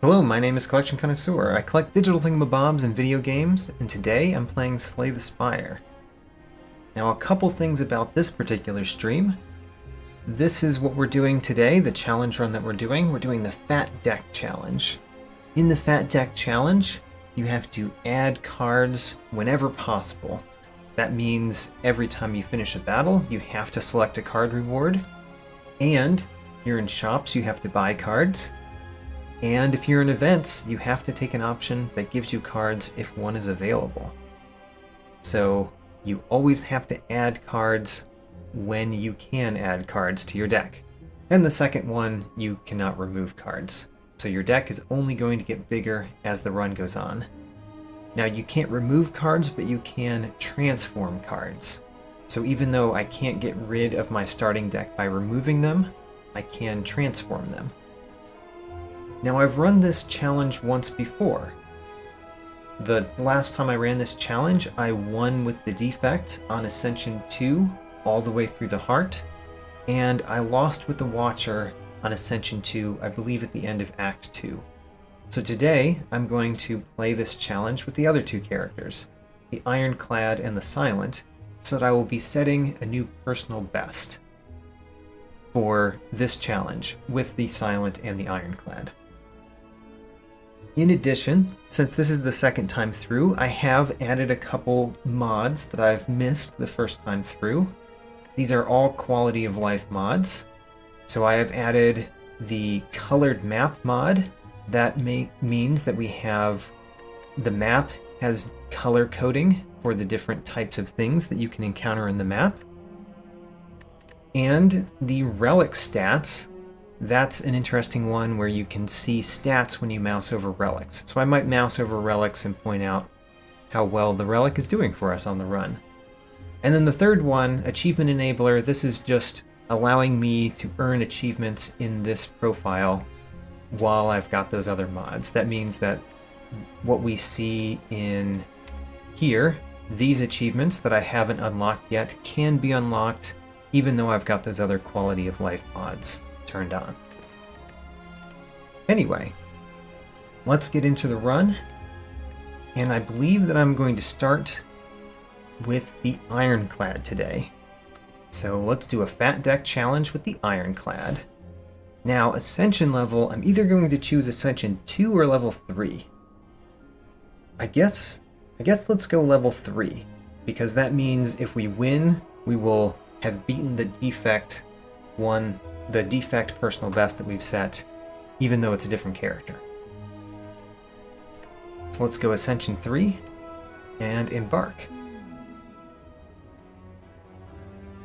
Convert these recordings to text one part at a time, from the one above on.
Hello, my name is Collection Connoisseur. I collect digital thingamabobs and video games, and today I'm playing Slay the Spire. Now, a couple things about this particular stream. This is what we're doing today, the challenge run that we're doing. We're doing the Fat Deck Challenge. In the Fat Deck Challenge, you have to add cards whenever possible. That means every time you finish a battle, you have to select a card reward. And here in shops, you have to buy cards. And if you're in events, you have to take an option that gives you cards if one is available. So you always have to add cards when you can add cards to your deck. And the second one, you cannot remove cards. So your deck is only going to get bigger as the run goes on. Now you can't remove cards, but you can transform cards. So even though I can't get rid of my starting deck by removing them, I can transform them. Now, I've run this challenge once before. The last time I ran this challenge, I won with the defect on Ascension 2 all the way through the heart, and I lost with the Watcher on Ascension 2, I believe at the end of Act 2. So today, I'm going to play this challenge with the other two characters, the Ironclad and the Silent, so that I will be setting a new personal best for this challenge with the Silent and the Ironclad. In addition, since this is the second time through, I have added a couple mods that I've missed the first time through. These are all quality of life mods. So I have added the colored map mod. That means that we have the map has color coding for the different types of things that you can encounter in the map. And the relic stats. That's an interesting one where you can see stats when you mouse over relics. So I might mouse over relics and point out how well the relic is doing for us on the run. And then the third one, Achievement Enabler, this is just allowing me to earn achievements in this profile while I've got those other mods. That means that what we see in here, these achievements that I haven't unlocked yet, can be unlocked even though I've got those other quality of life mods turned on. Anyway, let's get into the run, and I believe that I'm going to start with the Ironclad today. So let's do a Fat Deck Challenge with the Ironclad. Now, Ascension level, I'm either going to choose Ascension 2 or level 3. I guess let's go level 3, because that means if we win, we will have beaten the defect personal best that we've set, even though it's a different character. So let's go Ascension 3 and embark.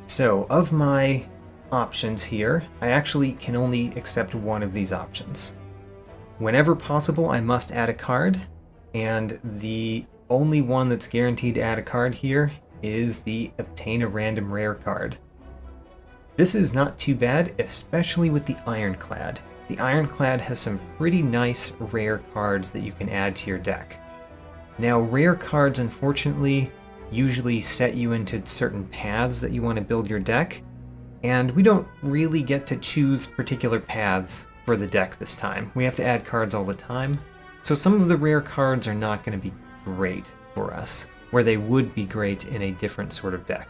So of my options here, I actually can only accept one of these options. Whenever possible, I must add a card, and the only one that's guaranteed to add a card here is the obtain a random rare card. This is not too bad, especially with the Ironclad. The Ironclad has some pretty nice rare cards that you can add to your deck. Now, rare cards, unfortunately, usually set you into certain paths that you want to build your deck, and we don't really get to choose particular paths for the deck this time. We have to add cards all the time, so some of the rare cards are not going to be great for us, where they would be great in a different sort of deck.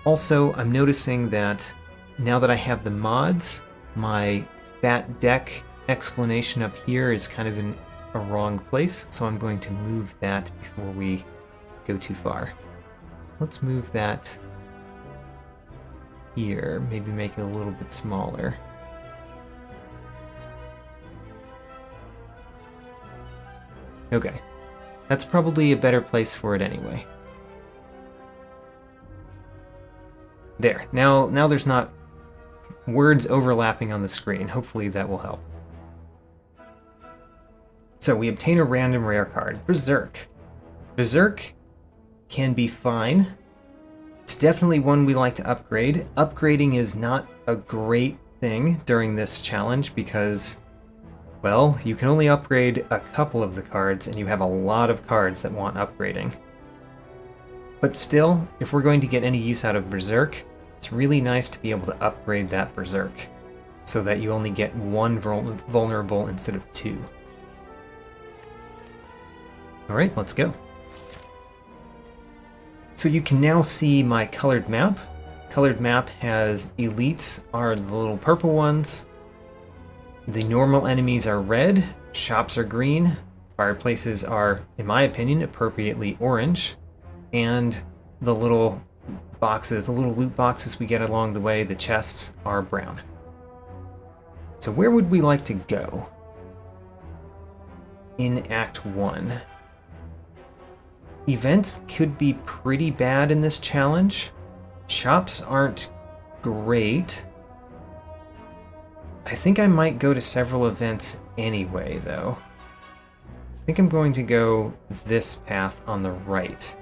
Also, I'm noticing that now that I have the mods, my Fat Deck explanation up here is kind of in a wrong place, so I'm going to move that before we go too far. Let's move that here, maybe make it a little bit smaller. Okay, that's probably a better place for it anyway. There, now there's not words overlapping on the screen. Hopefully that will help. So we obtain a random rare card, Berserk. Berserk can be fine. It's definitely one we like to upgrade. Upgrading is not a great thing during this challenge because, well, you can only upgrade a couple of the cards and you have a lot of cards that want upgrading. But still, if we're going to get any use out of Berserk, it's really nice to be able to upgrade that Berserk. so that you only get one vulnerable instead of two. Alright, let's go. So you can now see my colored map. Colored map has elites are the little purple ones. The normal enemies are red, shops are green, fireplaces are, in my opinion, appropriately orange, and the little boxes, the little loot boxes we get along the way, the chests, are brown. So where would we like to go in Act 1? Events could be pretty bad in this challenge. Shops aren't great. I think I might go to several events anyway, though. I think I'm going to go this path on the right.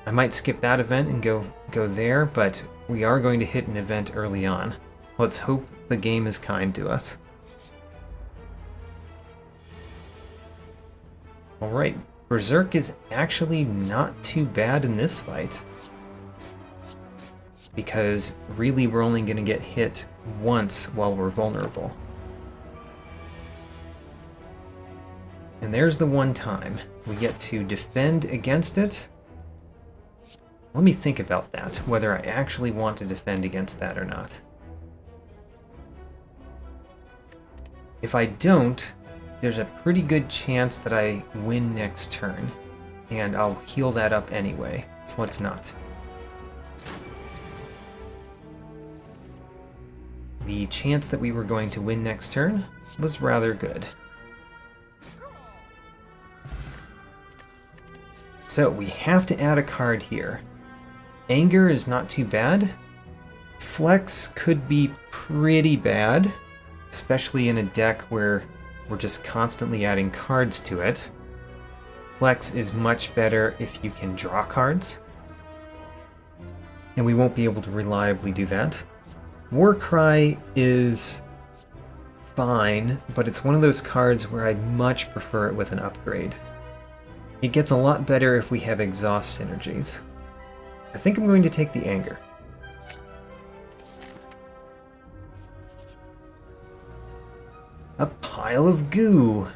I might skip that event and go there, but we are going to hit an event early on. Let's hope the game is kind to us. Alright, Berserk is actually not too bad in this fight. Because really we're only going to get hit once while we're vulnerable. And there's the one time we get to defend against it. Let me think about that, whether I actually want to defend against that or not. If I don't, there's a pretty good chance that I win next turn, and I'll heal that up anyway, so let's not. The chance that we were going to win next turn was rather good. So we have to add a card here. Anger is not too bad. Flex could be pretty bad, especially in a deck where we're just constantly adding cards to it. Flex is much better if you can draw cards, and we won't be able to reliably do that. Warcry is fine, but it's one of those cards where I'd much prefer it with an upgrade. It gets a lot better if we have exhaust synergies. I think I'm going to take the Anger. A pile of goo!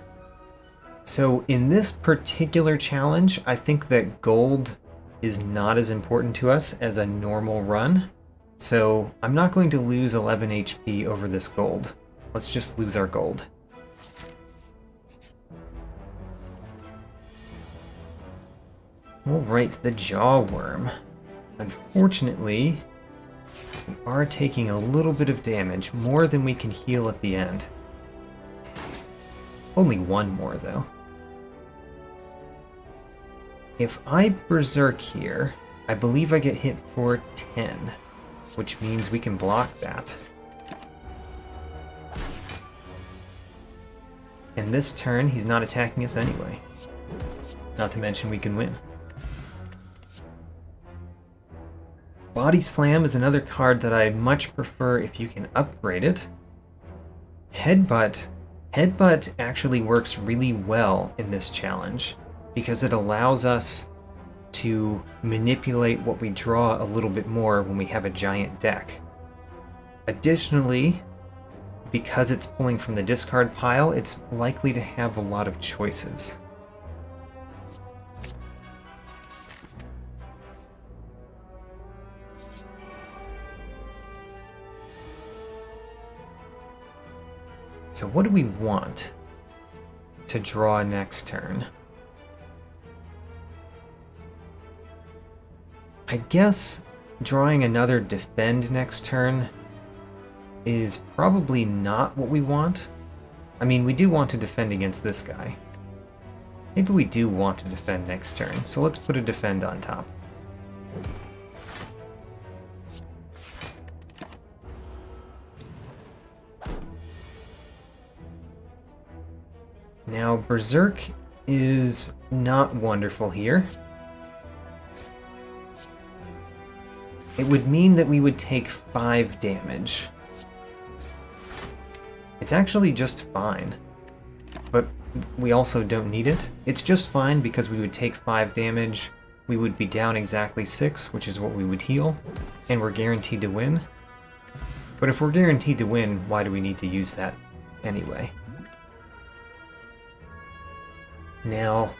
So in this particular challenge, I think that gold is not as important to us as a normal run. So I'm not going to lose 11 HP over this gold. Let's just lose our gold. Alright, the jaw worm. Unfortunately, we are taking a little bit of damage, more than we can heal at the end. Only one more, though. If I berserk here, I believe I get hit for 10, which means we can block that. And this turn, he's not attacking us anyway. Not to mention we can win. Body Slam is another card that I much prefer if you can upgrade it. Headbutt. Headbutt actually works really well in this challenge because it allows us to manipulate what we draw a little bit more when we have a giant deck. Additionally, because it's pulling from the discard pile, it's likely to have a lot of choices. So what do we want to draw next turn? I guess drawing another defend next turn is probably not what we want. I mean, we do want to defend against this guy. Maybe we do want to defend next turn, so let's put a defend on top. Now, Berserk is not wonderful here. It would mean that we would take 5 damage. It's actually just fine, but we also don't need it. It's just fine because we would take 5 damage, we would be down exactly 6, which is what we would heal, and we're guaranteed to win. But if we're guaranteed to win, why do we need to use that anyway? Now,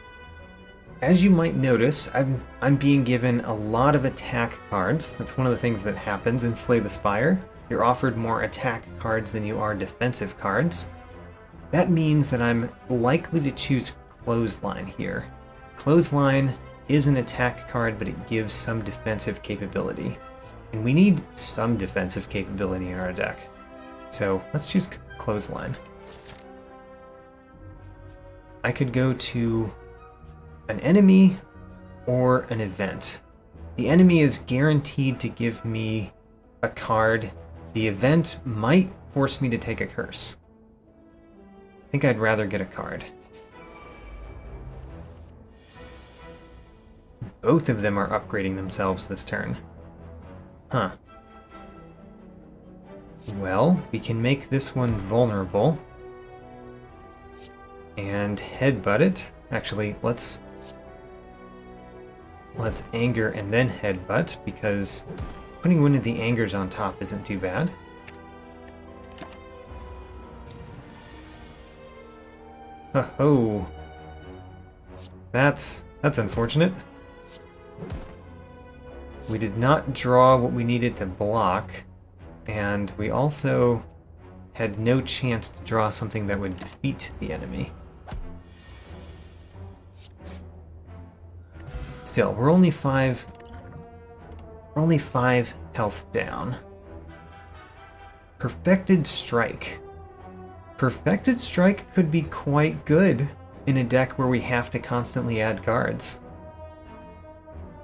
as you might notice, I'm being given a lot of attack cards. That's one of the things that happens in Slay the Spire. You're offered more attack cards than you are defensive cards. That means that I'm likely to choose Clothesline here. Clothesline is an attack card, but it gives some defensive capability. And we need some defensive capability in our deck. So let's choose Clothesline. I could go to an enemy or an event. The enemy is guaranteed to give me a card. The event might force me to take a curse. I think I'd rather get a card. Both of them are upgrading themselves this turn. Huh. Well, we can make this one vulnerable. And headbutt it. Actually, let's anger and then headbutt, because putting one of the angers on top isn't too bad. Oh, that's unfortunate. We did not draw what we needed to block, and we also had no chance to draw something that would defeat the enemy. Still, we're only five health down. Perfected Strike. Perfected Strike could be quite good in a deck where we have to constantly add cards.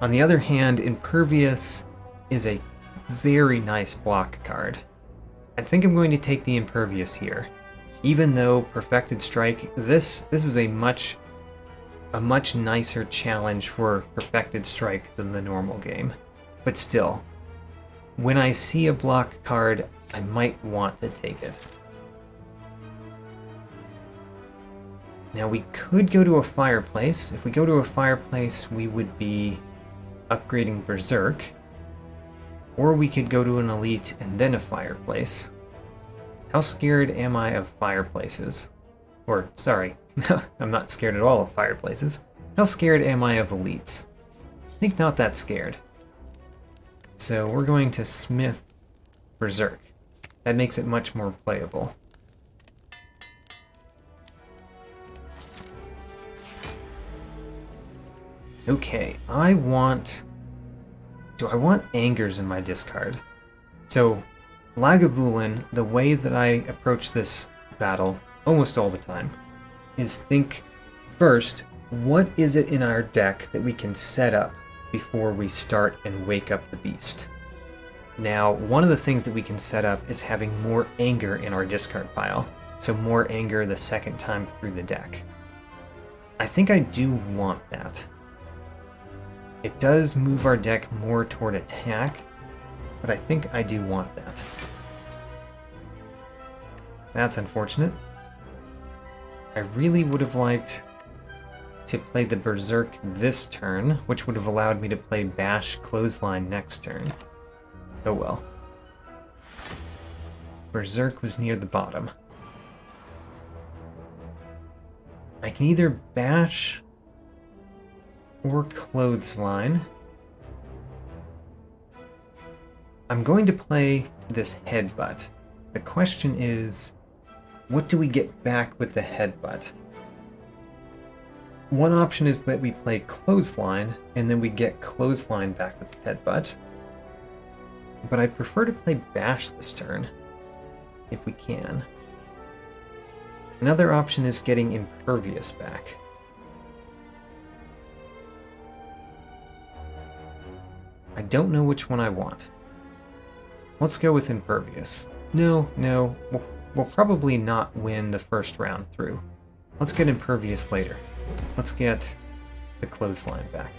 On the other hand, Impervious is a very nice block card. I think I'm going to take the Impervious here. Even though Perfected Strike, this is a much nicer challenge for Perfected Strike than the normal game. But still, when I see a block card, I might want to take it. Now we could go to a Fireplace. If we go to a Fireplace, we would be upgrading Berserk. Or we could go to an Elite and then a Fireplace. How scared am I of Fireplaces? Or, sorry, I'm not scared at all of Fireplaces. How scared am I of Elites? I think not that scared. So we're going to Smith Berserk. That makes it much more playable. Okay, do I want Angers in my discard? So, Lagavulin, the way that I approach this battle, almost all the time, is think first, what is it in our deck that we can set up before we start and wake up the beast? Now, one of the things that we can set up is having more anger in our discard pile, so more anger the second time through the deck. I think I do want that. It does move our deck more toward attack, but I think I do want that. That's unfortunate. I really would have liked to play the Berserk this turn, which would have allowed me to play Bash Clothesline next turn. Oh well. Berserk was near the bottom. I can either Bash or Clothesline. I'm going to play this Headbutt. The question is, what do we get back with the Headbutt? One option is that we play Clothesline, and then we get Clothesline back with the Headbutt. But I prefer to play Bash this turn, if we can. Another option is getting Impervious back. I don't know which one I want. Let's go with Impervious. No, we'll probably not win the first round through. Let's get Impervious later. Let's get the Clothesline back.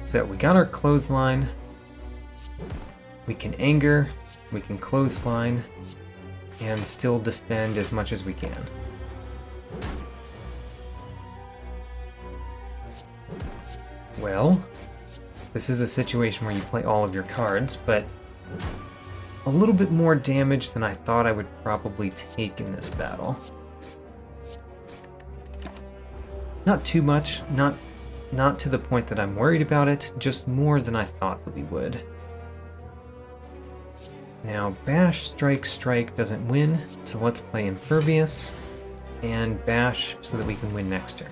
So we got our Clothesline. We can Anger, we can Clothesline, and still defend as much as we can. Well, This is a situation where you play all of your cards, but a little bit more damage than I thought I would probably take in this battle. Not too much, not to the point that I'm worried about it, just more than I thought that we would. Now, Bash, Strike, Strike doesn't win, so let's play Impervious and Bash so that we can win next turn.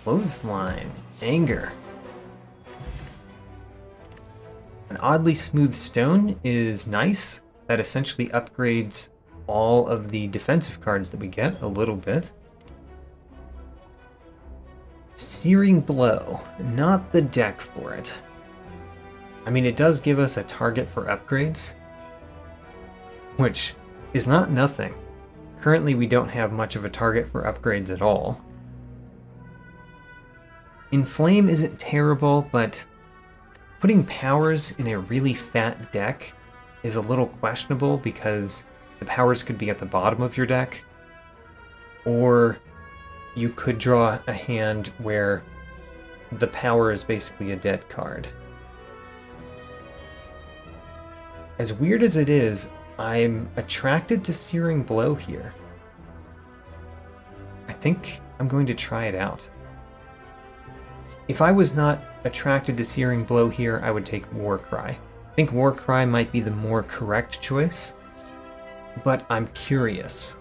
Clothesline, Anger. An oddly smooth stone is nice. That essentially upgrades all of the defensive cards that we get a little bit. Searing Blow, not the deck for it. I mean, it does give us a target for upgrades, which is not nothing. Currently, we don't have much of a target for upgrades at all. Inflame isn't terrible, but putting powers in a really fat deck is a little questionable because the powers could be at the bottom of your deck, or you could draw a hand where the power is basically a dead card. As weird as it is, I'm attracted to Searing Blow here. I think I'm going to try it out. If I was not attracted to Searing Blow here, I would take Warcry. I think Warcry might be the more correct choice, but I'm curious.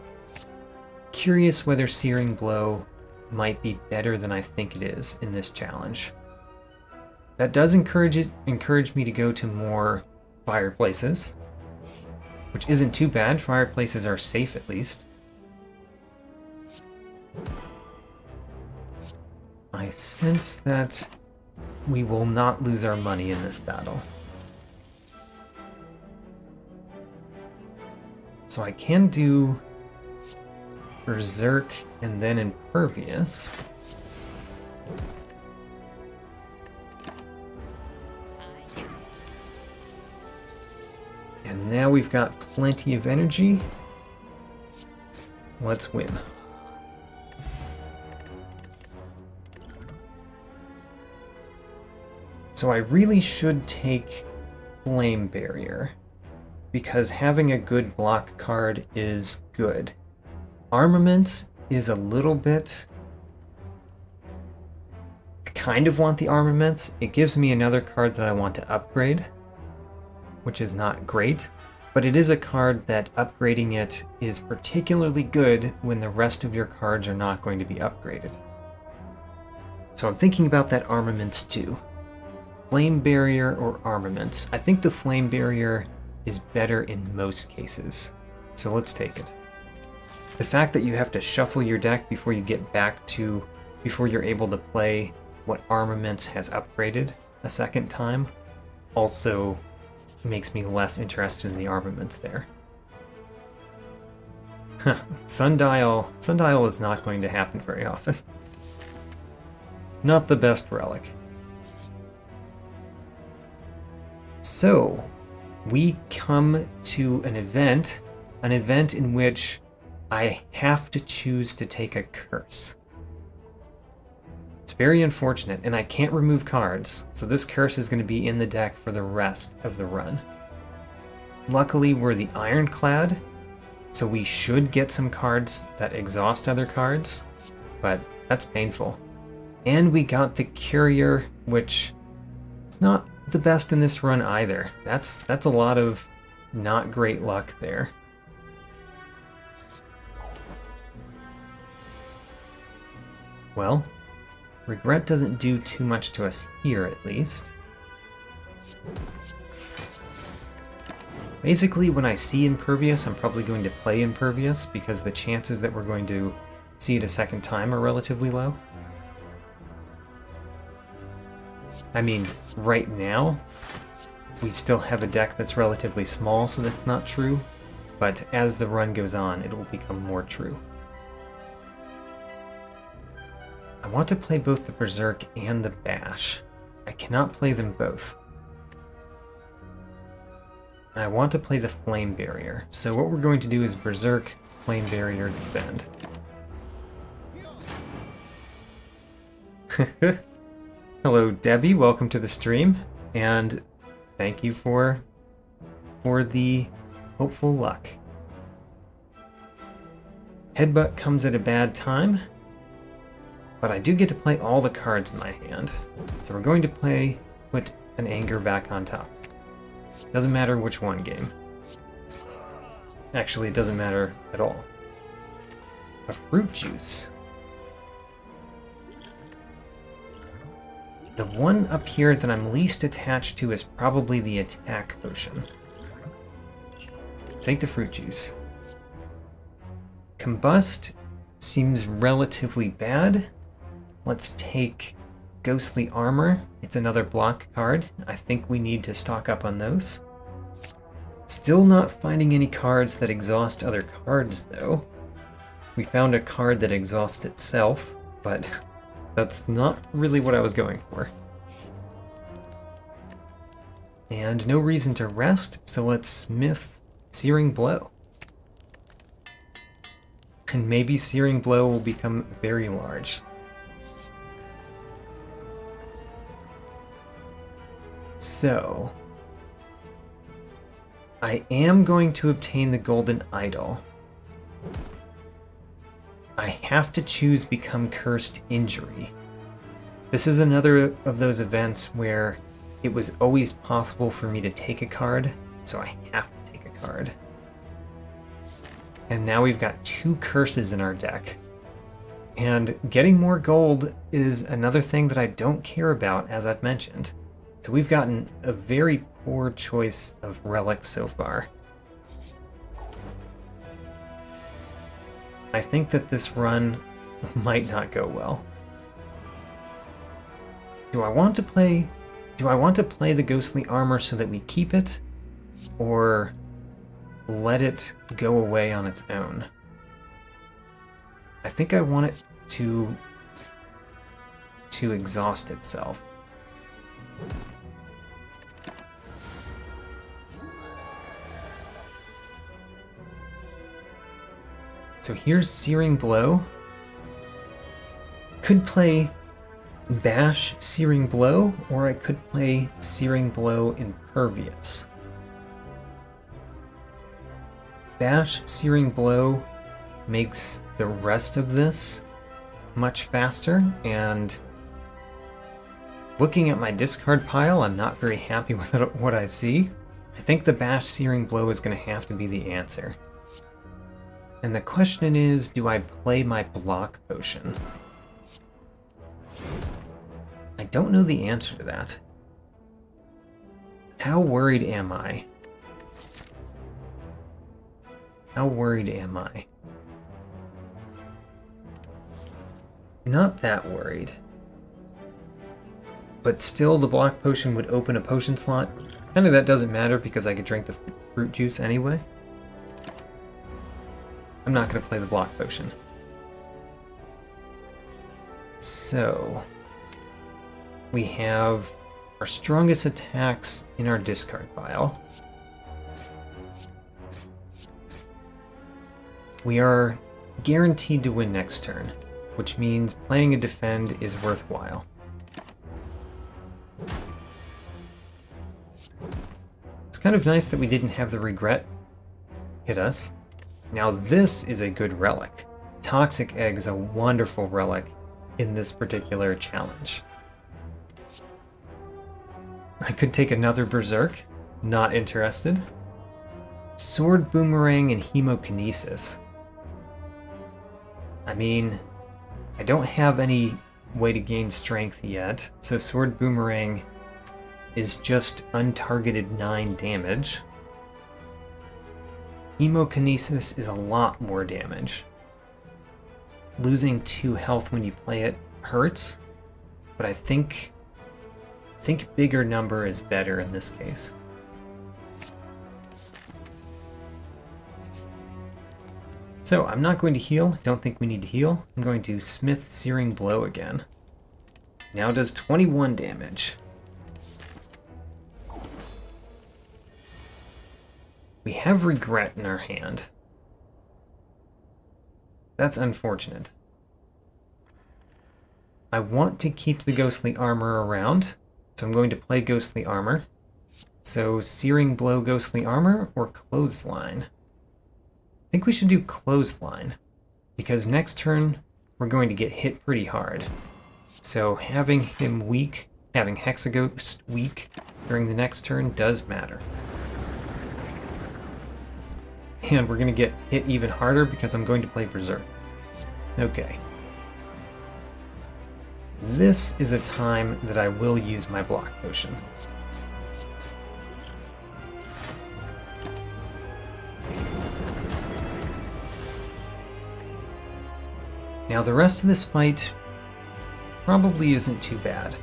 Curious whether Searing Blow might be better than I think it is in this challenge. That does encourage me to go to more fireplaces, which isn't too bad. Fireplaces are safe at least. I sense that we will not lose our money in this battle. So I can do Berserk and then Impervious. And now we've got plenty of energy. Let's win. So I really should take Flame Barrier, because having a good block card is good. Armaments is a little bit... I kind of want the Armaments. It gives me another card that I want to upgrade, which is not great, but it is a card that upgrading it is particularly good when the rest of your cards are not going to be upgraded. So I'm thinking about that Armaments too. Flame Barrier or Armaments. I think the Flame Barrier is better in most cases, so let's take it. The fact that you have to shuffle your deck before you're able to play what Armaments has upgraded a second time also makes me less interested in the Armaments there. Sundial is not going to happen very often. Not the best relic. So, we come to an event in which I have to choose to take a curse. It's very unfortunate, and I can't remove cards, so this curse is going to be in the deck for the rest of the run. Luckily, we're the Ironclad, so we should get some cards that exhaust other cards, but that's painful. And we got the Courier, which is not the best in this run either. That's a lot of not great luck there. Well, Regret doesn't do too much to us here, at least. Basically, when I see Impervious, I'm probably going to play Impervious because the chances that we're going to see it a second time are relatively low. I mean, right now, we still have a deck that's relatively small, so that's not true, but as the run goes on, it will become more true. I want to play both the Berserk and the Bash. I cannot play them both. And I want to play the Flame Barrier, so what we're going to do is Berserk, Flame Barrier, defend. Hello, Debbie. Welcome to the stream, and thank you for the hopeful luck. Headbutt comes at a bad time, but I do get to play all the cards in my hand. So we're going to put an anger back on top. Doesn't matter which one game. Actually, it doesn't matter at all. A fruit juice. The one up here that I'm least attached to is probably the attack potion. Take the fruit juice. Combust seems relatively bad. Let's take Ghostly Armor. It's another block card. I think we need to stock up on those. Still not finding any cards that exhaust other cards, though. We found a card that exhausts itself, but that's not really what I was going for. And no reason to rest, so let's smith Searing Blow. And maybe Searing Blow will become very large. So, I am going to obtain the Golden Idol. I have to choose Become Cursed Injury. This is another of those events where it was always possible for me to take a card, so I have to take a card. And now we've got 2 curses in our deck. And getting more gold is another thing that I don't care about, as I've mentioned. So we've gotten a very poor choice of relics so far. I think that this run might not go well. Do I want to play the Ghostly Armor so that we keep it, or let it go away on its own? I think I want it to exhaust itself. So here's Searing Blow. Could play Bash Searing Blow, or I could play Searing Blow Impervious. Bash Searing Blow makes the rest of this much faster, and looking at my discard pile, I'm not very happy with what I see. I think the Bash Searing Blow is going to have to be the answer. And the question is, do I play my block potion? I don't know the answer to that. How worried am I? How worried am I? Not that worried. But still, the block potion would open a potion slot. Kind of that doesn't matter because I could drink the fruit juice anyway. I'm not going to play the block potion. So, we have our strongest attacks in our discard pile. We are guaranteed to win next turn, which means playing a defend is worthwhile. It's kind of nice that we didn't have the regret hit us. Now this is a good relic. Toxic Egg is a wonderful relic in this particular challenge. I could take another Berserk. Not interested. Sword Boomerang and Hemokinesis. I mean, I don't have any way to gain strength yet, so Sword Boomerang is just untargeted 9 damage. Hemokinesis is a lot more damage. Losing 2 health when you play it hurts, but I think bigger number is better in this case. So I'm not going to heal. Don't think we need to heal. I'm going to Smith Searing Blow again. Now does 21 damage. We have Regret in our hand. That's unfortunate. I want to keep the ghostly armor around, so I'm going to play ghostly armor. So Searing Blow ghostly armor or clothesline? I think we should do clothesline, because next turn we're going to get hit pretty hard. So having him weak, having Hexaghost weak during the next turn does matter. And we're going to get hit even harder because I'm going to play Berserk. Okay. This is a time that I will use my block potion. Now the rest of this fight probably isn't too bad.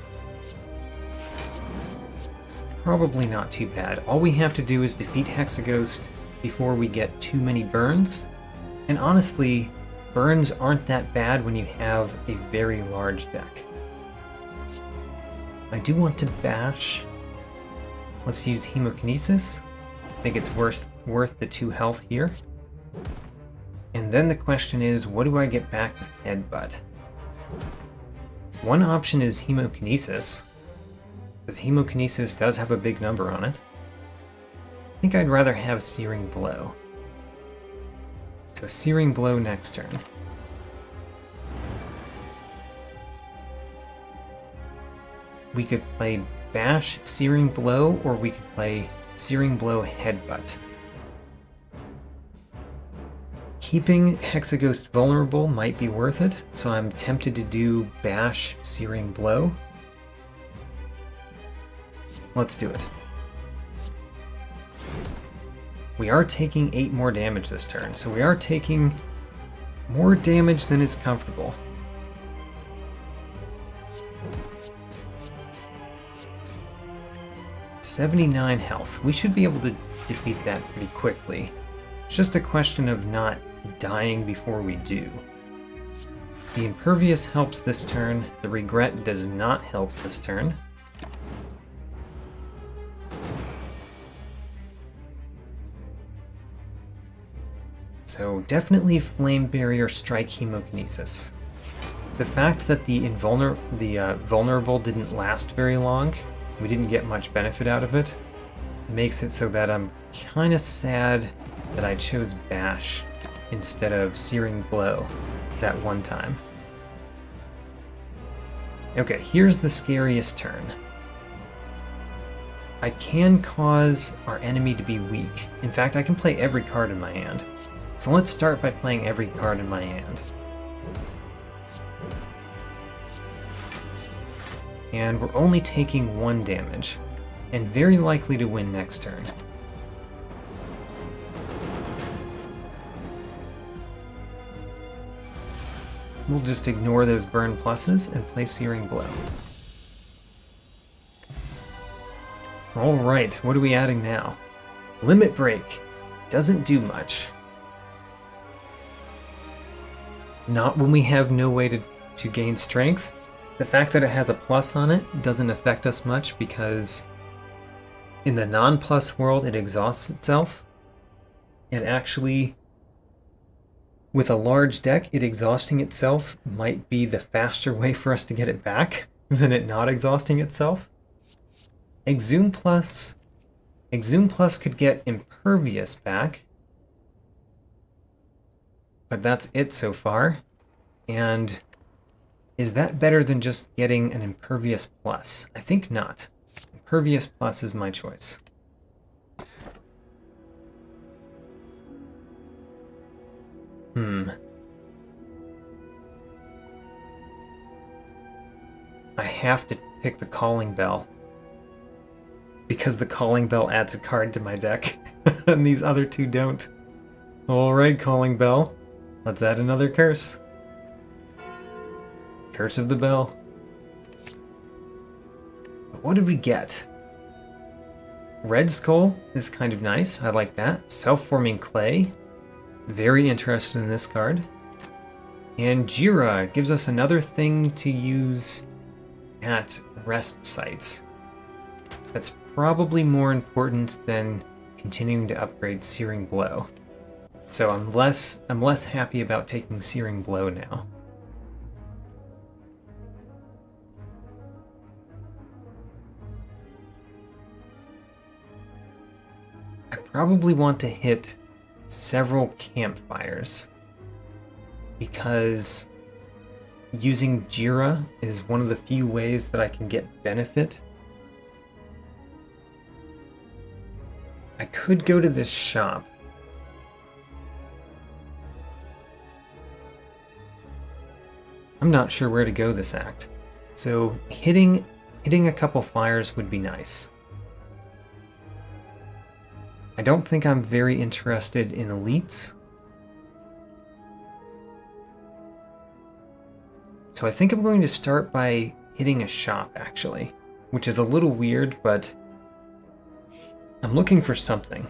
Probably not too bad. All we have to do is defeat Hexaghost before we get too many burns. And honestly, burns aren't that bad when you have a very large deck. I do want to bash. Let's use Hemokinesis. I think it's worth the 2 health here. And then the question is, what do I get back with Headbutt? One option is Hemokinesis, because Hemokinesis does have a big number on it. I think I'd rather have Searing Blow. So Searing Blow next turn. We could play Bash, Searing Blow, or we could play Searing Blow, Headbutt. Keeping Hexaghost vulnerable might be worth it, so I'm tempted to do Bash, Searing Blow. Let's do it. We are taking 8 more damage this turn, so we are taking more damage than is comfortable. $79 health. We should be able to defeat that pretty quickly. It's just a question of not dying before we do. The Impervious helps this turn. The Regret does not help this turn. So definitely Flame Barrier, Strike, Hemokinesis. The fact that the Vulnerable didn't last very long, we didn't get much benefit out of it, makes it so that I'm kind of sad that I chose Bash instead of Searing Blow that one time. Okay, here's the scariest turn. I can cause our enemy to be weak. In fact, I can play every card in my hand. So let's start by playing every card in my hand. And we're only taking 1 damage, and very likely to win next turn. We'll just ignore those burn pluses and play Searing Blow. Alright, what are we adding now? Limit Break. Doesn't do much. Not when we have no way to gain strength. The fact that it has a plus on it doesn't affect us much because in the non-plus world it exhausts itself. And actually, with a large deck, it exhausting itself might be the faster way for us to get it back than it not exhausting itself. Exhume Plus could get Impervious back, but that's it so far. And is that better than just getting an Impervious Plus? I think not. Impervious Plus is my choice. I have to pick the Calling Bell, because the Calling Bell adds a card to my deck, and these other 2 don't. Alright, Calling Bell. Let's add another curse. Curse of the Bell. But what did we get? Red Skull is kind of nice. I like that. Self-Forming Clay. Very interested in this card. And Jira gives us another thing to use at rest sites. That's probably more important than continuing to upgrade Searing Blow. So I'm less happy about taking Searing Blow now. probably want to hit several campfires because using Jira is one of the few ways that I can get benefit. I could go to this shop. I'm not sure where to go this act, so hitting a couple fires would be nice. I don't think I'm very interested in elites. So I think I'm going to start by hitting a shop, actually, which is a little weird, but I'm looking for something.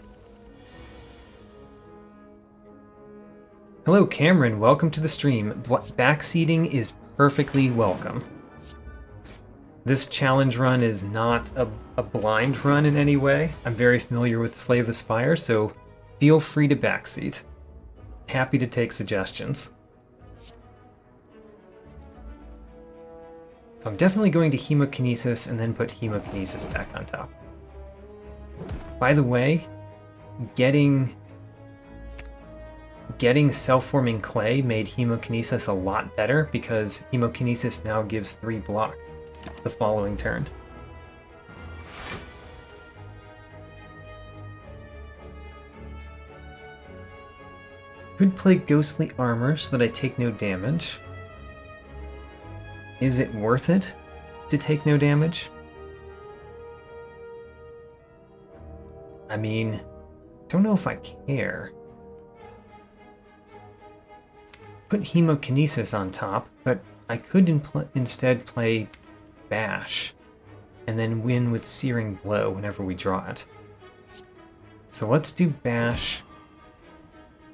Hello, Cameron. Welcome to the stream. Backseating is perfectly welcome. This challenge run is not a blind run in any way. I'm very familiar with Slay the Spire, so feel free to backseat. Happy to take suggestions. So I'm definitely going to Hemokinesis and then put Hemokinesis back on top. By the way, getting self-forming clay made Hemokinesis a lot better because Hemokinesis now gives 3 block the following turn. Could play Ghostly Armor so that I take no damage. Is it worth it to take no damage? I mean, don't know if I care. Put Hemokinesis on top, but I could instead play Bash, and then win with Searing Blow whenever we draw it. So let's do Bash,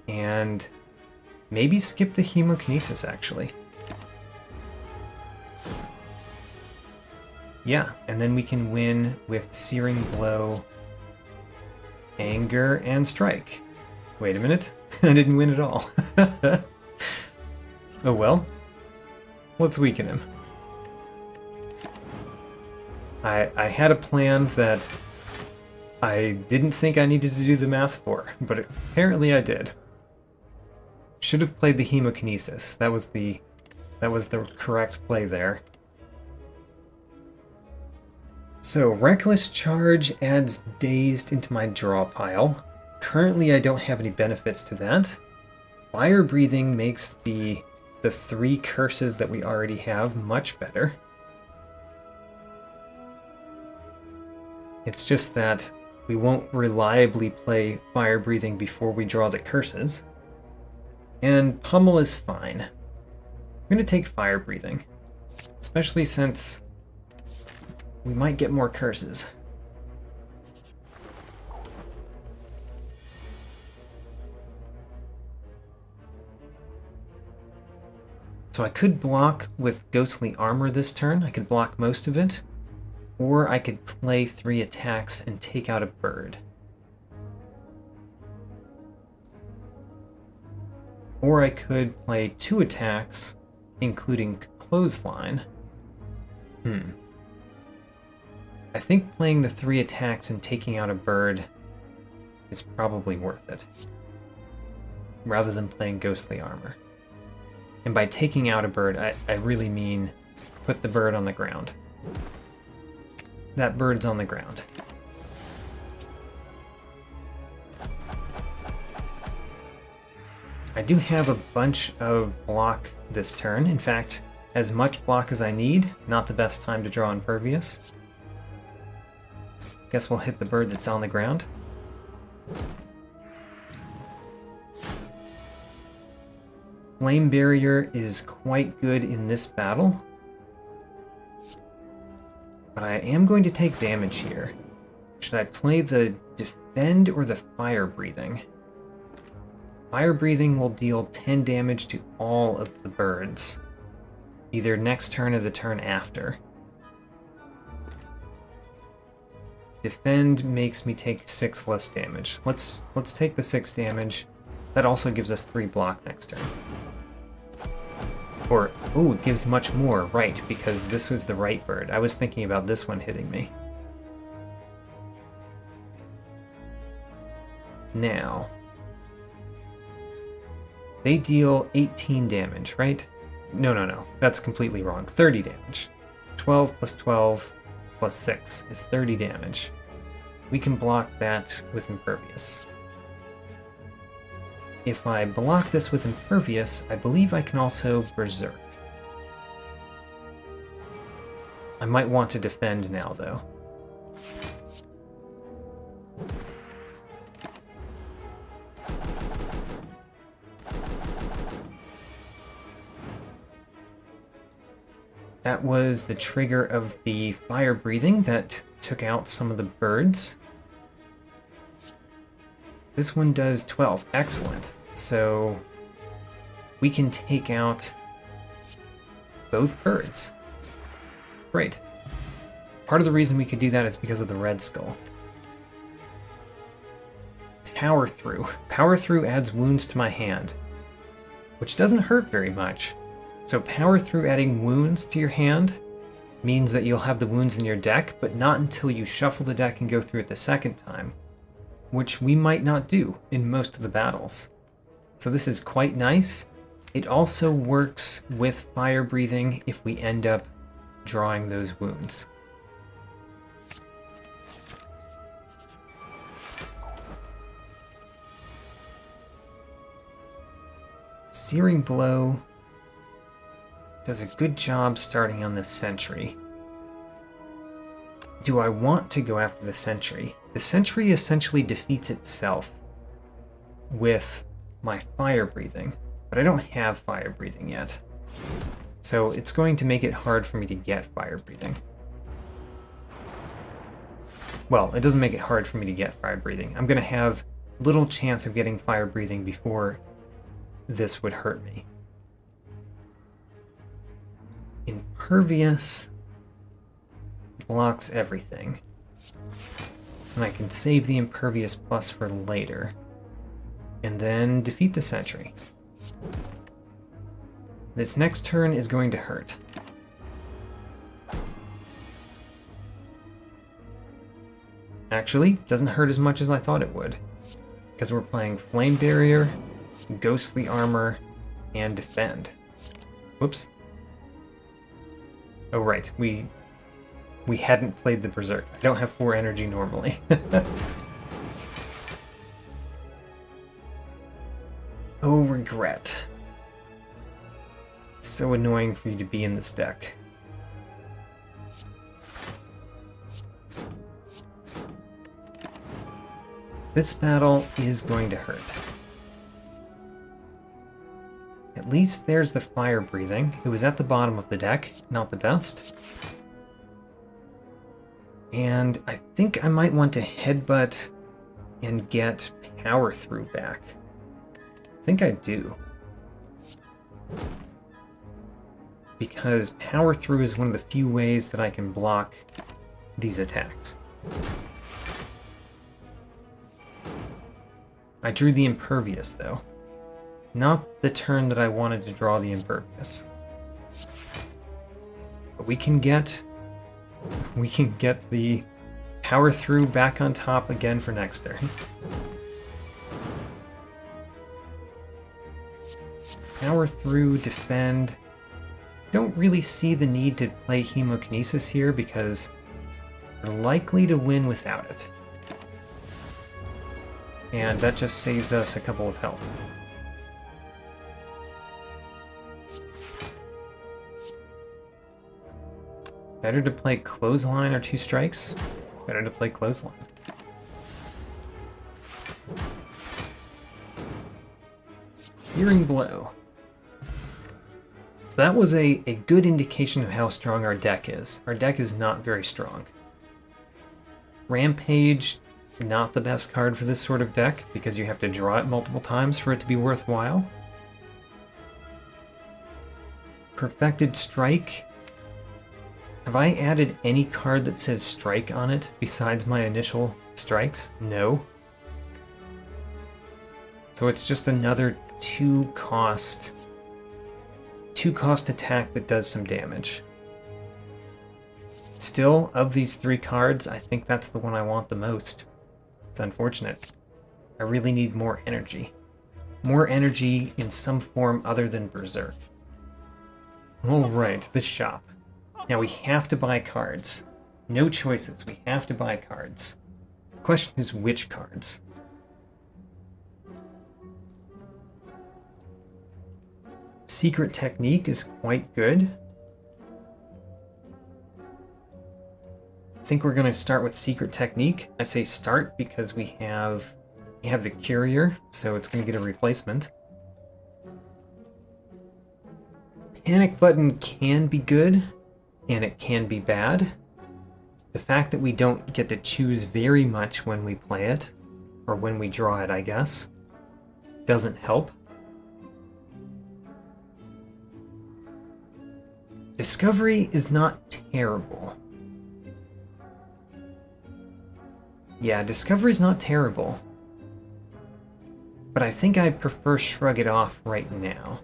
and maybe skip the Hemokinesis, actually. Yeah, and then we can win with Searing Blow, Anger, and Strike. Wait a minute, I didn't win at all. Oh well, let's weaken him. I had a plan that I didn't think I needed to do the math for, but apparently I did. Should have played the Hemokinesis. That was the correct play there. So Reckless Charge adds Dazed into my draw pile. Currently I don't have any benefits to that. Fire Breathing makes the 3 curses that we already have much better. It's just that we won't reliably play Fire Breathing before we draw the curses. And Pummel is fine. I'm going to take Fire Breathing, especially since we might get more curses. So I could block with Ghostly Armor this turn. I could block most of it. Or I could play 3 attacks and take out a bird. Or I could play 2 attacks, including Clothesline. I think playing the 3 attacks and taking out a bird is probably worth it, rather than playing Ghostly Armor. And by taking out a bird, I really mean put the bird on the ground. That bird's on the ground. I do have a bunch of block this turn. In fact, as much block as I need. Not the best time to draw Impervious. Guess we'll hit the bird that's on the ground. Flame Barrier is quite good in this battle. But I am going to take damage here. Should I play the Defend or the Fire Breathing? Fire Breathing will deal 10 damage to all of the birds, either next turn or the turn after. Defend makes me take 6 less damage. Let's take the 6 damage. That also gives us 3 block next turn. Or, ooh, it gives much more, right, because this was the right bird. I was thinking about this one hitting me. Now, they deal 18 damage, right? No. That's completely wrong. 30 damage. 12 plus 12 plus 6 is 30 damage. We can block that with Impervious. If I block this with Impervious, I believe I can also Berserk. I might want to defend now, though. That was the trigger of the fire breathing that took out some of the birds. This one does 12. Excellent. So we can take out both birds. Great. Part of the reason we could do that is because of the red skull. Power Through. Power Through adds wounds to my hand, which doesn't hurt very much. So Power Through adding wounds to your hand means that you'll have the wounds in your deck, but not until you shuffle the deck and go through it the second time, which we might not do in most of the battles. So this is quite nice. It also works with fire breathing if we end up drawing those wounds. Searing Blow does a good job starting on this sentry. Do I want to go after the sentry? The sentry essentially defeats itself with my fire breathing, but I don't have fire breathing yet. So it's going to make it hard for me to get fire breathing. Well, it doesn't make it hard for me to get fire breathing. I'm going to have little chance of getting fire breathing before this would hurt me. Impervious blocks everything. And I can save the Impervious Plus for later. And then defeat the sentry. This next turn is going to hurt. Actually, doesn't hurt as much as I thought it would. Because we're playing Flame Barrier, Ghostly Armor, and Defend. Whoops. Oh right, we hadn't played the Berserk. I don't have 4 energy normally. Oh, Regret. So annoying for you to be in this deck. This battle is going to hurt. At least there's the fire breathing. It was at the bottom of the deck, not the best. And I think I might want to headbutt and get Power Through back. I think I do. Because Power Through is one of the few ways that I can block these attacks. I drew the Impervious, though. Not the turn that I wanted to draw the Impervious. But we can get the Power Through back on top again for next turn. Power Through, Defend. Don't really see the need to play Hemokinesis here because we're likely to win without it. And that just saves us a couple of health. Better to play Clothesline or 2 strikes? Better to play Clothesline. Searing Blow. So that was a good indication of how strong our deck is. Our deck is not very strong. Rampage, not the best card for this sort of deck, because you have to draw it multiple times for it to be worthwhile. Perfected Strike. Have I added any card that says Strike on it besides my initial strikes? No. So it's just another 2 cost attack that does some damage. Still, of these 3 cards, I think that's the one I want the most. It's unfortunate. I really need more energy. More energy in some form other than Berserk. Alright, the shop. Now we have to buy cards. No choices, we have to buy cards. The question is which cards? Secret Technique is quite good. I think we're going to start with Secret Technique. I say start because we have the Courier, so it's going to get a replacement. Panic Button can be good, and it can be bad. The fact that we don't get to choose very much when we play it, or when we draw it, I guess, doesn't help. Discovery is not terrible. Yeah, Discovery's not terrible. But I think I prefer Shrug It Off right now.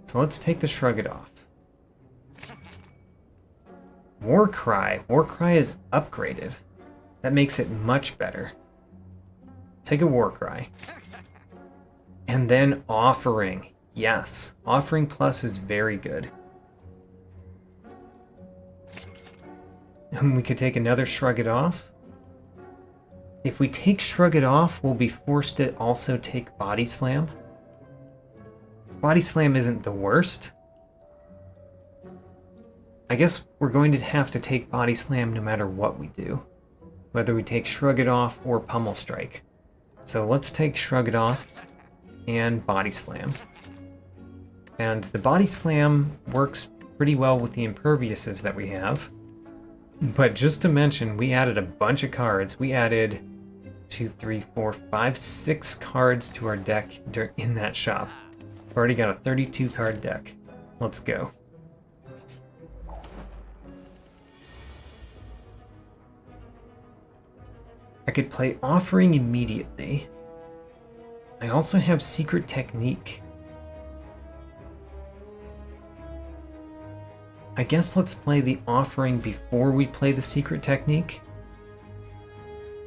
So let's take the Shrug It Off. Warcry. Warcry is upgraded. That makes it much better. Take a Warcry. And then Offering. Yes, Offering Plus is very good. And we could take another Shrug It Off. If we take Shrug It Off, we'll be forced to also take Body Slam. Body Slam isn't the worst. I guess we're going to have to take Body Slam no matter what we do. Whether we take Shrug It Off or Pummel Strike. So let's take Shrug It Off and Body Slam. And the Body Slam works pretty well with the Imperviouses that we have. But just to mention, we added a bunch of cards. We added 2, 3, 4, 5, 6 cards to our deck in that shop. We've already got a 32 card deck. Let's go. I could play Offering immediately. I also have Secret Technique. I guess let's play the Offering before we play the Secret Technique.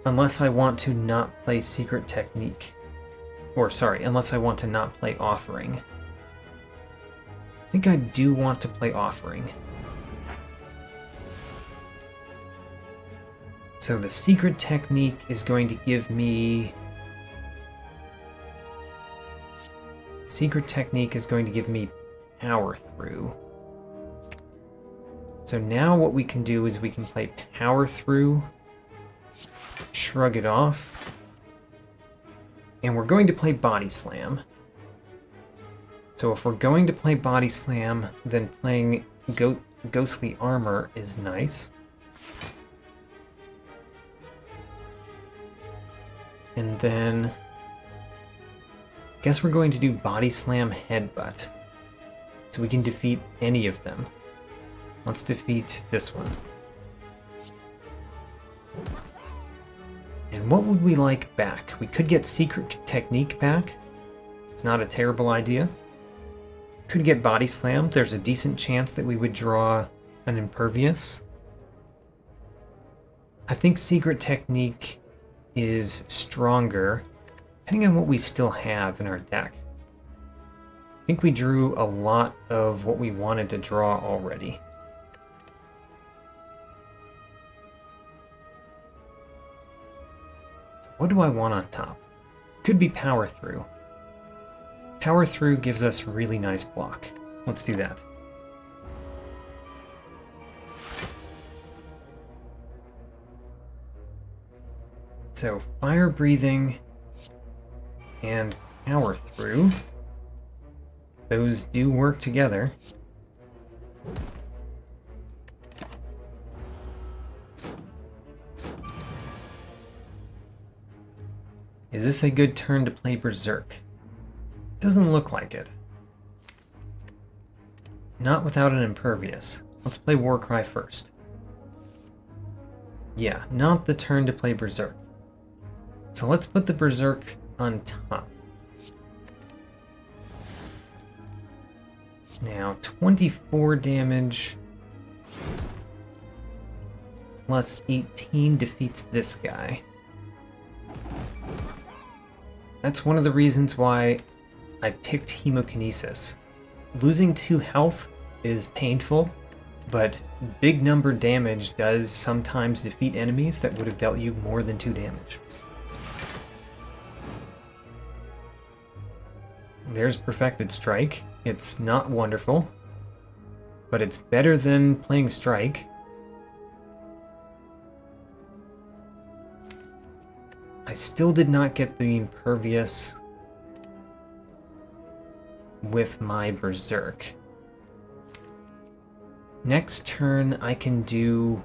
Unless I want to not play Secret Technique. Or, sorry, unless I want to not play Offering. I think I do want to play Offering. So the Secret Technique is going to give me... Secret Technique is going to give me Power Through. So now what we can do is we can play Power Through, Shrug It Off, and we're going to play Body Slam. So if we're going to play Body Slam, then playing Ghostly Armor is nice. And then I guess we're going to do Body Slam Headbutt, so we can defeat any of them. Let's defeat this one. And what would we like back? We could get Secret Technique back. It's not a terrible idea. Could get Body Slam. There's a decent chance that we would draw an Impervious. I think Secret Technique is stronger, depending on what we still have in our deck. I think we drew a lot of what we wanted to draw already. What do I want on top? Could be Power Through. Power Through gives us really nice block. Let's do that. So Fire Breathing and Power Through. Those do work together. Is this a good turn to play Berserk? Doesn't look like it. Not without an Impervious. Let's play Warcry first. Yeah, not the turn to play Berserk. So let's put the Berserk on top. Now, 24 damage plus 18 defeats this guy. That's one of the reasons why I picked Hemokinesis. Losing 2 health is painful, but big number damage does sometimes defeat enemies that would have dealt you more than 2 damage. There's Perfected Strike. It's not wonderful, but it's better than playing Strike. I still did not get the Impervious with my Berserk. Next turn I can do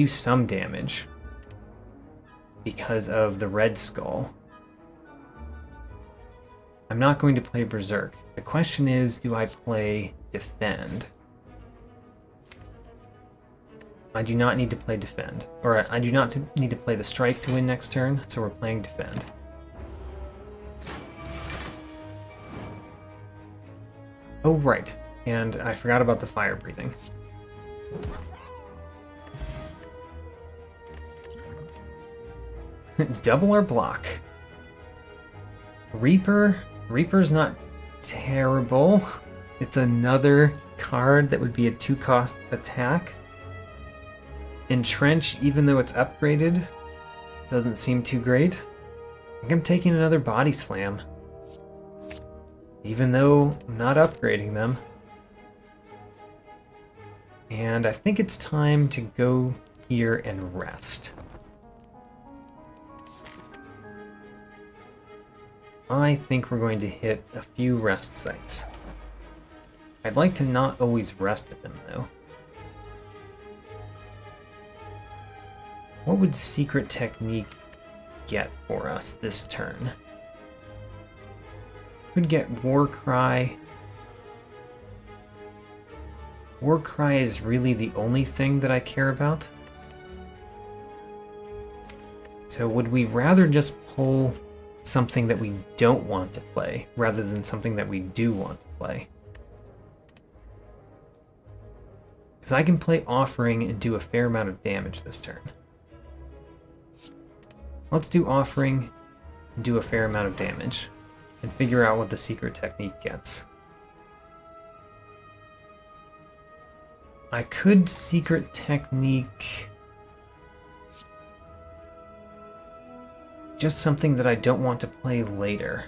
some damage because of the Red Skull. I'm not going to play Berserk. The question is, do I play Defend? I do not need to play Defend. Or I do not need to play the Strike to win next turn, so we're playing Defend. Oh, right. And I forgot about the fire breathing. Double our block. Reaper's not terrible. It's another card that would be a 2-cost attack. Entrench, even though it's upgraded, doesn't seem too great. I think I'm taking another Body Slam. Even though I'm not upgrading them. And I think it's time to go here and rest. I think we're going to hit a few rest sites. I'd like to not always rest at them, though. What would Secret Technique get for us this turn? Could get Warcry. Warcry is really the only thing that I care about. So would we rather just pull something that we don't want to play rather than something that we do want to play? Because I can play Offering and do a fair amount of damage this turn. Let's do Offering and do a fair amount of damage and figure out what the Secret Technique gets. I could Secret Technique just something that I don't want to play later.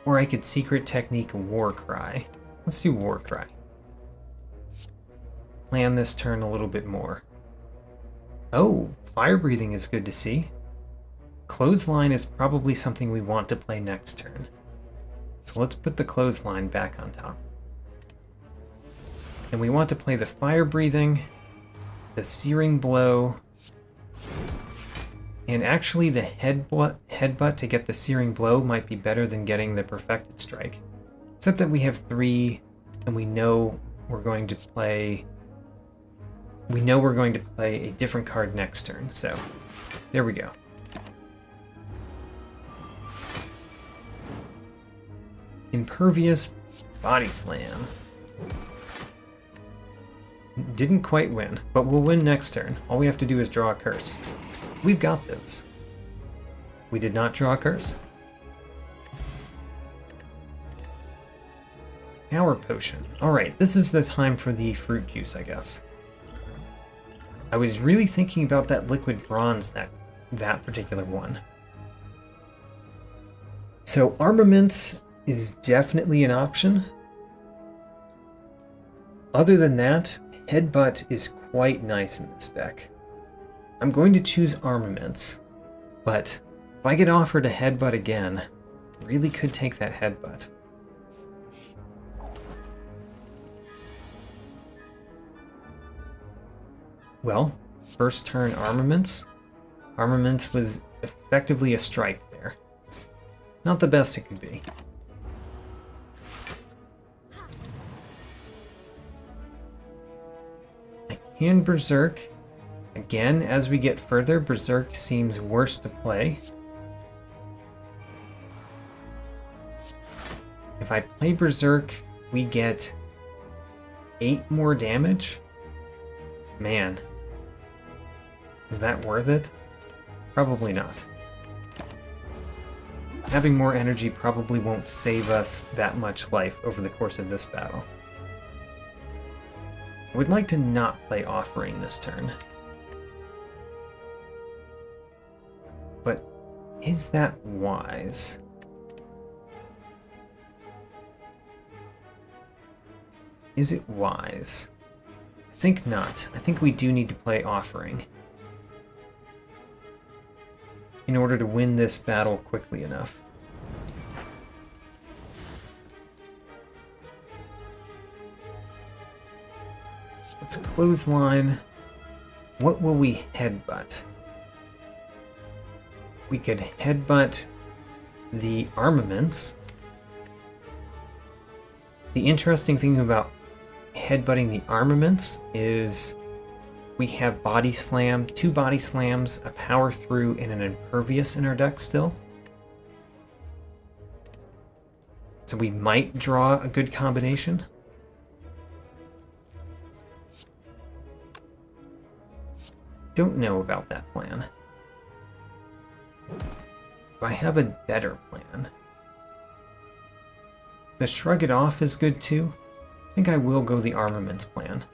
Or I could Secret Technique Warcry. Let's do Warcry. Plan this turn a little bit more. Oh, Fire Breathing is good to see. Clothesline is probably something we want to play next turn. So let's put the Clothesline back on top. And we want to play the Fire Breathing, the Searing Blow, and actually the headbutt to get the Searing Blow might be better than getting the Perfected Strike. Except that we have 3, and we know we're going to play a different card next turn, so there we go. Impervious Body Slam. Didn't quite win, but we'll win next turn. All we have to do is draw a curse. We've got those. We did not draw a curse. Power Potion. Alright, this is the time for the fruit juice, I guess. I was really thinking about that liquid bronze, that particular one. So armaments is definitely an option. Other than that, headbutt is quite nice in this deck. I'm going to choose armaments, but if I get offered a headbutt again, I really could take that headbutt. Well, first turn armaments. Armaments was effectively a strike there. Not the best it could be. I can Berserk. Again, as we get further, Berserk seems worse to play. If I play Berserk, we get 8 more damage. Man. Is that worth it? Probably not. Having more energy probably won't save us that much life over the course of this battle. I would like to not play Offering this turn. But is that wise? Is it wise? I think not. I think we do need to play Offering in order to win this battle quickly enough. Let's clothesline. What will we headbutt? We could headbutt the armaments. The interesting thing about headbutting the armaments is we have body slam, 2 body slams, a power through, and an impervious in our deck still. So we might draw a good combination. Don't know about that plan. Do I have a better plan? The Shrug It Off is good too. I think I will go the armaments plan.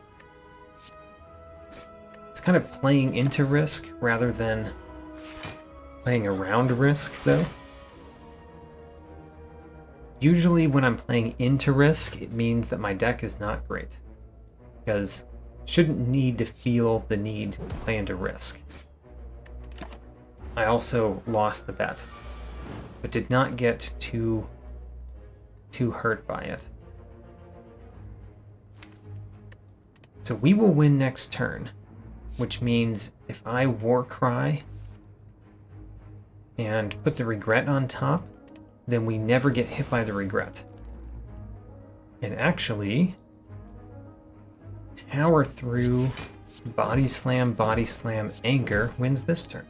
It's kind of playing into risk rather than playing around risk, though. Usually when I'm playing into risk, it means that my deck is not great, because shouldn't need to feel the need to play into risk. I also lost the bet, but did not get too hurt by it. So we will win next turn, which means if I War Cry and put the Regret on top, then we never get hit by the Regret. And actually, Power Through, Body Slam, Anger wins this turn.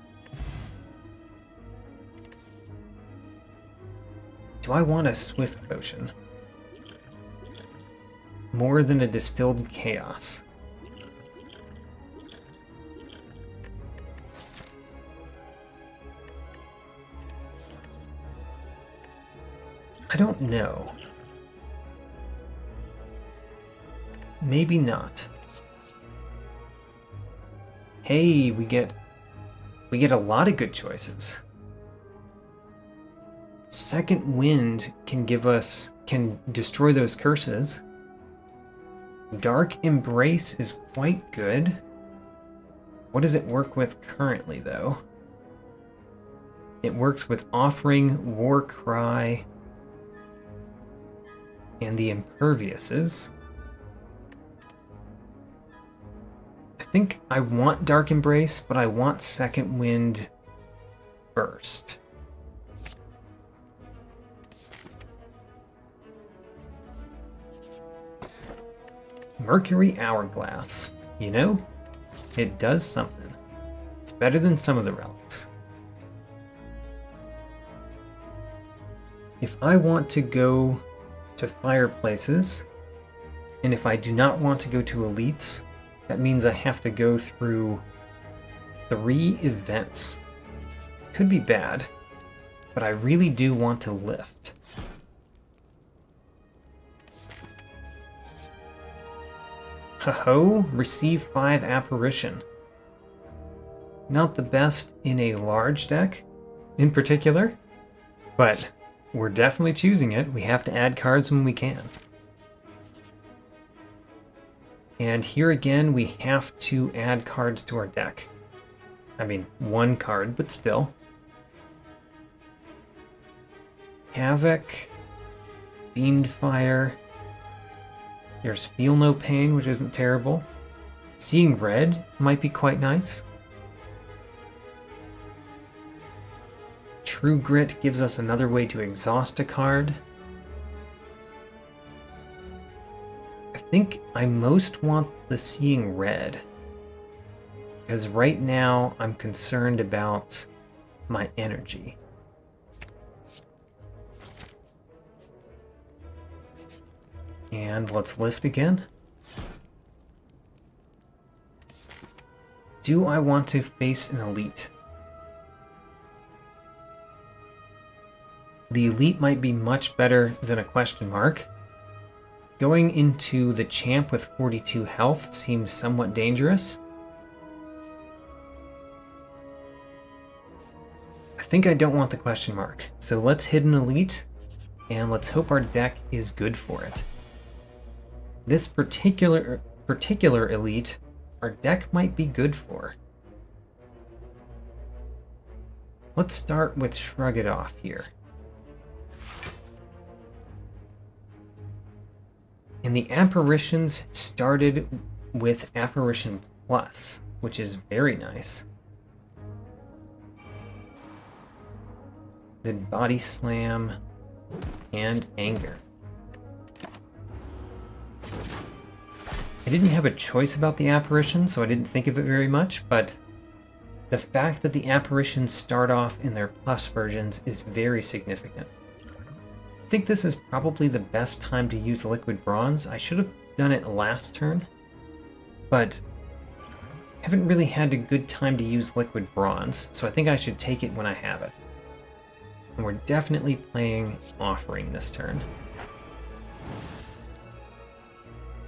Do I want a Swift Potion? More than a Distilled Chaos. I don't know. Maybe not. Hey, we get a lot of good choices. Second Wind can destroy those curses. Dark Embrace is quite good. What does it work with currently, though? It works with Offering, War Cry, and the Imperviouses. I think I want Dark Embrace, but I want Second Wind first. Mercury Hourglass. You know, it does something. It's better than some of the relics. If I want to go to fireplaces, and if I do not want to go to elites, that means I have to go through 3 events. Could be bad, but I really do want to lift. Ho-ho, receive 5 Apparition. Not the best in a large deck, in particular, but we're definitely choosing it. We have to add cards when we can. And here again, we have to add cards to our deck. I mean, 1 card, but still. Havoc, Fiendfire. There's Feel No Pain, which isn't terrible. Seeing Red might be quite nice. True Grit gives us another way to exhaust a card. I think I most want the Seeing Red, because right now I'm concerned about my energy. And let's lift again. Do I want to face an elite? The elite might be much better than a question mark. Going into the champ with 42 health seems somewhat dangerous. I think I don't want the question mark, so let's hit an elite, and let's hope our deck is good for it. This particular elite, our deck might be good for. Let's start with Shrug It Off here. And the apparitions started with Apparition Plus, which is very nice. Then Body Slam and Anger. I didn't have a choice about the apparitions, so I didn't think of it very much, but the fact that the apparitions start off in their plus versions is very significant. I think this is probably the best time to use Liquid Bronze. I should have done it last turn, but I haven't really had a good time to use Liquid Bronze, so I think I should take it when I have it. And we're definitely playing Offering this turn.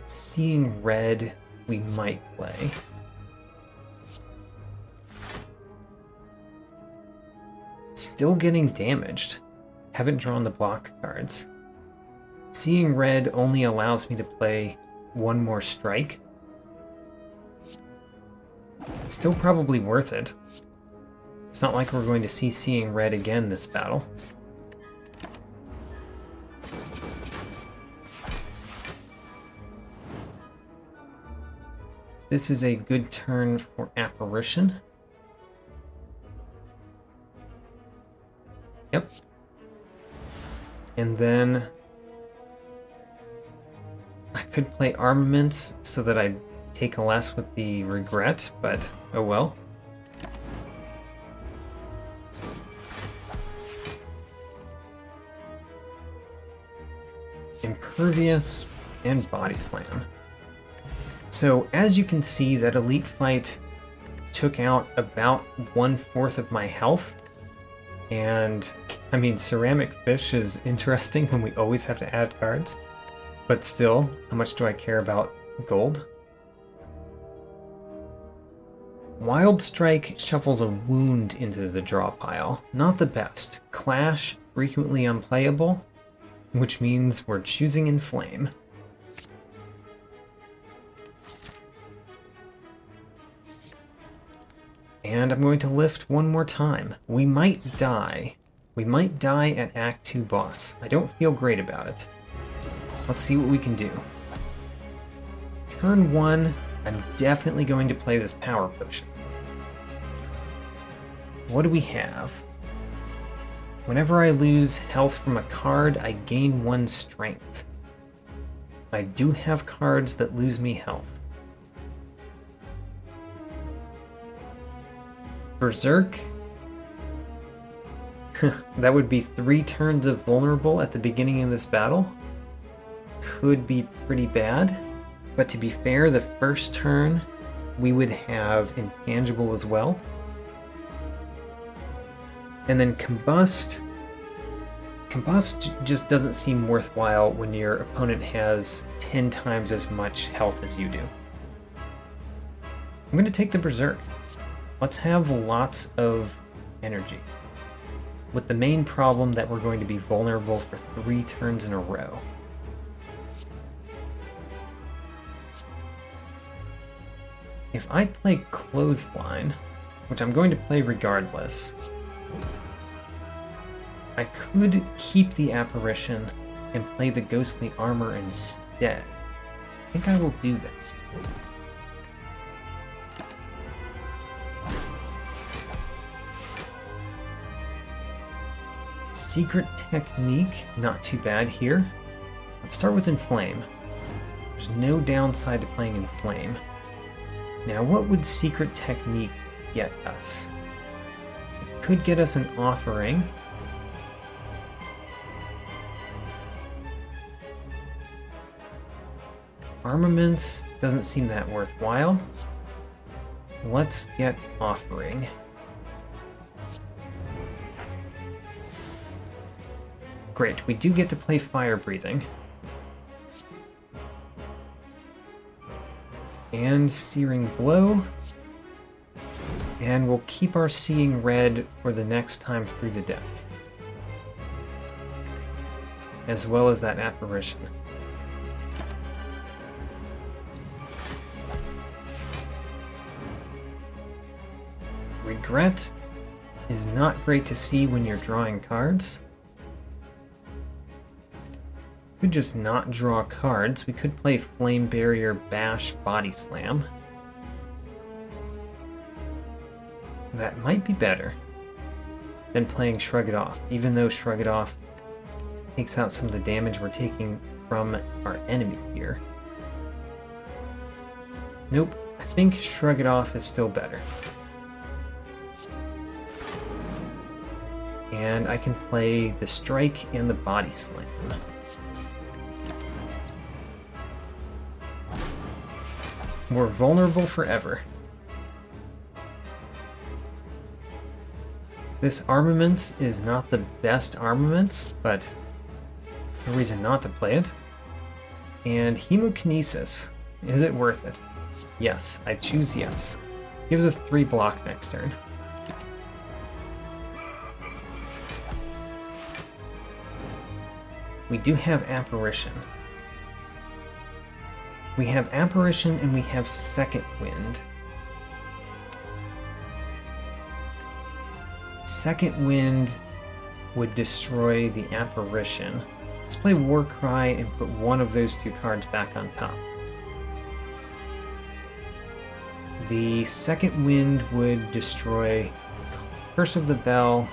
Seeing Red, we might play. Still getting damaged. Haven't drawn the block cards. Seeing Red only allows me to play one more strike. Still probably worth it. It's not like we're going to see Seeing Red again this battle. This is a good turn for Apparition. Yep. And then I could play Armaments so that I take less with the Regret, but oh well. Impervious and Body Slam. So as you can see, that elite fight took out about 1/4 of my health. And I mean, Ceramic Fish is interesting when we always have to add cards. But still, how much do I care about gold? Wild Strike shuffles a Wound into the draw pile. Not the best. Clash, frequently unplayable, which means we're choosing Inflame. And I'm going to lift one more time. We might die. We might die at Act 2 boss. I don't feel great about it. Let's see what we can do. Turn 1, I'm definitely going to play this Power Potion. What do we have? Whenever I lose health from a card, I gain 1 strength. I do have cards that lose me health. Berserk? That would be 3 turns of vulnerable at the beginning of this battle. Could be pretty bad. But to be fair, the first turn we would have Intangible as well. And then Combust. Combust just doesn't seem worthwhile when your opponent has 10 times as much health as you do. I'm going to take the Berserk. Let's have lots of energy, with the main problem that we're going to be vulnerable for 3 turns in a row. If I play Clothesline, which I'm going to play regardless, I could keep the Apparition and play the Ghostly Armor instead. I think I will do that. Secret Technique, not too bad here. Let's start with Inflame. There's no downside to playing Inflame. Now, what would Secret Technique get us? It could get us an Offering. Armaments doesn't seem that worthwhile. Let's get Offering. Great, we do get to play fire breathing. And searing blow. And we'll keep our seeing red for the next time through the deck. As well as that apparition. Regret is not great to see when you're drawing cards. Could just not draw cards. We could play Flame Barrier, Bash, Body Slam. That might be better than playing Shrug It Off, even though Shrug It Off takes out some of the damage we're taking from our enemy here. Nope, I think Shrug It Off is still better. And I can play the Strike and the Body Slam. We're vulnerable forever. This Armaments is not the best Armaments, but no reason not to play it. And Hemokinesis. Is it worth it? Yes, I choose yes. Gives us 3 block next turn. We do have Apparition. We have Apparition and we have Second Wind. Second Wind would destroy the Apparition. Let's play Warcry and put one of those 2 cards back on top. The Second Wind would destroy Curse of the Bell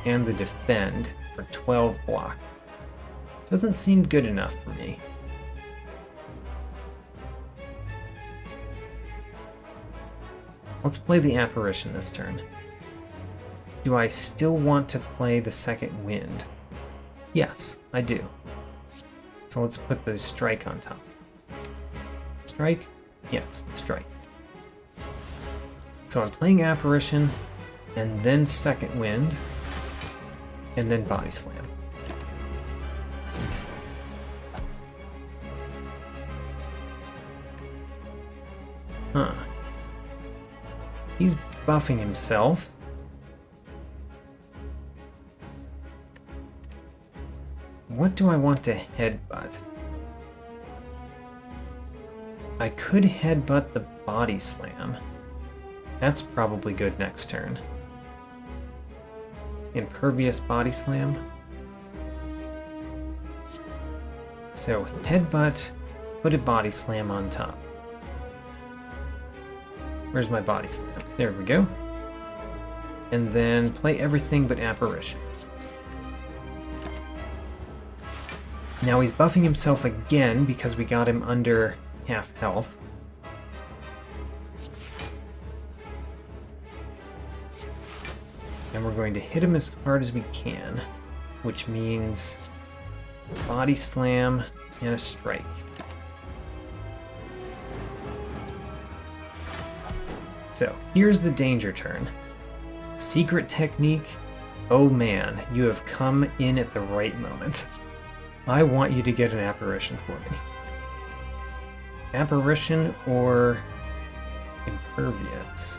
and the Defend for 12 block. Doesn't seem good enough for me. Let's play the Apparition this turn. Do I still want to play the Second Wind? Yes, I do. So let's put the Strike on top. Strike? Yes, Strike. So I'm playing Apparition, and then Second Wind, and then Body Slam. Huh. He's buffing himself. What do I want to headbutt? I could headbutt the Body Slam. That's probably good next turn. Impervious Body Slam. So headbutt, put a Body Slam on top. Where's my Body Slam? There we go. And then play everything but Apparition. Now he's buffing himself again because we got him under half health. And we're going to hit him as hard as we can, which means Body Slam and a Strike. So, here's the danger turn. Secret Technique. Oh man, you have come in at the right moment. I want you to get an Apparition for me. Apparition or Impervious.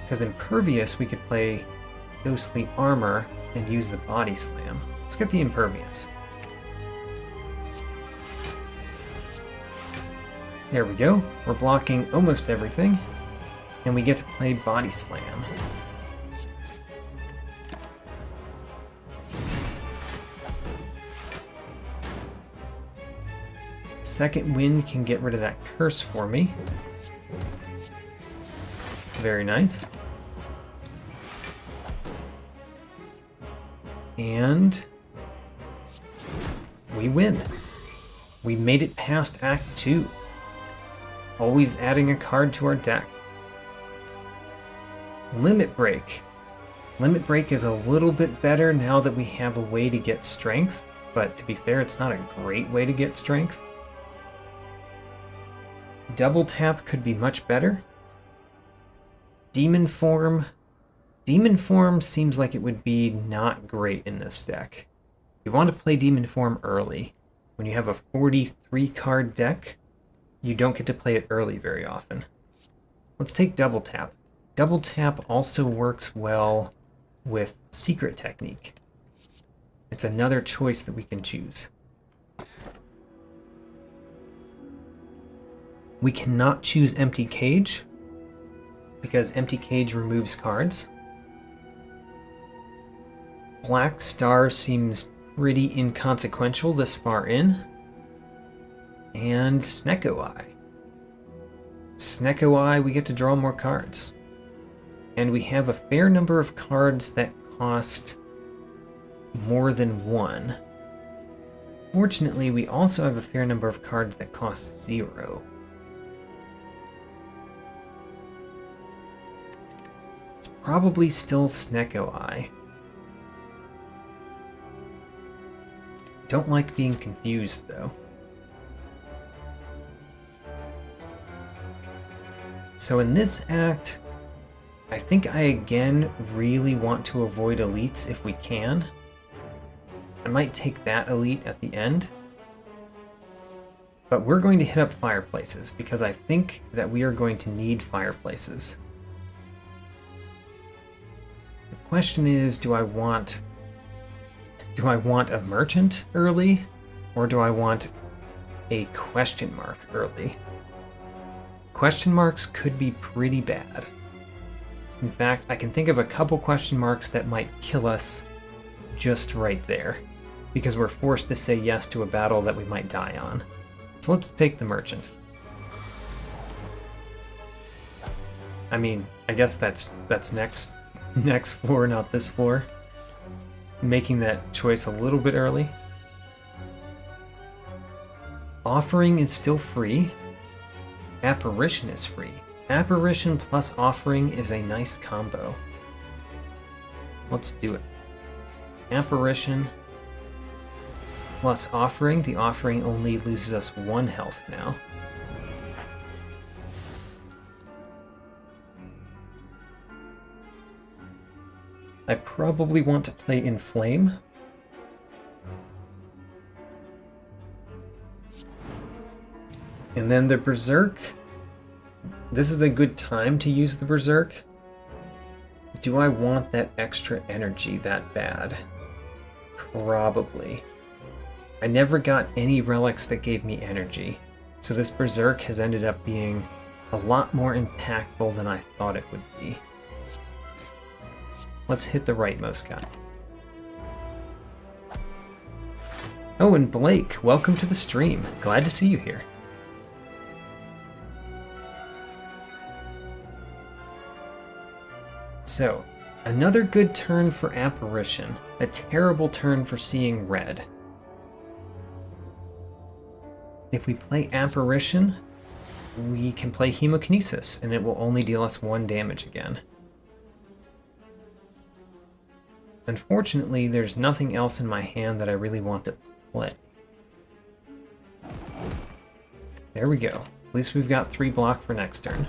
Because Impervious, we could play Ghostly Armor and use the Body Slam. Let's get the Impervious. There we go. We're blocking almost everything. And we get to play Body Slam. Second Wind can get rid of that curse for me. Very nice. And we win. We made it past Act 2. Always adding a card to our deck. Limit Break. Limit Break is a little bit better now that we have a way to get strength, but to be fair, it's not a great way to get strength. Double Tap could be much better. Demon Form. Demon Form seems like it would be not great in this deck. You want to play Demon Form early. When you have a 43 card deck, you don't get to play it early very often. Let's take Double Tap. Double Tap also works well with Secret Technique. It's another choice that we can choose. We cannot choose Empty Cage, because Empty Cage removes cards. Black Star seems pretty inconsequential this far in. And Snecko Eye. Snecko Eye, we get to draw more cards. And we have a fair number of cards that cost more than one. Fortunately, we also have a fair number of cards that cost 0. It's probably still Snecko Eye. Don't like being confused, though. So in this act, I think I again really want to avoid elites if we can. I might take that elite at the end. But we're going to hit up fireplaces, because I think that we are going to need fireplaces. The question is, do I want a merchant early, or do I want a question mark early? Question marks could be pretty bad. In fact, I can think of a couple question marks that might kill us just right there, because we're forced to say yes to a battle that we might die on. So let's take the merchant. I mean, I guess that's next floor, not this floor. Making that choice a little bit early. Offering is still free. Apparition is free. Apparition plus Offering is a nice combo. Let's do it. Apparition plus Offering. The Offering only loses us 1 health now. I probably want to play Inflame. And then the Berserk. This is a good time to use the Berserk. Do I want that extra energy that bad? Probably. I never got any relics that gave me energy, so this Berserk has ended up being a lot more impactful than I thought it would be. Let's hit the rightmost guy. Oh, and Blake, welcome to the stream. Glad to see you here. So, another good turn for Apparition. A terrible turn for seeing red. If we play Apparition, we can play Hemokinesis, and it will only deal us 1 damage again. Unfortunately, there's nothing else in my hand that I really want to play. There we go. At least we've got 3 block for next turn.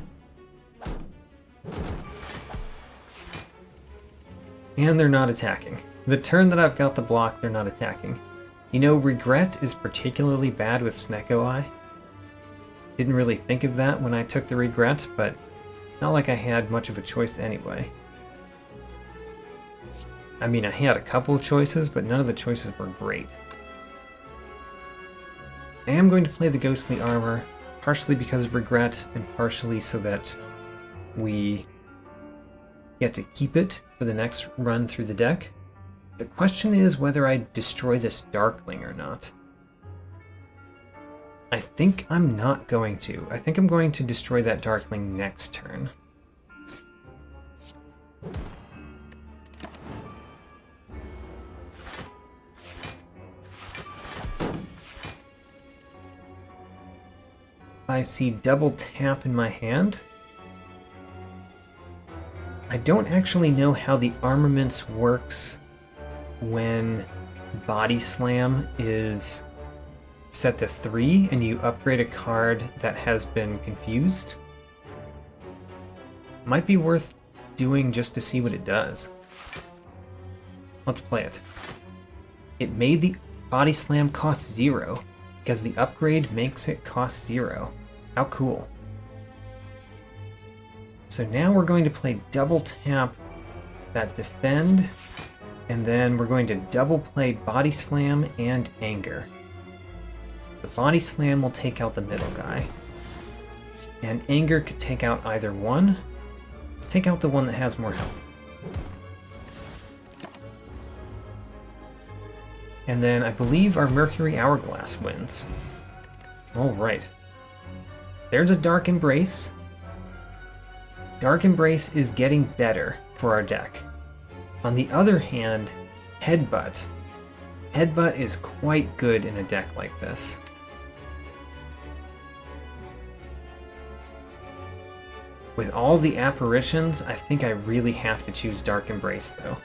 And they're not attacking. The turn that I've got the block, they're not attacking. You know, Regret is particularly bad with Snecko Eye. Didn't really think of that when I took the Regret, but not like I had much of a choice anyway. I mean, I had a couple of choices, but none of the choices were great. I am going to play the Ghostly Armor, partially because of Regret, and partially so that we get to keep it for the next run through the deck. The question is whether I destroy this Darkling or not. I think I'm not going to. I think I'm going to destroy that Darkling next turn. I see double tap in my hand. I don't actually know how the armaments works when Body Slam is set to 3 and you upgrade a card that has been confused. Might be worth doing just to see what it does. Let's play it. it made the body slam cost 0 because the upgrade makes it cost 0. How cool. So now we're going to play double tap that defend, and then we're going to double play body slam and anger. The body slam will take out the middle guy, and anger could take out either one. Let's take out the one that has more health. And then I believe our Mercury Hourglass wins. Alright. There's a Dark Embrace. Dark Embrace is getting better for our deck. On the other hand, Headbutt. Headbutt is quite good in a deck like this. With all the apparitions, I think I really have to choose Dark Embrace though.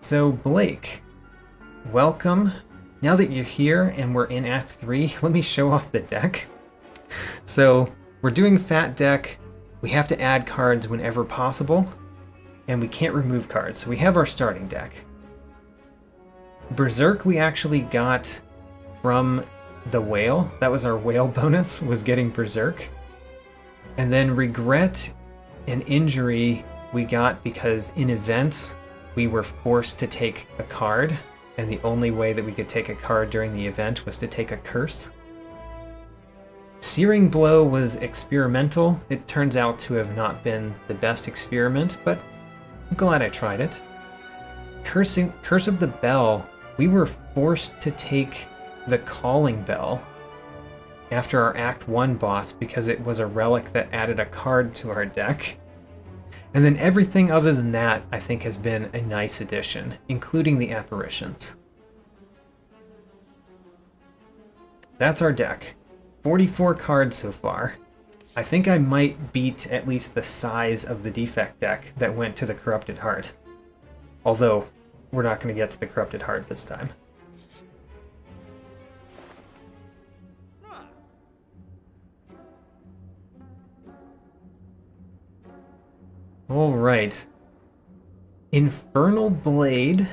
So Blake, welcome. Now that you're here and we're in Act 3, let me show off the deck. So we're doing Fat Deck. We have to add cards whenever possible, and we can't remove cards, so we have our starting deck. Berserk we actually got from the Whale. That was our Whale bonus, was getting Berserk. And then Regret and Injury we got because in events we were forced to take a card, and the only way that we could take a card during the event was to take a curse. Searing Blow was experimental. It turns out to have not been the best experiment, but I'm glad I tried it. Curse of the Bell, we were forced to take the Calling Bell after our Act 1 boss because it was a relic that added a card to our deck. And then everything other than that, I think, has been a nice addition, including the apparitions. That's our deck. 44 cards so far. I think I might beat at least the size of the defect deck that went to the Corrupted Heart. Although, we're not going to get to the Corrupted Heart this time. Alright. Infernal Blade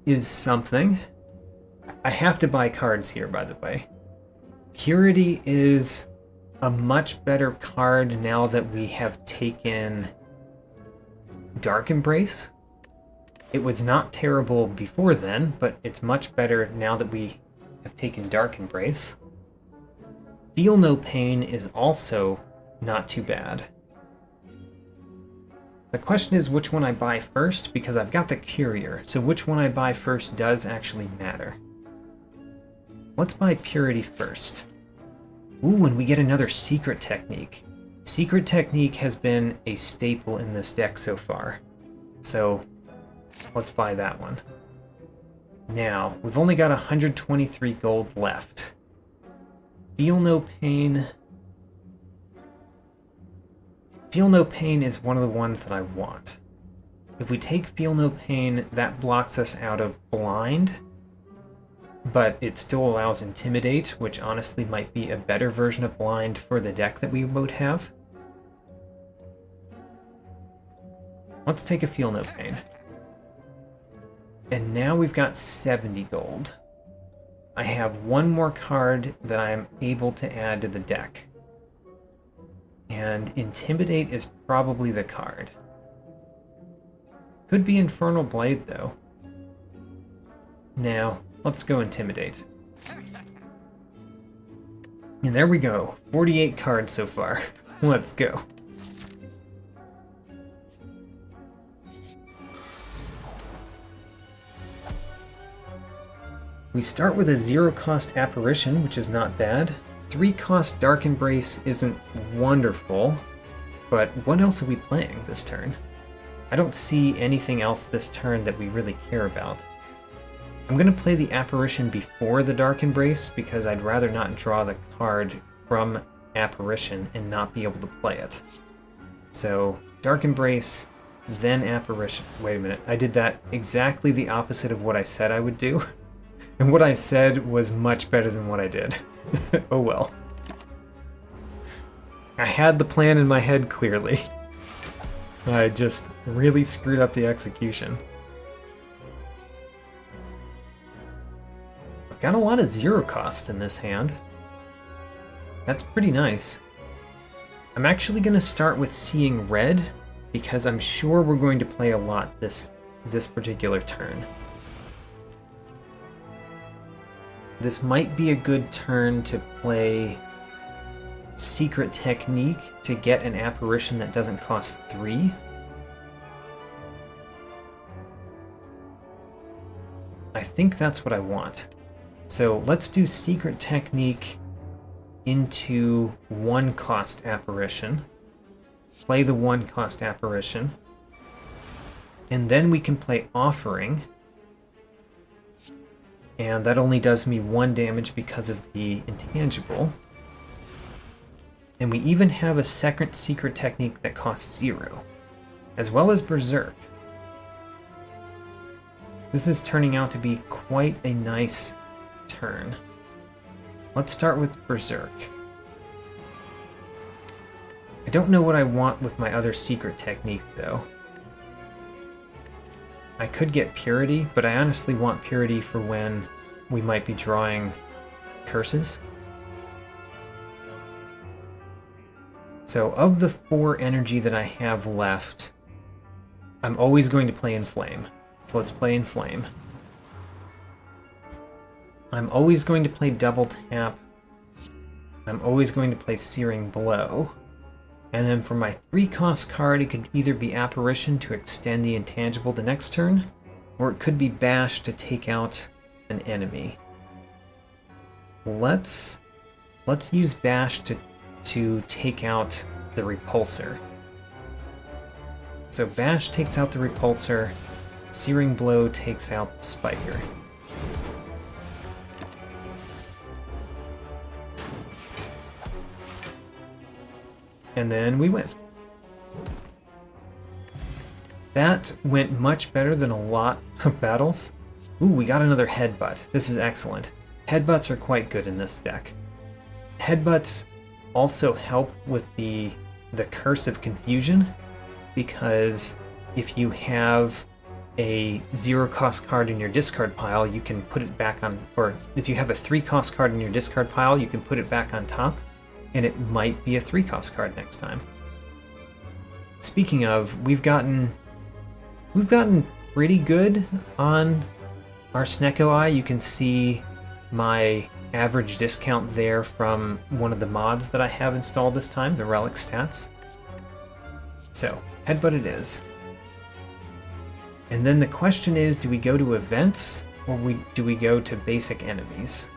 is something. I have to buy cards here, by the way. Purity is a much better card now that we have taken Dark Embrace. It was not terrible before then, but it's much better now that we have taken Dark Embrace. Feel No Pain is also not too bad. The question is which one I buy first, because I've got the Courier, so which one I buy first does actually matter. Let's buy Purity first. Ooh, and we get another Secret Technique. Secret Technique has been a staple in this deck so far, so let's buy that one. Now, we've only got 123 gold left. Feel No Pain. Feel No Pain is one of the ones that I want. If we take Feel No Pain, that blocks us out of Blind, but it still allows Intimidate, which honestly might be a better version of Blind for the deck that we would have. Let's take a Feel No Pain. And now we've got 70 gold. I have one more card that I'm able to add to the deck. And Intimidate is probably the card. Could be Infernal Blade, though. Now, let's go Intimidate. And there we go. 48 cards so far. Let's go. We start with a 0-cost Apparition, which is not bad. 3-cost Dark Embrace isn't wonderful, but what else are we playing this turn? I don't see anything else this turn that we really care about. I'm going to play the Apparition before the Dark Embrace because I'd rather not draw the card from Apparition and not be able to play it. So, Dark Embrace, then Apparition. Wait a minute, I did that exactly the opposite of what I said I would do. And what I said was much better than what I did. Oh well. I had the plan in my head clearly. I just really screwed up the execution. I've got a lot of zero costs in this hand. That's pretty nice. I'm actually going to start with seeing red, because I'm sure we're going to play a lot this particular turn. This might be a good turn to play Secret Technique to get an apparition that doesn't cost 3. I think that's what I want. So let's do Secret Technique into 1-cost apparition. Play the 1-cost apparition. And then we can play Offering. And that only does me 1 damage because of the intangible. And we even have a second Secret Technique that costs 0, as well as Berserk. This is turning out to be quite a nice turn. Let's start with Berserk. I don't know what I want with my other Secret Technique, though. I could get Purity, but I honestly want Purity for when we might be drawing curses. So of the 4 energy that I have left, I'm always going to play Inflame. So let's play Inflame. I'm always going to play Double Tap. I'm always going to play Searing Blow. And then for my 3-cost card, it could either be Apparition to extend the intangible to next turn, or it could be Bash to take out an enemy. Let's use Bash to take out the Repulsor. So Bash takes out the Repulsor, Searing Blow takes out the Spire. And then we win. That went much better than a lot of battles. Ooh, we got another Headbutt. This is excellent. Headbutts are quite good in this deck. Headbutts also help with the Curse of Confusion, because if you have a 0-cost card in your discard pile, you can put it back on, or if you have a 3-cost card in your discard pile, you can put it back on top, and it might be a 3-cost card next time. Speaking of, we've gotten pretty good on our Snecko Eye. You can see my average discount there from one of the mods that I have installed this time, the relic stats. So, Headbutt it is. And then the question is, do we go to events, or do we go to basic enemies?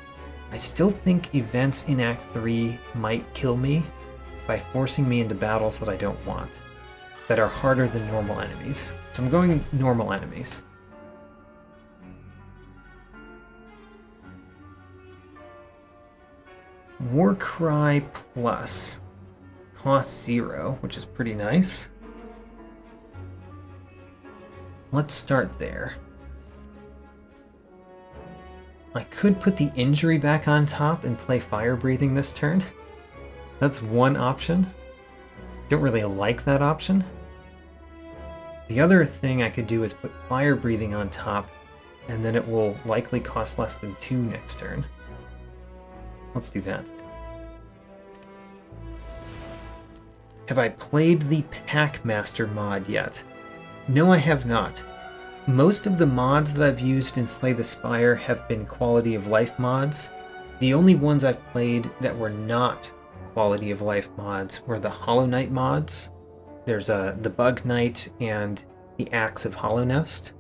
I still think events in Act 3 might kill me by forcing me into battles that I don't want, that are harder than normal enemies. So I'm going normal enemies. Warcry Plus costs 0, which is pretty nice. Let's start there. I could put the injury back on top and play Fire Breathing this turn. That's one option. Don't really like that option. The other thing I could do is put Fire Breathing on top, and then it will likely cost less than 2 next turn. Let's do that. Have I played the Packmaster mod yet? No, I have not. Most of the mods that I've used in Slay the Spire have been quality of life mods. The only ones I've played that were not quality of life mods were the Hollow Knight mods. There's the Bug Knight and the Axe of Hollow Nest.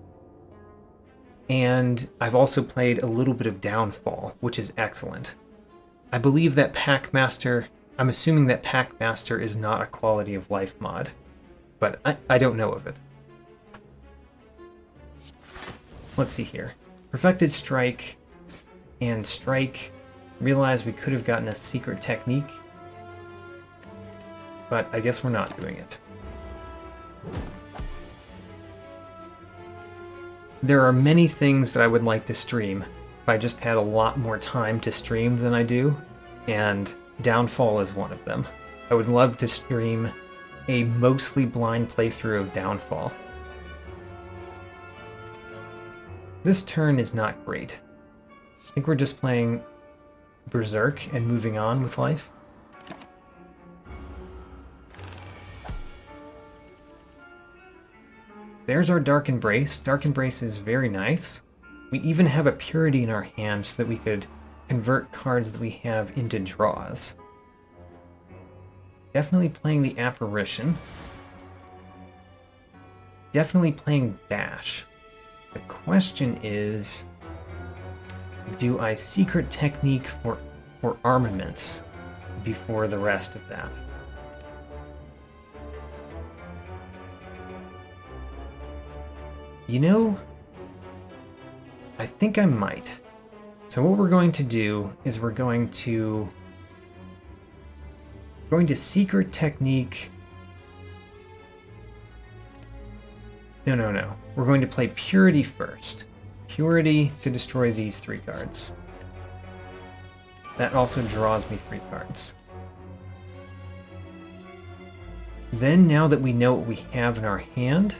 And I've also played a little bit of Downfall, which is excellent. I believe that Packmaster, I'm assuming that Packmaster is not a quality of life mod, but I don't know of it. Let's see here. Perfected Strike and Strike. Realize we could have gotten a Secret Technique, but I guess we're not doing it. There are many things that I would like to stream if I just had a lot more time to stream than I do, and Downfall is one of them. I would love to stream a mostly blind playthrough of Downfall. This turn is not great. I think we're just playing Berserk and moving on with life. There's our Dark Embrace. Dark Embrace is very nice. We even have a Purity in our hand so that we could convert cards that we have into draws. Definitely playing the Apparition. Definitely playing Bash. The question is, do I Secret Technique for armaments before the rest of that? You know, I think I might. So what we're going to do is we're going to Secret Technique. No. We're going to play Purity first. Purity to destroy these 3 cards. That also draws me 3 cards. Then, now that we know what we have in our hand,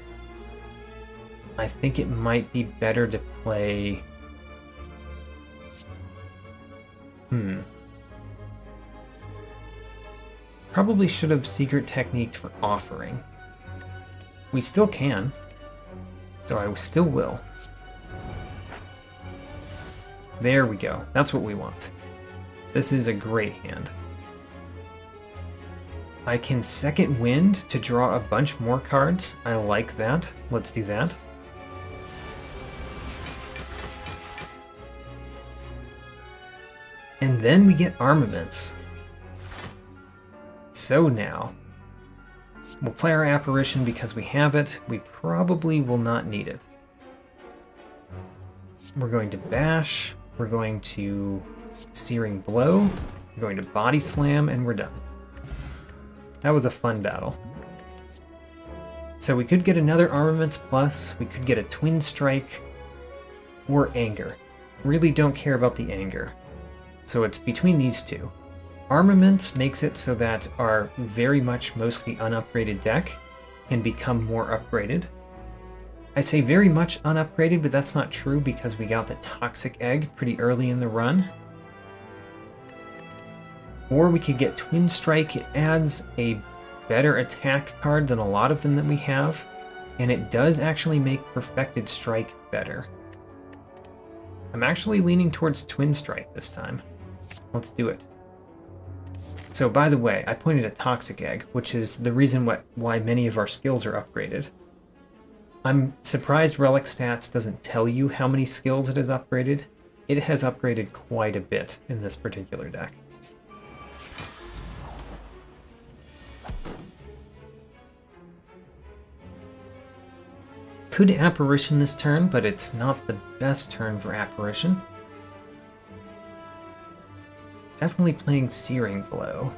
I think it might be better to play... Probably should have Secret Techniqued for Offering. We still can, so I still will. There we go. That's what we want. This is a great hand. I can Second Wind to draw a bunch more cards. I like that. Let's do that. And then we get Armaments. So now, we'll play our Apparition because we have it. We probably will not need it. We're going to Bash. We're going to Searing Blow. We're going to Body Slam, and we're done. That was a fun battle. So we could get another Armaments Plus. We could get a Twin Strike. Or Anger. Really don't care about the Anger. So it's between these two. Armaments makes it so that our very much mostly unupgraded deck can become more upgraded. I say very much unupgraded, but that's not true because we got the Toxic Egg pretty early in the run. Or we could get Twin Strike. It adds a better attack card than a lot of them that we have, and it does actually make Perfected Strike better. I'm actually leaning towards Twin Strike this time. Let's do it. So, by the way, I pointed at Toxic Egg, which is the reason why many of our skills are upgraded. I'm surprised Relic Stats doesn't tell you how many skills it has upgraded. It has upgraded quite a bit in this particular deck. Could Apparition this turn, but it's not the best turn for Apparition. Definitely playing Searing Blow.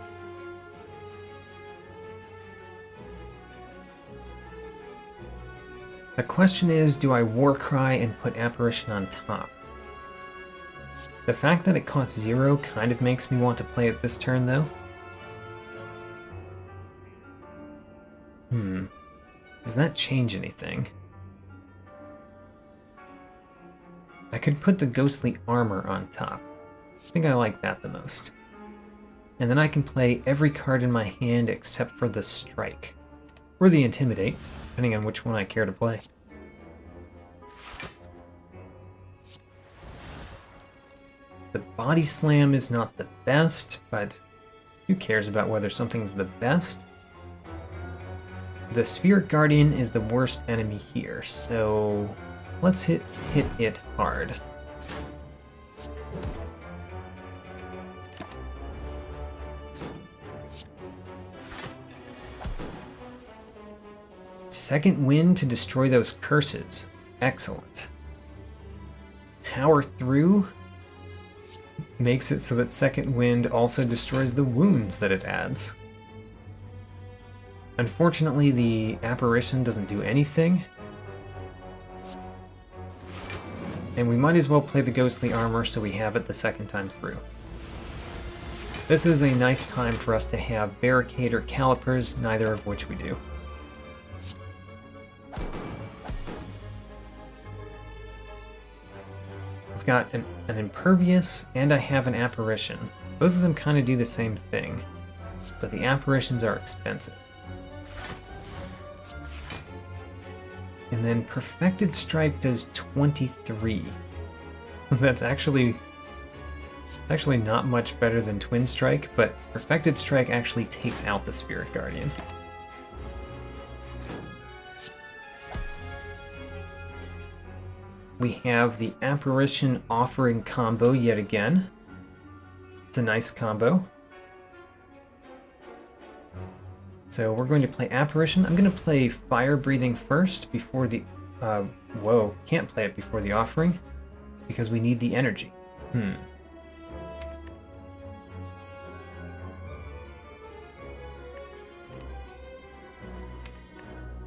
The question is, do I Warcry and put Apparition on top? The fact that it costs 0 kind of makes me want to play it this turn, though. Does that change anything? I could put the Ghostly Armor on top. I think I like that the most. And then I can play every card in my hand except for the Strike. Or the Intimidate, depending on which one I care to play. The Body Slam is not the best, but who cares about whether something's the best? The Spheric Guardian is the worst enemy here, so let's hit it hard. Second Wind to destroy those curses. Excellent. Power Through makes it so that Second Wind also destroys the wounds that it adds. Unfortunately, the Apparition doesn't do anything. And we might as well play the Ghostly Armor so we have it the second time through. This is a nice time for us to have barricade or calipers, neither of which we do. I've got an impervious and I have an apparition. Both of them kind of do the same thing, but the apparitions are expensive. And then Perfected Strike does 23. That's actually not much better than Twin Strike, but Perfected Strike actually takes out the Spirit Guardian. We have the Apparition Offering combo yet again. It's a nice combo. So we're going to play Apparition. I'm going to play Fire Breathing first before the... whoa, can't play it before the Offering because we need the energy.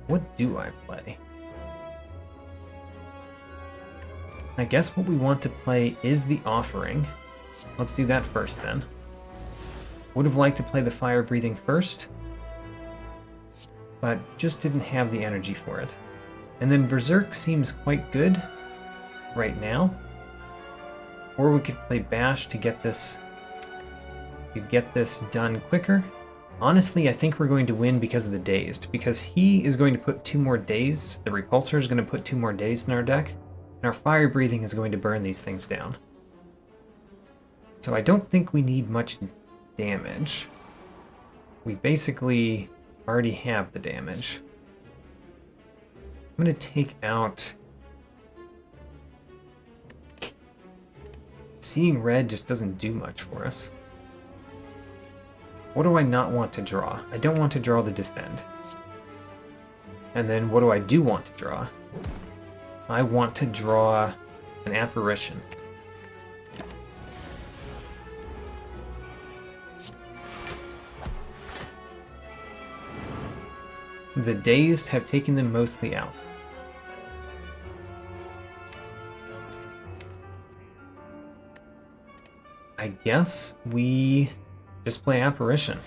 What do I play? I guess what we want to play is the Offering. Let's do that first then. Would have liked to play the Fire Breathing first, but just didn't have the energy for it. And then Berserk seems quite good right now. Or we could play Bash to get this done quicker. Honestly, I think we're going to win because of the Dazed, because he is going to put 2 more Daze, the Repulsor is going to put 2 more Daze in our deck, and our Fire Breathing is going to burn these things down. So I don't think we need much damage. We basically already have the damage. I'm going to take out... Seeing red just doesn't do much for us. What do I not want to draw? I don't want to draw the Defend. And then what do I do want to draw? I want to draw an Apparition. The Dazed have taken them mostly out. I guess we just play Apparition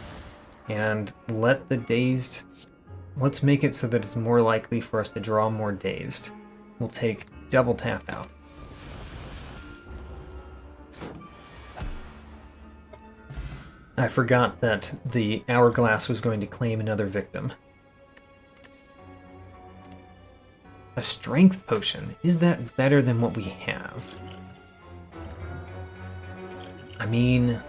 and let the Dazed... Let's make it so that it's more likely for us to draw more Dazed. We'll take double tap out. I forgot that the Hourglass was going to claim another victim. A Strength Potion. Is that better than what we have? I mean...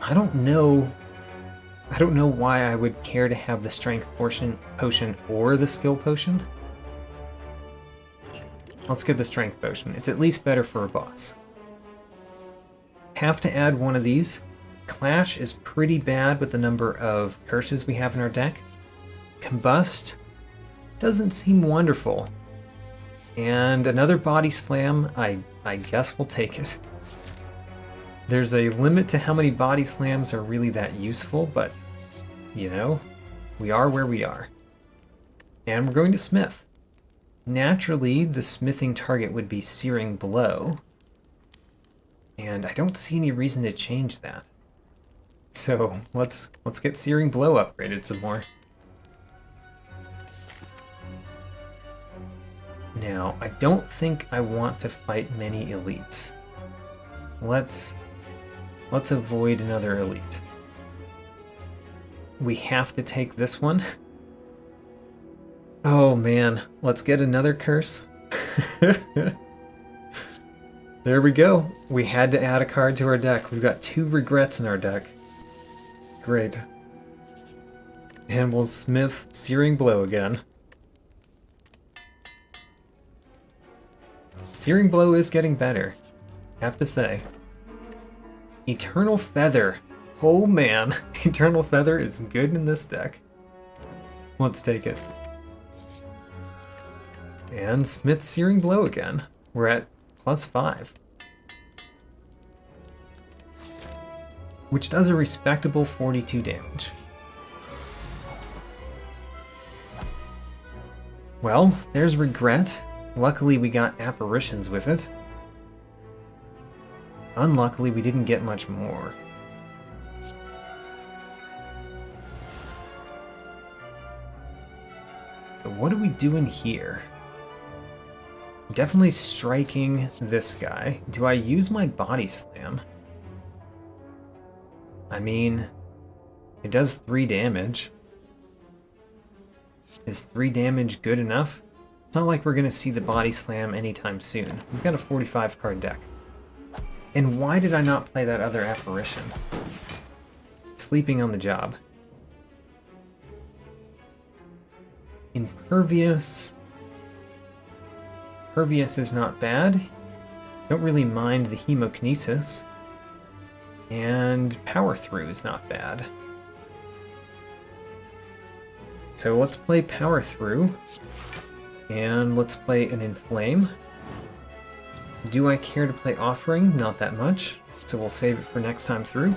I don't know why I would care to have the Strength Potion or the Skill Potion. Let's get the Strength Potion. It's at least better for a boss. Have to add one of these. Clash is pretty bad with the number of curses we have in our deck. Combust doesn't seem wonderful. And another Body Slam, I guess we'll take it. There's a limit to how many Body Slams are really that useful, but, you know, we are where we are. And we're going to Smith. Naturally, the smithing target would be Searing Blow, and I don't see any reason to change that. So let's get Searing Blow upgraded some more. Now, I don't think I want to fight many elites. Let's avoid another elite. We have to take this one. Oh man, let's get another curse. There we go. We had to add a card to our deck. We've got 2 regrets in our deck. Great. And we'll smith Searing Blow again. Searing Blow is getting better, I have to say. Eternal Feather. Oh man, Eternal Feather is good in this deck. Let's take it. And Smith Searing Blow again. We're at +5. Which does a respectable 42 damage. Well, there's Regret. Luckily we got Apparitions with it. Unluckily, we didn't get much more. So what are we doing here? I'm definitely striking this guy. Do I use my body slam? I mean, it does 3 damage. Is 3 damage good enough? It's not like we're going to see the body slam anytime soon. We've got a 45 card deck. And why did I not play that other apparition? Sleeping on the job. Impervious. Impervious is not bad. Don't really mind the hemokinesis. And power through is not bad. So let's play power through. And let's play an inflame. Do I care to play offering? Not that much. So we'll save it for next time through.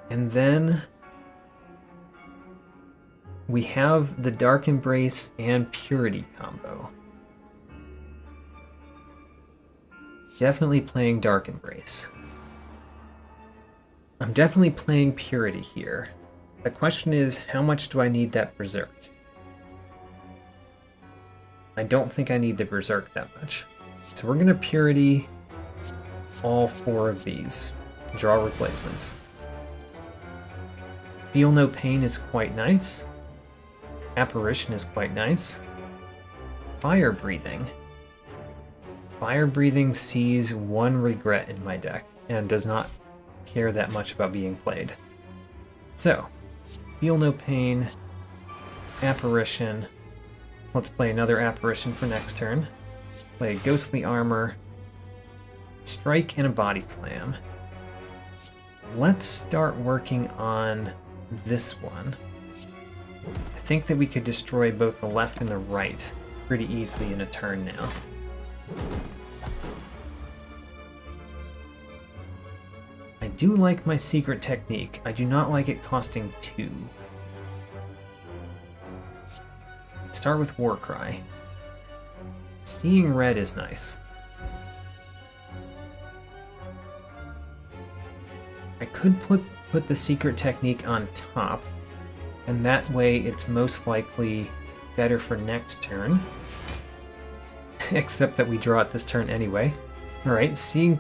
And then we have the Dark Embrace and Purity combo. Definitely playing Dark Embrace. I'm definitely playing Purity here. The question is, how much do I need that Berserk? I don't think I need the Berserk that much. So we're going to Purity all 4 of these. Draw replacements. Feel No Pain is quite nice. Apparition is quite nice. Fire Breathing. Fire Breathing sees 1 regret in my deck and does not care that much about being played. So, Feel No Pain, Apparition. Let's play another Apparition for next turn. Play a Ghostly Armor, Strike, and a Body Slam. Let's start working on this one. I think that we could destroy both the left and the right pretty easily in a turn now. I do like my secret technique. I do not like it costing 2. Let's start with Warcry. Seeing red is nice. I could put the secret technique on top, and that way it's most likely better for next turn. Except that we draw it this turn anyway. Alright, seeing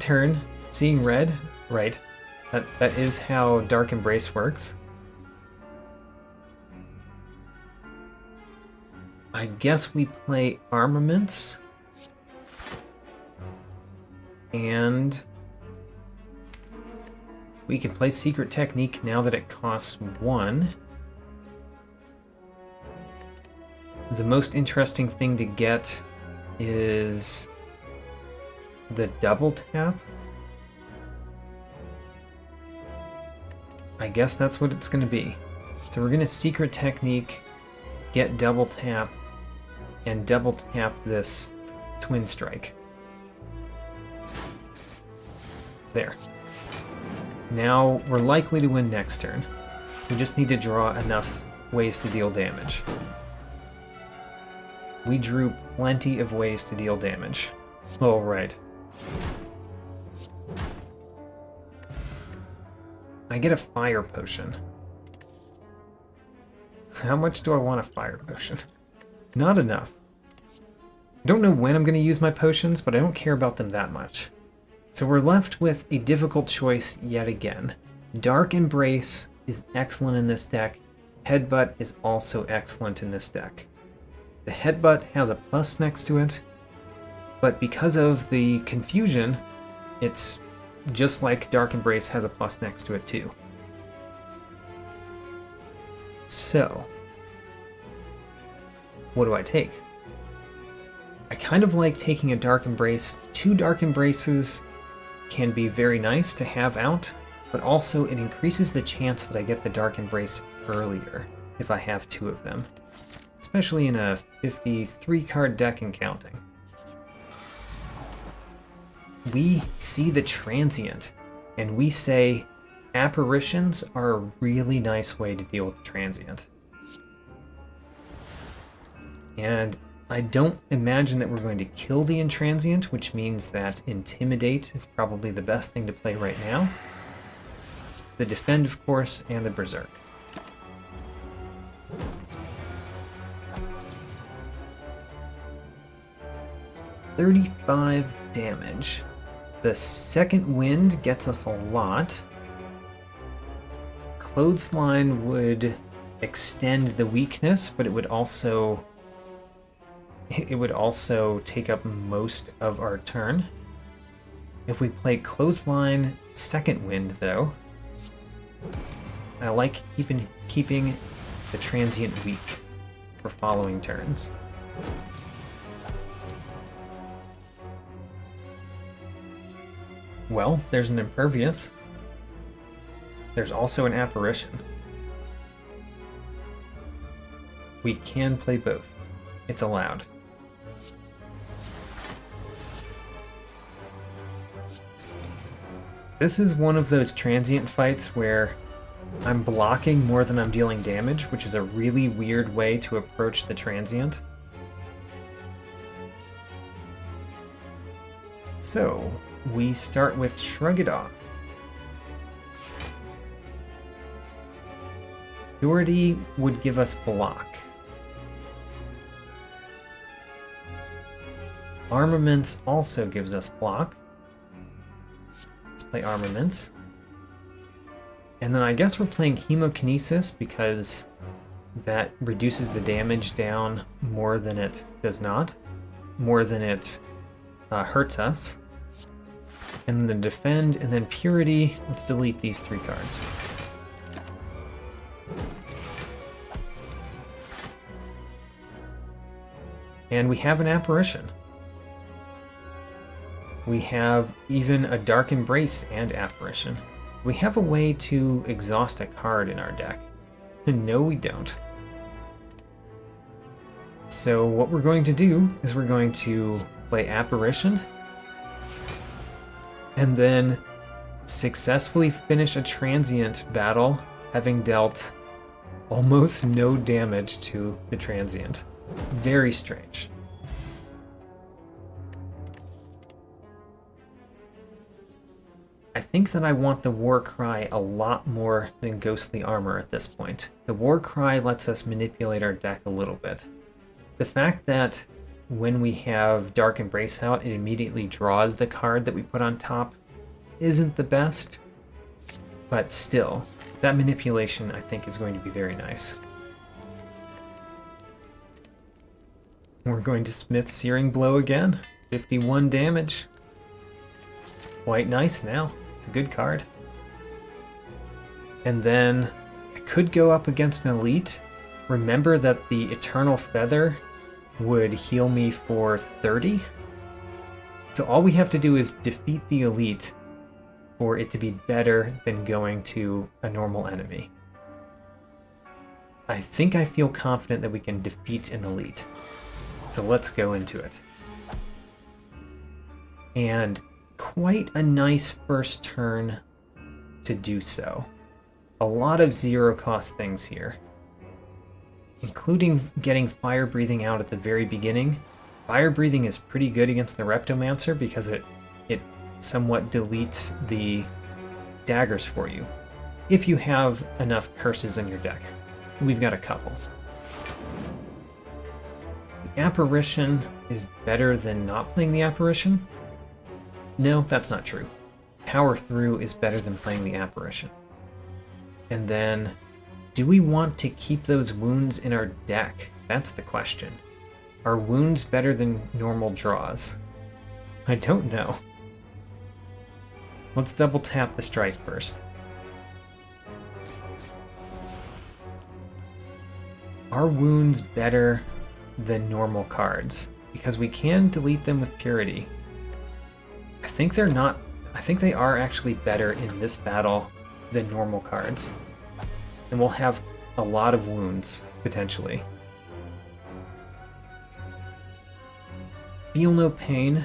red, right. That is how Dark Embrace works. I guess we play Armaments. And we can play Secret Technique now that it costs 1. The most interesting thing to get is the double tap. I guess that's what it's going to be. So we're going to Secret Technique, get double tap, and double tap this Twin Strike. There. Now we're likely to win next turn. We just need to draw enough ways to deal damage. We drew plenty of ways to deal damage. All right. I get a fire potion. How much do I want a fire potion? Not enough. I don't know when I'm going to use my potions, but I don't care about them that much. So we're left with a difficult choice yet again. Dark Embrace is excellent in this deck. Headbutt is also excellent in this deck. The Headbutt has a plus next to it, but because of the confusion, it's just like Dark Embrace has a plus next to it too. So, what do I take? I kind of like taking a Dark Embrace. 2 Dark Embraces can be very nice to have out, but also it increases the chance that I get the Dark Embrace earlier if I have 2 of them, especially in a 53 card deck and counting. We see the Transient, and we say apparitions are a really nice way to deal with the Transient. And I don't imagine that we're going to kill the Intransient, which means that Intimidate is probably the best thing to play right now. The Defend, of course, and the Berserk. $35 damage. The second wind gets us a lot. Clothesline would extend the weakness, but it would also take up most of our turn. If we play Clothesline second wind, though, I like keeping the transient weak for following turns. Well, there's an Impervious. There's also an Apparition. We can play both. It's allowed. This is one of those transient fights where I'm blocking more than I'm dealing damage, which is a really weird way to approach the transient. So, we start with Shrug It Off. Purity would give us block. Armaments also gives us block. Let's play Armaments. And then I guess we're playing Hemokinesis because that reduces the damage down more than it does not. More than it hurts us. And then Defend, and then Purity. Let's delete these 3 cards. And we have an Apparition. We have even a Dark Embrace and Apparition. We have a way to exhaust a card in our deck. No, we don't. So what we're going to do is we're going to play Apparition, and then successfully finish a transient battle, having dealt almost no damage to the transient. Very strange. I think that I want the War Cry a lot more than Ghostly Armor at this point. The War Cry lets us manipulate our deck a little bit. The fact that when we have Dark Embrace out, it immediately draws the card that we put on top isn't the best, but still, that manipulation I think is going to be very nice. We're going to Smith's Searing Blow again. 51 damage. Quite nice now. It's a good card. And then I could go up against an Elite. Remember that the Eternal Feather would heal me for 30. So all we have to do is defeat the Elite for it to be better than going to a normal enemy. I think I feel confident that we can defeat an Elite. So let's go into it. And quite a nice first turn to do so. A lot of zero-cost things here, including getting Fire Breathing out at the very beginning. Fire Breathing is pretty good against the Reptomancer because it somewhat deletes the daggers for you, if you have enough curses in your deck. We've got a couple. The Apparition is better than not playing the Apparition? No, that's not true. Power Through is better than playing the Apparition. And then, do we want to keep those wounds in our deck? That's the question. Are wounds better than normal draws? I don't know. Let's double tap the strike first. Are wounds better than normal cards? Because we can delete them with Purity. I think they're not. I think they are actually better in this battle than normal cards. And we'll have a lot of wounds, potentially. Feel No Pain.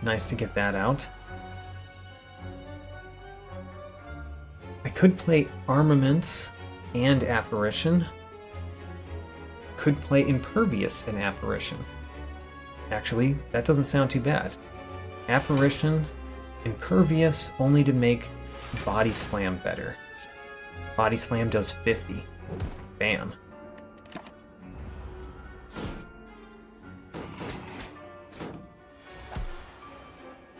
Nice to get that out. I could play Armaments and Apparition. could play Impervious in Apparition. Actually, that doesn't sound too bad. Apparition, Impervious only to make Body Slam better. Body Slam does 50. Bam.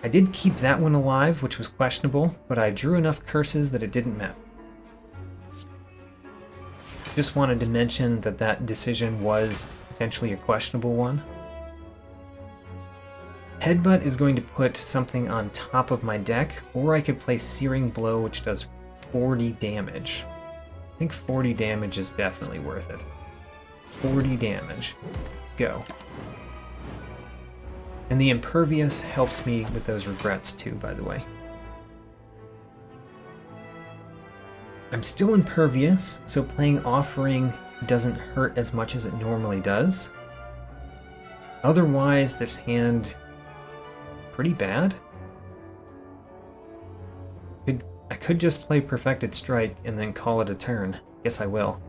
I did keep that one alive, which was questionable, but I drew enough curses that it didn't matter. Just wanted to mention that that decision was potentially a questionable one. Headbutt is going to put something on top of my deck, or I could play Searing Blow, which does 40 damage. I think 40 damage is definitely worth it. 40 damage. Go. And the Impervious helps me with those regrets too, by the way. I'm still Impervious, so playing Offering doesn't hurt as much as it normally does. Otherwise, this hand is pretty bad. I could just play Perfected Strike and then call it a turn. Guess I will.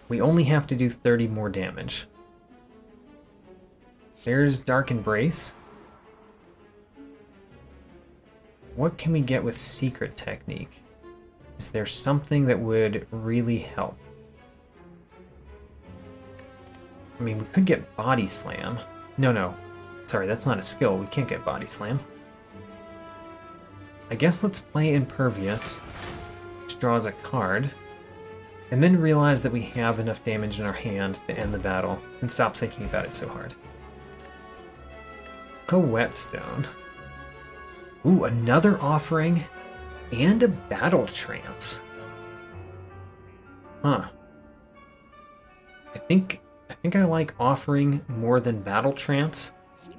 We only have to do 30 more damage. There's Dark Embrace. What can we get with Secret Technique? Is there something that would really help? I mean, we could get Body Slam. No. Sorry, that's not a skill. We can't get Body Slam. I guess let's play Impervious, which draws a card, and then realize that we have enough damage in our hand to end the battle, and stop thinking about it so hard. A Whetstone. Ooh, another Offering, and a Battle Trance. Huh. I think I like Offering more than Battle Trance.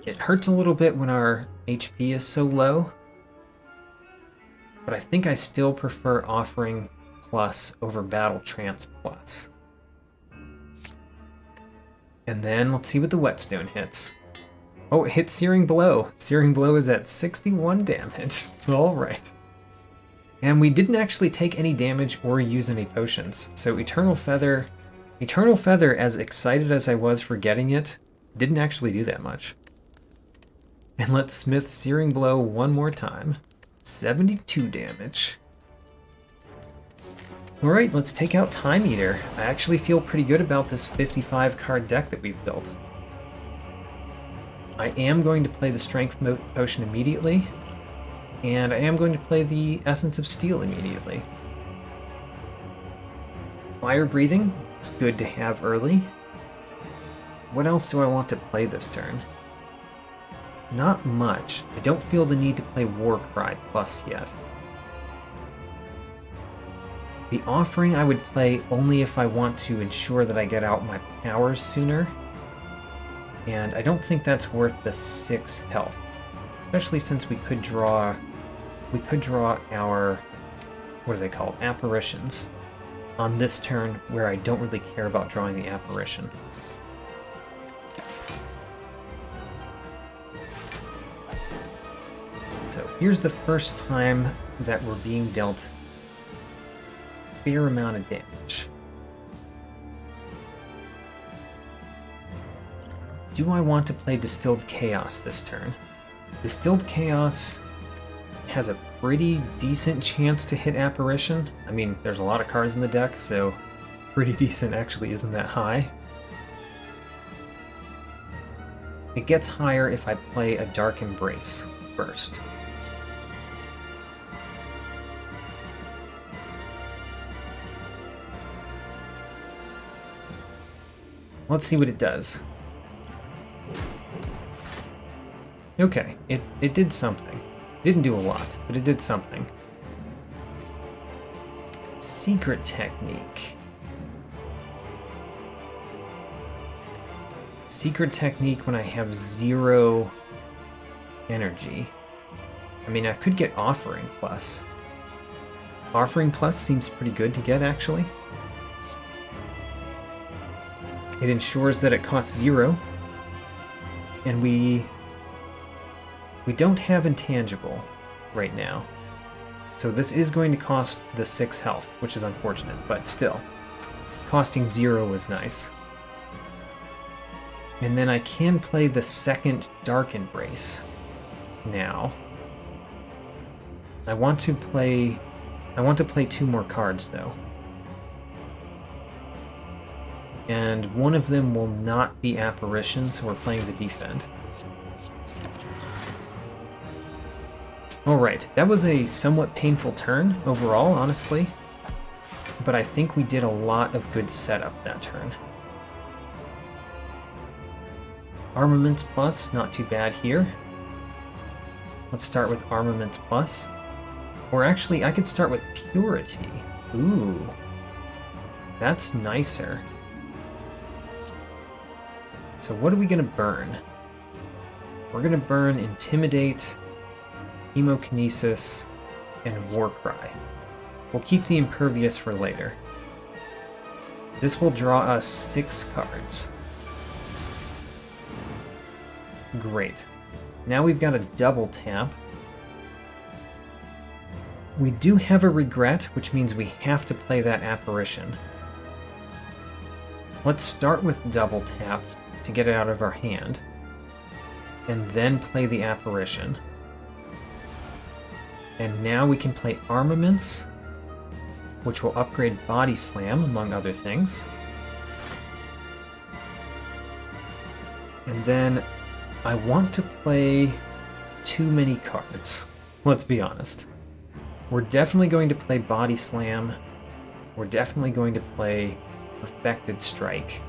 It hurts a little bit when our HP is so low, but I think I still prefer Offering Plus over Battle Trance Plus. And then let's see what the Whetstone hits. Oh, it hits Searing Blow. Searing Blow is at 61 damage. Alright. And we didn't actually take any damage or use any potions. So Eternal Feather, as excited as I was for getting it, didn't actually do that much. And let's Smith Searing Blow one more time. 72 damage. Alright, let's take out Time Eater. I actually feel pretty good about this 55 card deck that we've built. I am going to play the Strength Potion immediately, and I am going to play the Essence of Steel immediately. Fire Breathing is good to have early. What else do I want to play this turn? Not much. I don't feel the need to play Warcry Plus yet. The Offering I would play only if I want to ensure that I get out my powers sooner. And I don't think that's worth the 6 health. Especially since we could draw our, what are they called? Apparitions. On this turn where I don't really care about drawing the apparition. So here's the first time that we're being dealt a fair amount of damage. Do I want to play Distilled Chaos this turn? Distilled Chaos has a pretty decent chance to hit Apparition. I mean, there's a lot of cards in the deck, so pretty decent actually isn't that high. It gets higher if I play a Dark Embrace first. Let's see what it does. Okay, it did something. It didn't do a lot, but it did something. Secret Technique. Secret Technique when I have 0 energy. I mean, I could get Offering Plus. Offering Plus seems pretty good to get, actually. It ensures that it costs 0. And we don't have Intangible right now. So this is going to cost the 6 health, which is unfortunate, but still. Costing 0 is nice. And then I can play the second Dark Embrace now. I want to play 2 more cards though. And one of them will not be Apparition, so we're playing the Defend. Alright, that was a somewhat painful turn overall, honestly. But I think we did a lot of good setup that turn. Armaments Plus, not too bad here. Let's start with Armaments Plus. Or actually, I could start with Purity. Ooh. That's nicer. So what are we going to burn? We're going to burn Intimidate, Hemokinesis, and Warcry. We'll keep the Impervious for later. This will draw us 6 cards. Great. Now we've got a double tap. We do have a Regret, which means we have to play that Apparition. Let's start with double tap to get it out of our hand, and then play the Apparition. And now we can play Armaments, which will upgrade Body Slam, among other things. And then I want to play too many cards, let's be honest. We're definitely going to play Body Slam. We're definitely going to play Perfected Strike,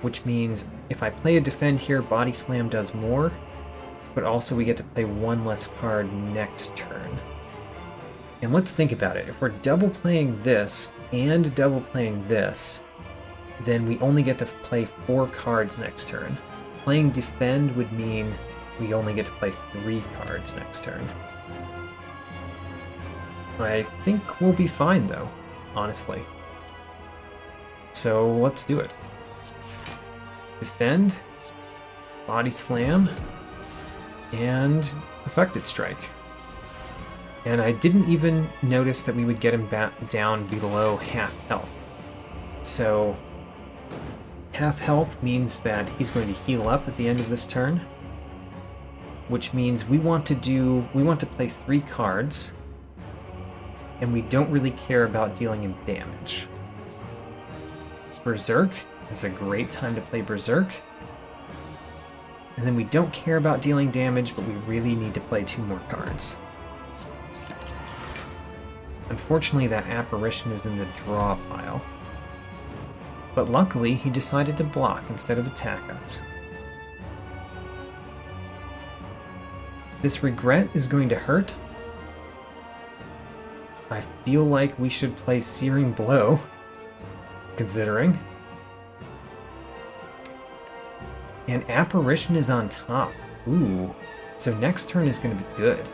which means if I play a Defend here, Body Slam does more, but also we get to play 1 less card next turn. And let's think about it. If we're double playing this and double playing this, then we only get to play 4 cards next turn. Playing Defend would mean we only get to play 3 cards next turn. I think we'll be fine though, honestly. So let's do it. Defend, Body Slam, and Perfected Strike. And I didn't even notice that we would get him back down below half health. So half health means that he's going to heal up at the end of this turn, which means we want to play 3 cards, and we don't really care about dealing him damage. Berserk is a great time to play Berserk. And then we don't care about dealing damage, but we really need to play 2 more cards. Unfortunately, that Apparition is in the draw pile. But luckily, he decided to block instead of attack us. This Regret is going to hurt. I feel like we should play Searing Blow, considering. And Apparition is on top. Ooh. So next turn is going to be good.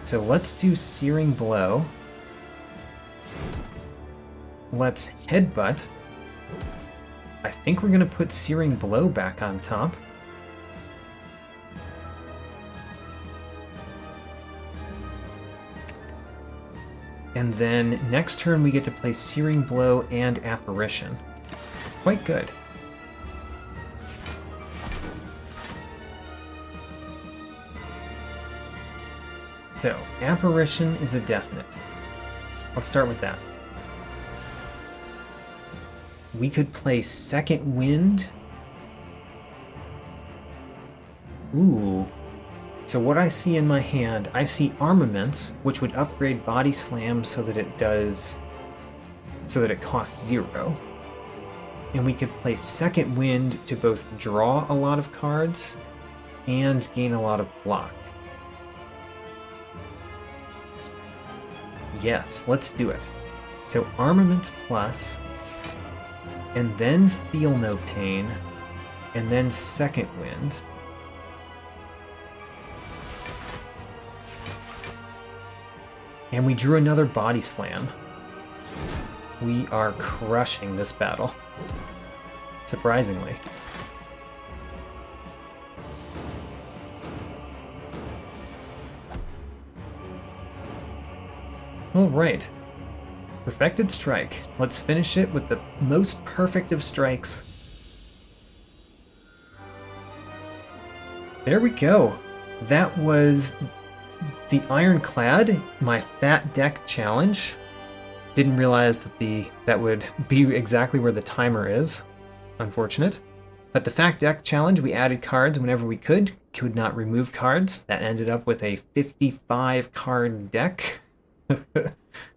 So let's do Searing Blow. Let's Headbutt. I think we're going to put Searing Blow back on top. And then next turn we get to play Searing Blow and Apparition. Quite good. So, Apparition is a definite. Let's start with that. We could play Second Wind. Ooh. So what I see in my hand, I see Armaments, which would upgrade Body Slam so that it costs 0. And we could play Second Wind to both draw a lot of cards and gain a lot of block. Yes, let's do it. So Armaments Plus, and then Feel No Pain, and then Second Wind. And we drew another Body Slam. We are crushing this battle, surprisingly. All right. Perfected strike. Let's finish it with the most perfect of strikes. There we go. That was the Ironclad, my fat deck challenge. Didn't realize that that would be exactly where the timer is. Unfortunate. But the fat deck challenge, we added cards whenever we could not remove cards. That ended up with a 55 card deck.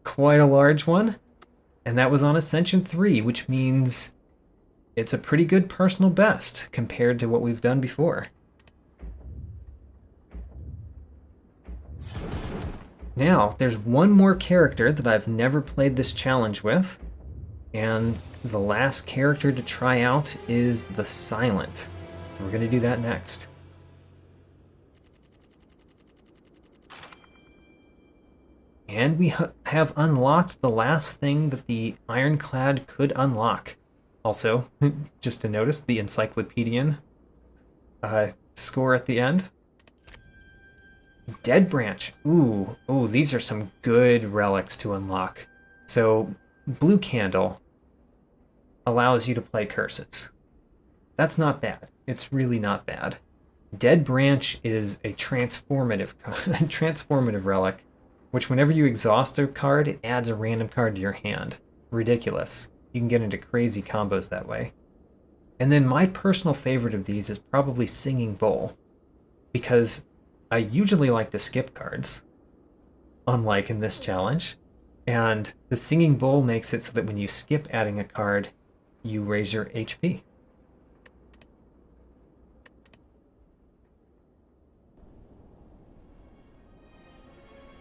Quite a large one. And that was on Ascension 3, which means it's a pretty good personal best compared to what we've done before. Now, there's one more character that I've never played this challenge with, and the last character to try out is the Silent. So we're going to do that next. And we have unlocked the last thing that the Ironclad could unlock. Also, just to notice, the Encyclopedian score at the end. Dead Branch. Ooh, these are some good relics to unlock. So, Blue Candle allows you to play curses. That's not bad. It's really not bad. Dead Branch is a transformative relic, which whenever you exhaust a card, it adds a random card to your hand. Ridiculous. You can get into crazy combos that way. And then my personal favorite of these is probably Singing Bowl, because I usually like to skip cards, unlike in this challenge, and the Singing Bowl makes it so that when you skip adding a card, you raise your HP.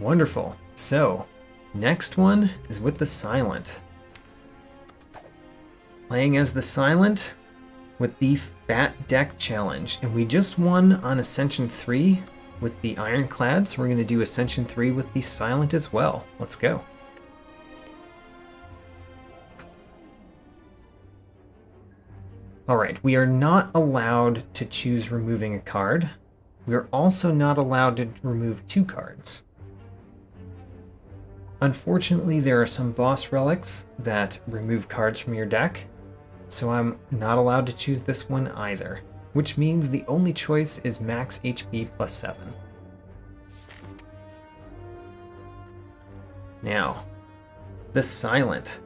Wonderful. So, next one is with the Silent. Playing as the Silent with the Fat Deck Challenge, and we just won on Ascension 3 with the Ironclad, so we're going to do Ascension 3 with the Silent as well. Let's go. Alright, we are not allowed to choose removing a card. We are also not allowed to remove 2 cards. Unfortunately, there are some boss relics that remove cards from your deck, so I'm not allowed to choose this one either, which means the only choice is max HP plus 7. Now, the Silent.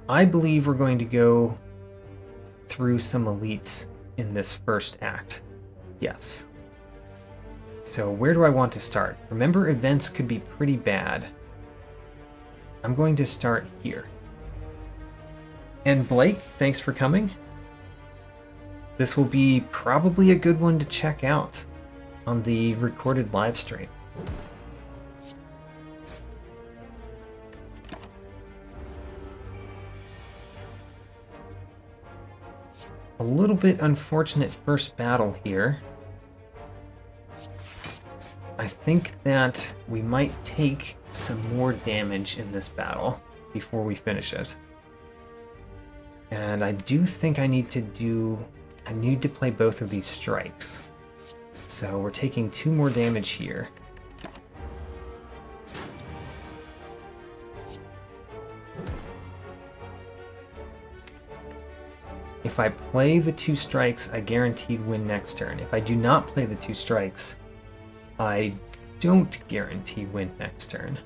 I believe we're going to go through some elites in this first act. Yes. So where do I want to start? Remember, events could be pretty bad. I'm going to start here. And Blake, thanks for coming. This will be probably a good one to check out on the recorded live stream. A little bit unfortunate first battle here. I think that we might take some more damage in this battle before we finish it. And I do think I need to play both of these strikes. So we're taking 2 more damage here. If I play the 2 strikes, I guaranteed win next turn. If I do not play the 2 strikes, I don't guarantee win next turn.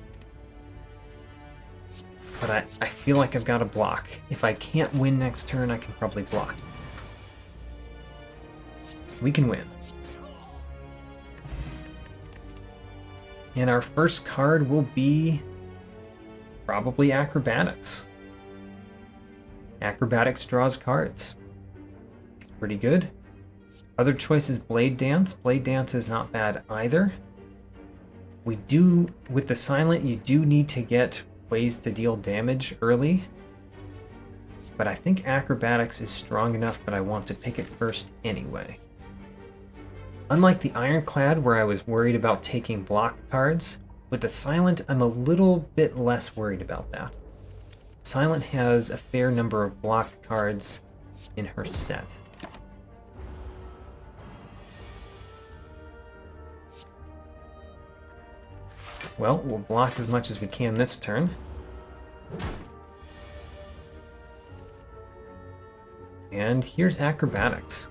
But I feel like I've got to block. If I can't win next turn, I can probably block. We can win. And our first card will be probably Acrobatics. Acrobatics draws cards. It's pretty good. Other choice is Blade Dance. Blade Dance is not bad either. We do, with the Silent, you do need to get ways to deal damage early. But I think Acrobatics is strong enough that I want to pick it first anyway. Unlike the Ironclad, where I was worried about taking block cards, with the Silent, I'm a little bit less worried about that. Silent has a fair number of blocked cards in her set. Well, we'll block as much as we can this turn. And here's acrobatics,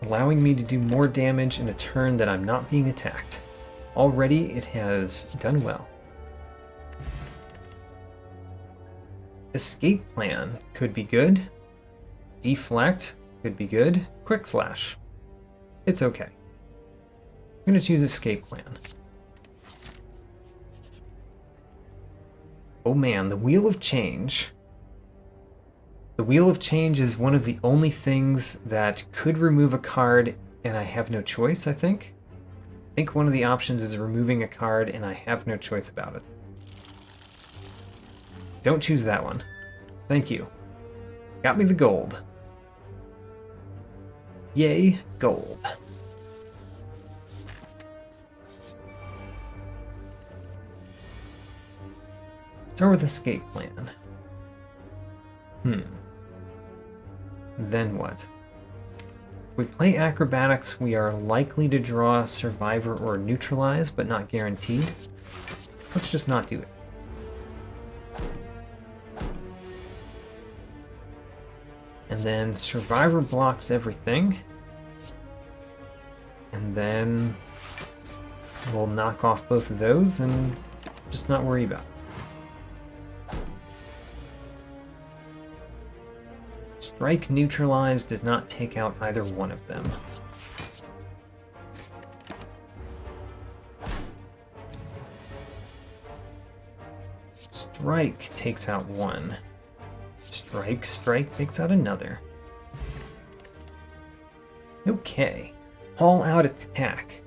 allowing me to do more damage in a turn that I'm not being attacked. Already it has done well. Escape plan could be good. Deflect could be good. Quick slash. It's okay. I'm going to choose escape plan. Oh man, the Wheel of Change. The Wheel of Change is one of the only things that could remove a card, and I have no choice, I think. I think one of the options is removing a card, and I have no choice about it. Don't choose that one. Thank you. Got me the gold. Yay, gold. Start with escape plan. Then what? If we play acrobatics, we are likely to draw survivor or neutralize, but not guaranteed. Let's just not do it. And then survivor blocks everything. And then we'll knock off both of those and just not worry about it. Strike neutralize does not take out either one of them. Strike takes out one. Strike takes out another. Okay. All Out Attack.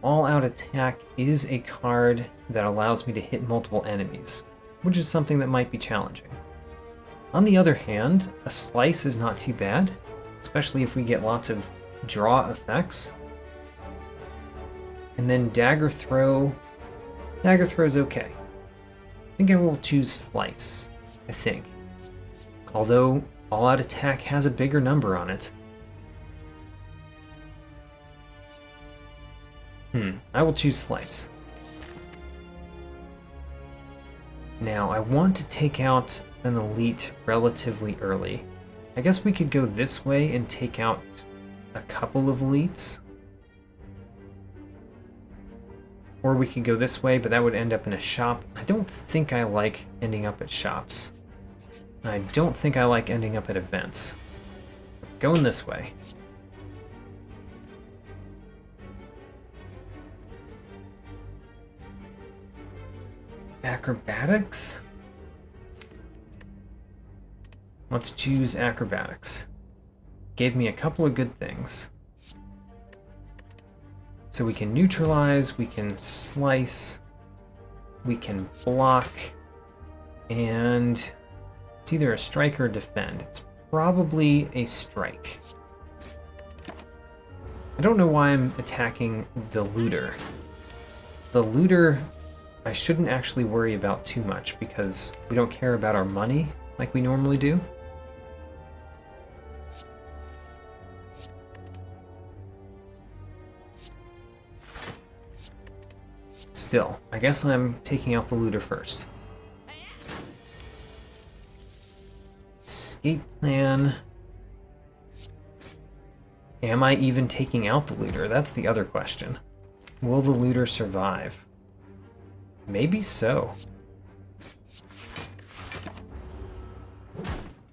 All Out Attack is a card that allows me to hit multiple enemies, which is something that might be challenging. On the other hand, a Slice is not too bad, especially if we get lots of draw effects. And then Dagger Throw. Dagger Throw's okay. I think I will choose Slice, I think. Although All Out Attack has a bigger number on it. I will choose Slice. Now, I want to take out an elite relatively early. I guess we could go this way and take out a couple of elites. Or we could go this way, but that would end up in a shop. I don't think I like ending up at shops. I don't think I like ending up at events. Going this way. Acrobatics? Let's choose acrobatics. Gave me a couple of good things. So we can neutralize, we can slice, we can block, and it's either a strike or a defend. It's probably a strike. I don't know why I'm attacking the looter. The looter I shouldn't actually worry about too much because we don't care about our money like we normally do. Still, I guess I'm taking out the looter first. Escape plan. Am I even taking out the looter? That's the other question. Will the looter survive? Maybe so.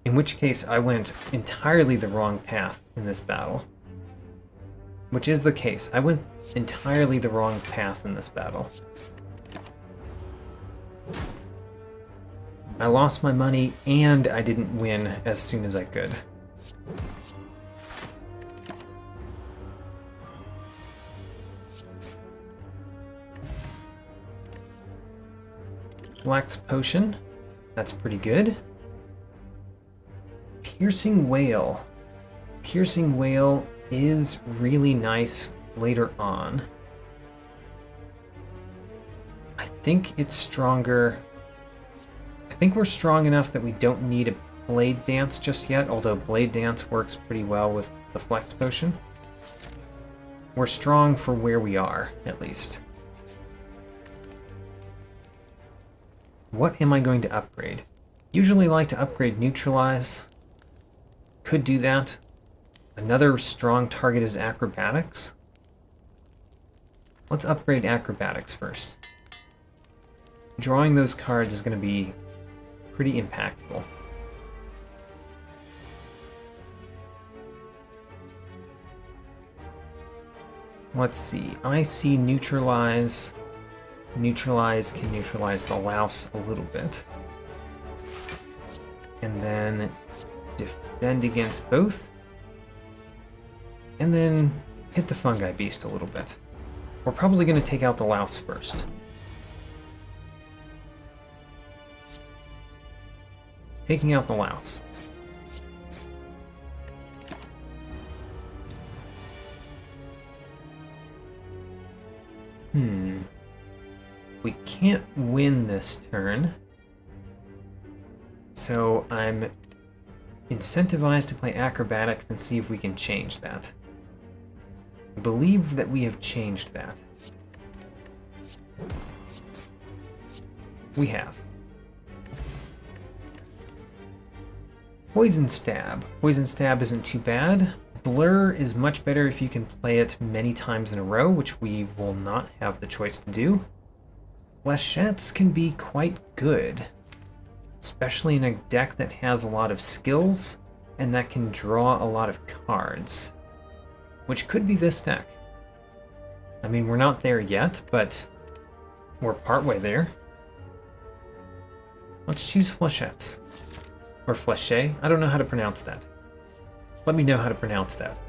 In which case, I went entirely the wrong path in this battle. Which is the case. I went entirely the wrong path in this battle. I lost my money, and I didn't win as soon as I could. Wax Potion. That's pretty good. Piercing Whale. Piercing Whale is really nice later on. I think it's stronger. I think we're strong enough that we don't need a Blade Dance just yet, although Blade Dance works pretty well with the Flex Potion. We're strong for where we are, at least. What am I going to upgrade? Usually like to upgrade neutralize. Could do that. Another strong target is acrobatics. Let's upgrade acrobatics first. Drawing those cards is going to be pretty impactful. Let's see. I see neutralize. Neutralize can neutralize the louse a little bit. And then defend against both. And then hit the fungi beast a little bit. We're probably going to take out the louse first. Taking out the louse. We can't win this turn. So I'm incentivized to play acrobatics and see if we can change that. I believe that we have changed that. We have. Poison Stab. Poison Stab isn't too bad. Blur is much better if you can play it many times in a row, which we will not have the choice to do. Flechettes can be quite good, especially in a deck that has a lot of skills and that can draw a lot of cards, which could be this deck. I mean, we're not there yet, but we're partway there. Let's choose Flechettes. Or Flechet. I don't know how to pronounce that. Let me know how to pronounce that.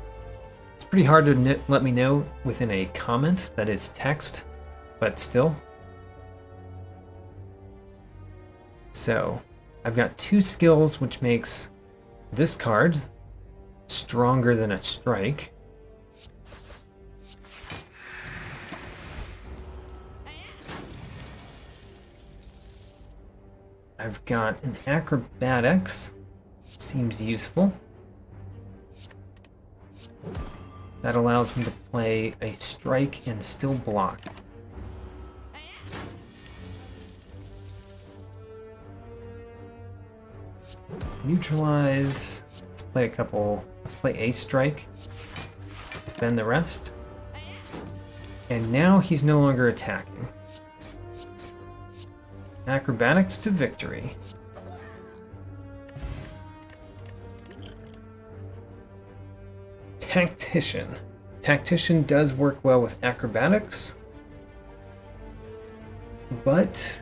It's pretty hard to let me know within a comment that is text, but still. So, I've got 2 skills, which makes this card stronger than a strike. I've got an acrobatics, seems useful. That allows me to play a strike and still block. Neutralize. Let's play a couple. Let's play a strike. Defend the rest. And now he's no longer attacking. Acrobatics to victory. Tactician. Tactician does work well with acrobatics, but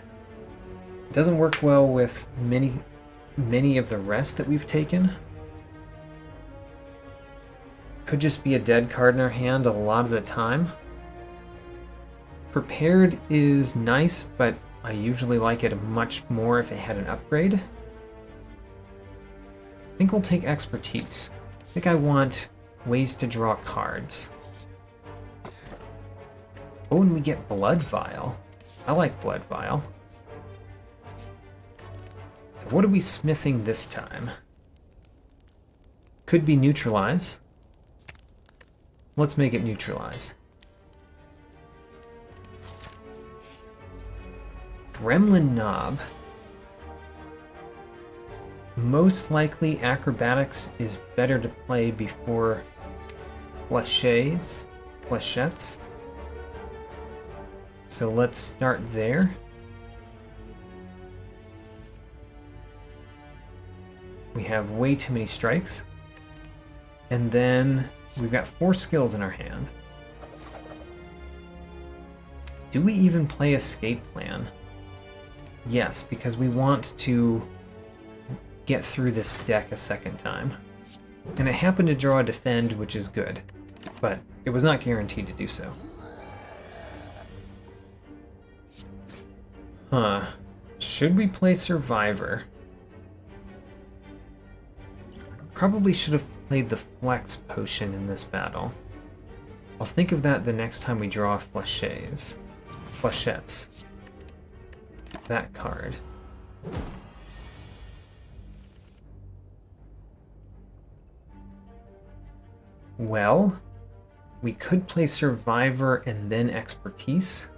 it doesn't work well with many of the rest that we've taken. Could just be a dead card in our hand a lot of the time. Prepared is nice, but I usually like it much more if it had an upgrade. I think we'll take expertise. I think I want ways to draw cards. Oh, and we get Blood Vial. I like Blood Vial. So what are we smithing this time? Could be neutralize. Let's make it neutralize. Gremlin Knob. Most likely acrobatics is better to play before flechettes. So let's start there. We have way too many strikes. And then we've got 4 skills in our hand. Do we even play Escape Plan? Yes, because we want to get through this deck a second time. And it happened to draw a Defend, which is good, but it was not guaranteed to do so. Huh. Should we play Survivor? Probably should have played the Flex Potion in this battle. I'll think of that the next time we draw Flechettes. That card. Well, we could play Survivor and then Expertise.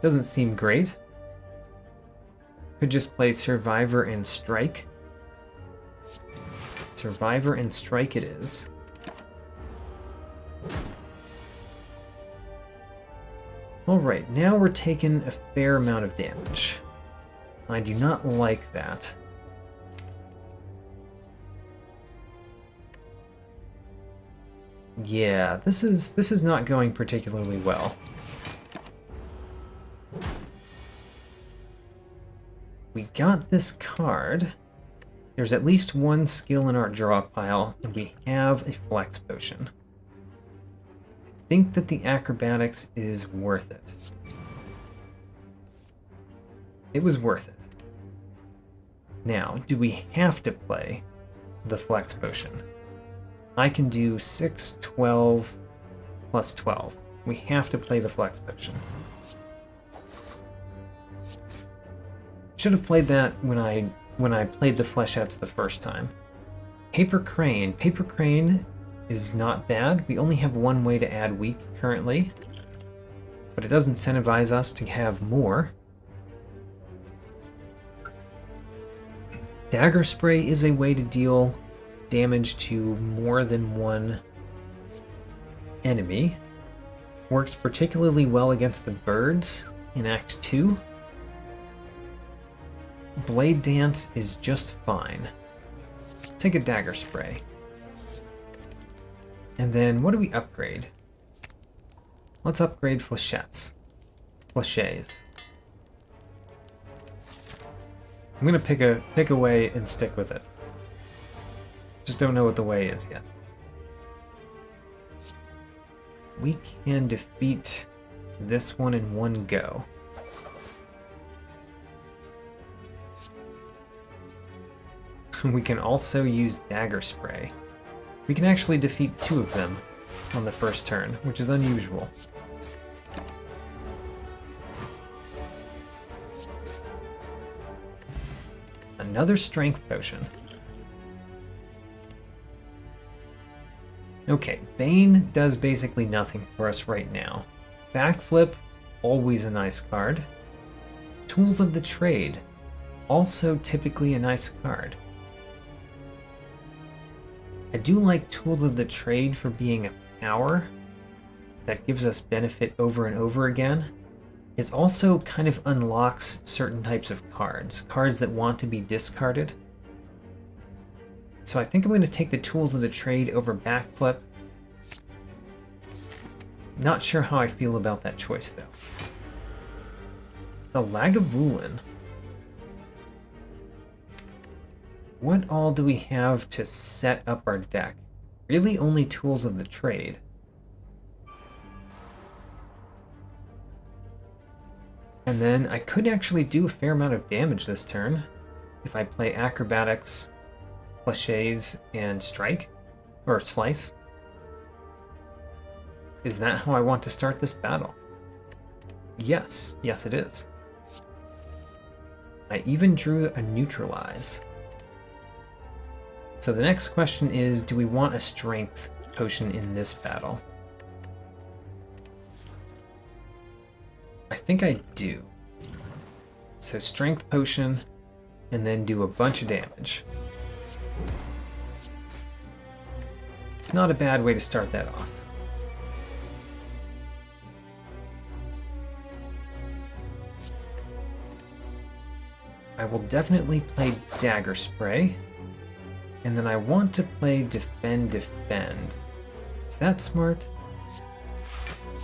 Doesn't seem great. Could just play Survivor and Strike. Survivor and Strike it is. Alright, now we're taking a fair amount of damage. I do not like that. Yeah, this is not going particularly well. We got this card. There's at least one skill in our draw pile, and we have a flex potion. I think that the acrobatics is worth it. It was worth it. Now, do we have to play the flex potion? I can do 6, 12, plus 12. We have to play the flex potion. Should have played that when I played the flechettes the first time. Paper Crane. Paper Crane is not bad. We only have one way to add weak currently, but it does incentivize us to have more. Dagger Spray is a way to deal damage to more than one enemy. Works particularly well against the birds in Act 2. Blade Dance is just fine. Let's take a Dagger Spray. And then what do we upgrade? Let's upgrade Flechettes. Fleches. I'm gonna pick a way and stick with it. Just don't know what the way is yet. We can defeat this one in one go. We can also use Dagger Spray. We can actually defeat 2 of them on the first turn, which is unusual. Another Strength Potion. Okay, Bane does basically nothing for us right now. Backflip, always a nice card. Tools of the Trade, also typically a nice card. I do like Tools of the Trade for being a power that gives us benefit over and over again. It also kind of unlocks certain types of cards, cards that want to be discarded. So I think I'm going to take the Tools of the Trade over Backflip. Not sure how I feel about that choice, though. The Lagavulin. What all do we have to set up our deck? Really only Tools of the Trade. And then I could actually do a fair amount of damage this turn if I play Acrobatics, Fleches, and Strike, or Slice. Is that how I want to start this battle? Yes, yes it is. I even drew a Neutralize. So the next question is, do we want a Strength Potion in this battle? I think I do. So Strength Potion, and then do a bunch of damage. It's not a bad way to start that off. I will definitely play Dagger Spray. And then I want to play Defend, Defend. Is that smart?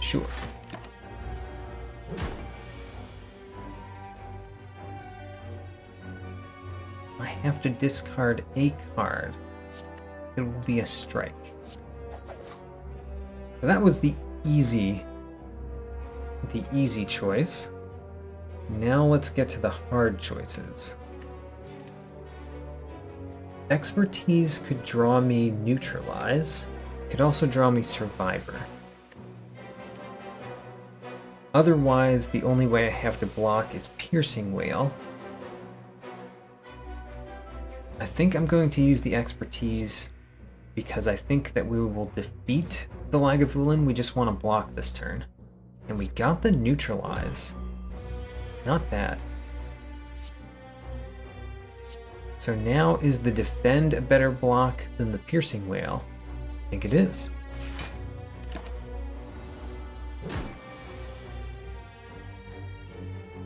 Sure. I have to discard a card. It will be a strike. So that was the easy choice. Now let's get to the hard choices. Expertise could draw me Neutralize. Could also draw me Survivor. Otherwise, the only way I have to block is Piercing Wail. I think I'm going to use the Expertise because I think that we will defeat the Lagavulin. We just want to block this turn. And we got the Neutralize. Not bad. So now, is the defend a better block than the piercing whale? I think it is.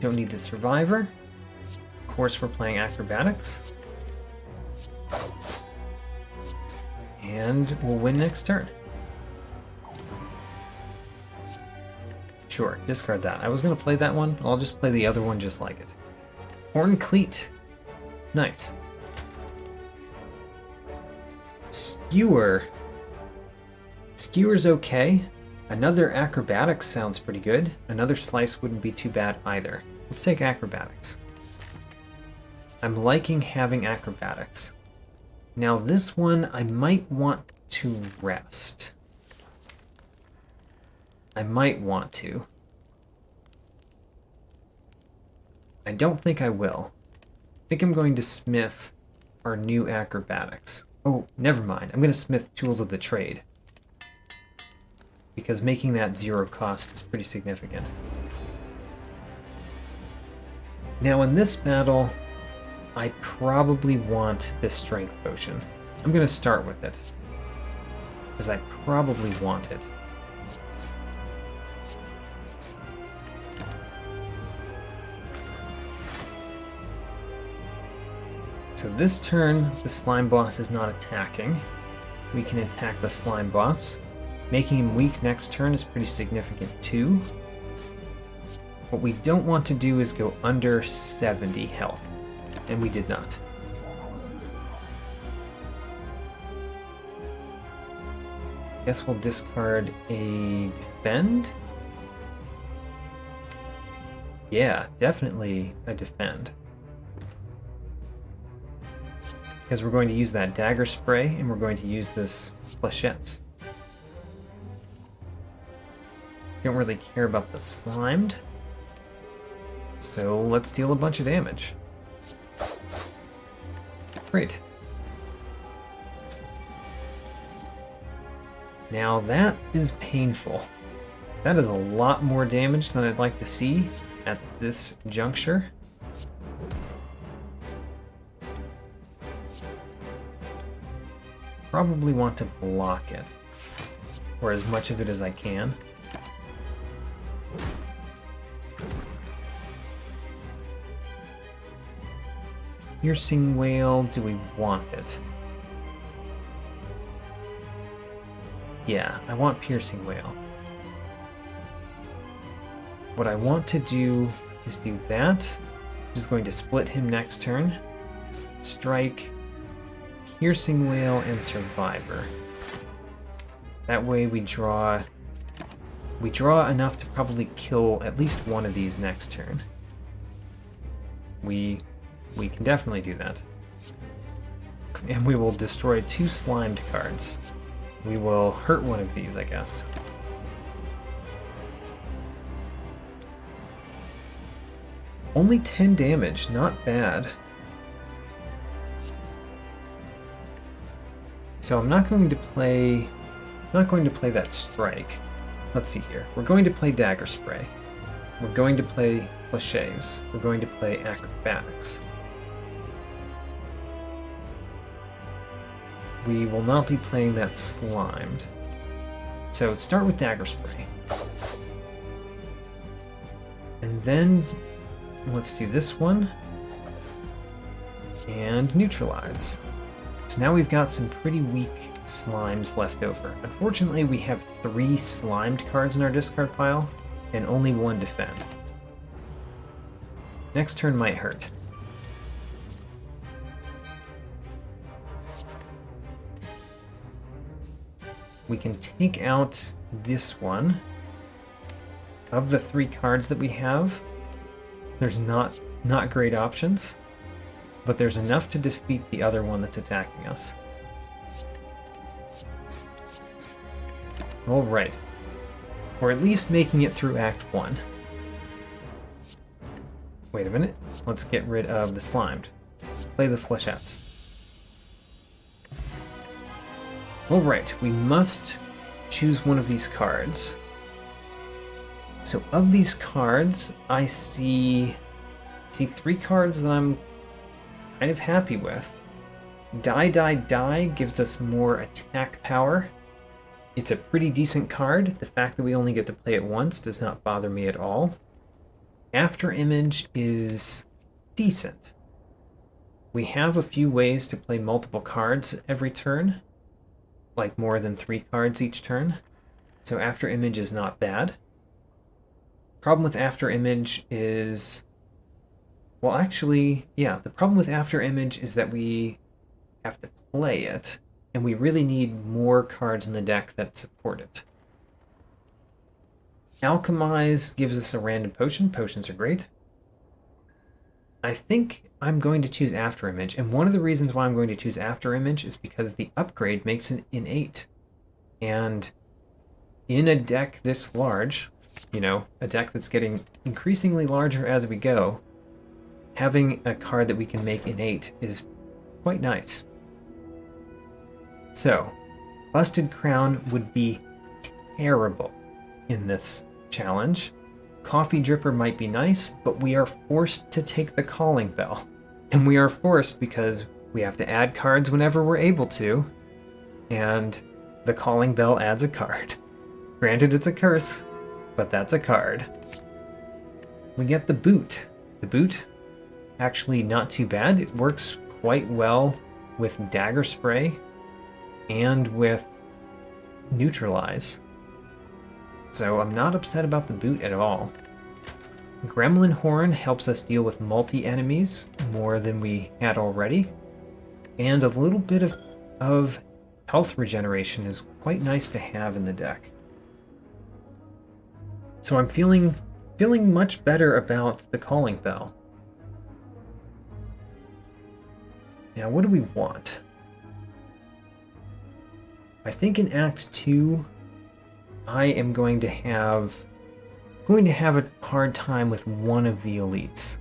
Don't need the survivor. Of course, we're playing acrobatics. And we'll win next turn. Sure, discard that. I was going to play that one. I'll just play the other one just like it. Horn Cleat. Nice. Skewer. Skewer's okay. Another acrobatics sounds pretty good. Another slice wouldn't be too bad either. Let's take acrobatics. I'm liking having acrobatics. Now this one I might want to rest. I might want to. I don't think I will. I think I'm going to smith our new acrobatics. Oh, never mind. I'm going to smith tools of the trade. Because making that 0 cost is pretty significant. Now in this battle, I probably want this strength potion. I'm going to start with it. Because I probably want it. So this turn, the slime boss is not attacking. We can attack the slime boss. Making him weak next turn is pretty significant too. What we don't want to do is go under 70 health. And we did not. Guess we'll discard a defend. Yeah, definitely a defend. Because we're going to use that dagger spray, and we're going to use this fléchettes. Don't really care about the slimed. So let's deal a bunch of damage. Great. Now that is painful. That is a lot more damage than I'd like to see at this juncture. Probably want to block it, or as much of it as I can. Piercing whale, do we want it? Yeah, I want piercing whale. What I want to do is do that, which is going to split him next turn. Strike, piercing whale, and survivor. That way we draw enough to probably kill at least one of these next turn. We can definitely do that. And we will destroy 2 slimed cards. We will hurt one of these, I guess. Only 10 damage, not bad. So I'm not going to play that strike. Let's see here. We're going to play dagger spray. We're going to play fléchettes. We're going to play acrobatics. We will not be playing that slimed. So start with dagger spray. And then let's do this one. And neutralize. So now we've got some pretty weak slimes left over. Unfortunately, we have 3 slimed cards in our discard pile, and only 1 defend. Next turn might hurt. We can take out this one. Of the 3 cards that we have, there's not great options, but there's enough to defeat the other one that's attacking us. Alright. Or at least making it through Act 1. Wait a minute. Let's get rid of the slimed. Play the fléchettes. Alright, we must choose one of these cards. So of these cards, I see see 3 cards that I'm kind of happy with. Die, Die, Die gives us more attack power. It's a pretty decent card. The fact that we only get to play it once does not bother me at all. After Image is decent. We have a few ways to play multiple cards every turn, like more than 3 cards each turn. So After Image is not bad. Problem with After Image is... well, actually, yeah, the problem with After Image is that we have to play it, and we really need more cards in the deck that support it. Alchemize gives us a random potion. Potions are great. I think I'm going to choose After Image, and one of the reasons why I'm going to choose After Image is because the upgrade makes it an 8. And in a deck this large, you know, a deck that's getting increasingly larger as we go, having a card that we can make an 8 is quite nice. So, Busted Crown would be terrible in this challenge. Coffee Dripper might be nice, but we are forced to take the Calling Bell. And we are forced because we have to add cards whenever we're able to, and the Calling Bell adds a card. Granted, it's a curse, but that's a card. We get the Boot. The Boot, actually not too bad. It works quite well with Dagger Spray and with Neutralize. So I'm not upset about the Boot at all. Gremlin Horn helps us deal with multi-enemies more than we had already. And a little bit of health regeneration is quite nice to have in the deck. So I'm feeling much better about the Calling Bell. Now, what do we want? I think in Act 2, I am going to have a hard time with one of the elites.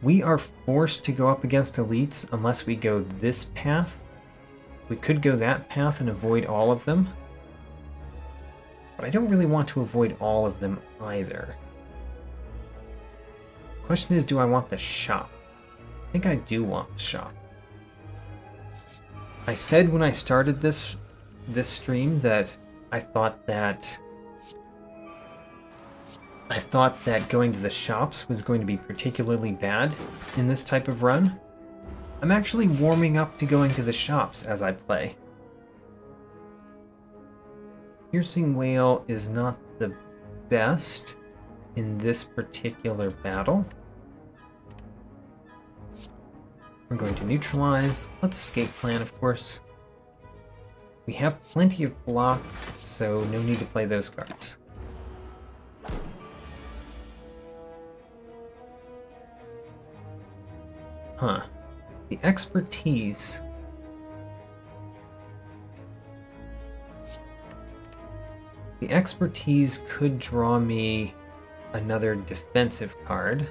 We are forced to go up against elites unless we go this path. We could go that path and avoid all of them. But I don't really want to avoid all of them either. Question is, do I want the shop? I think I do want the shop. I said when I started this stream that I thought that going to the shops was going to be particularly bad in this type of run. I'm actually warming up to going to the shops as I play. Piercing Whale is not the best in this particular battle. We're going to neutralize. Let's escape plan, of course. We have plenty of block, so no need to play those cards. Huh. The expertise. The expertise could draw me another defensive card.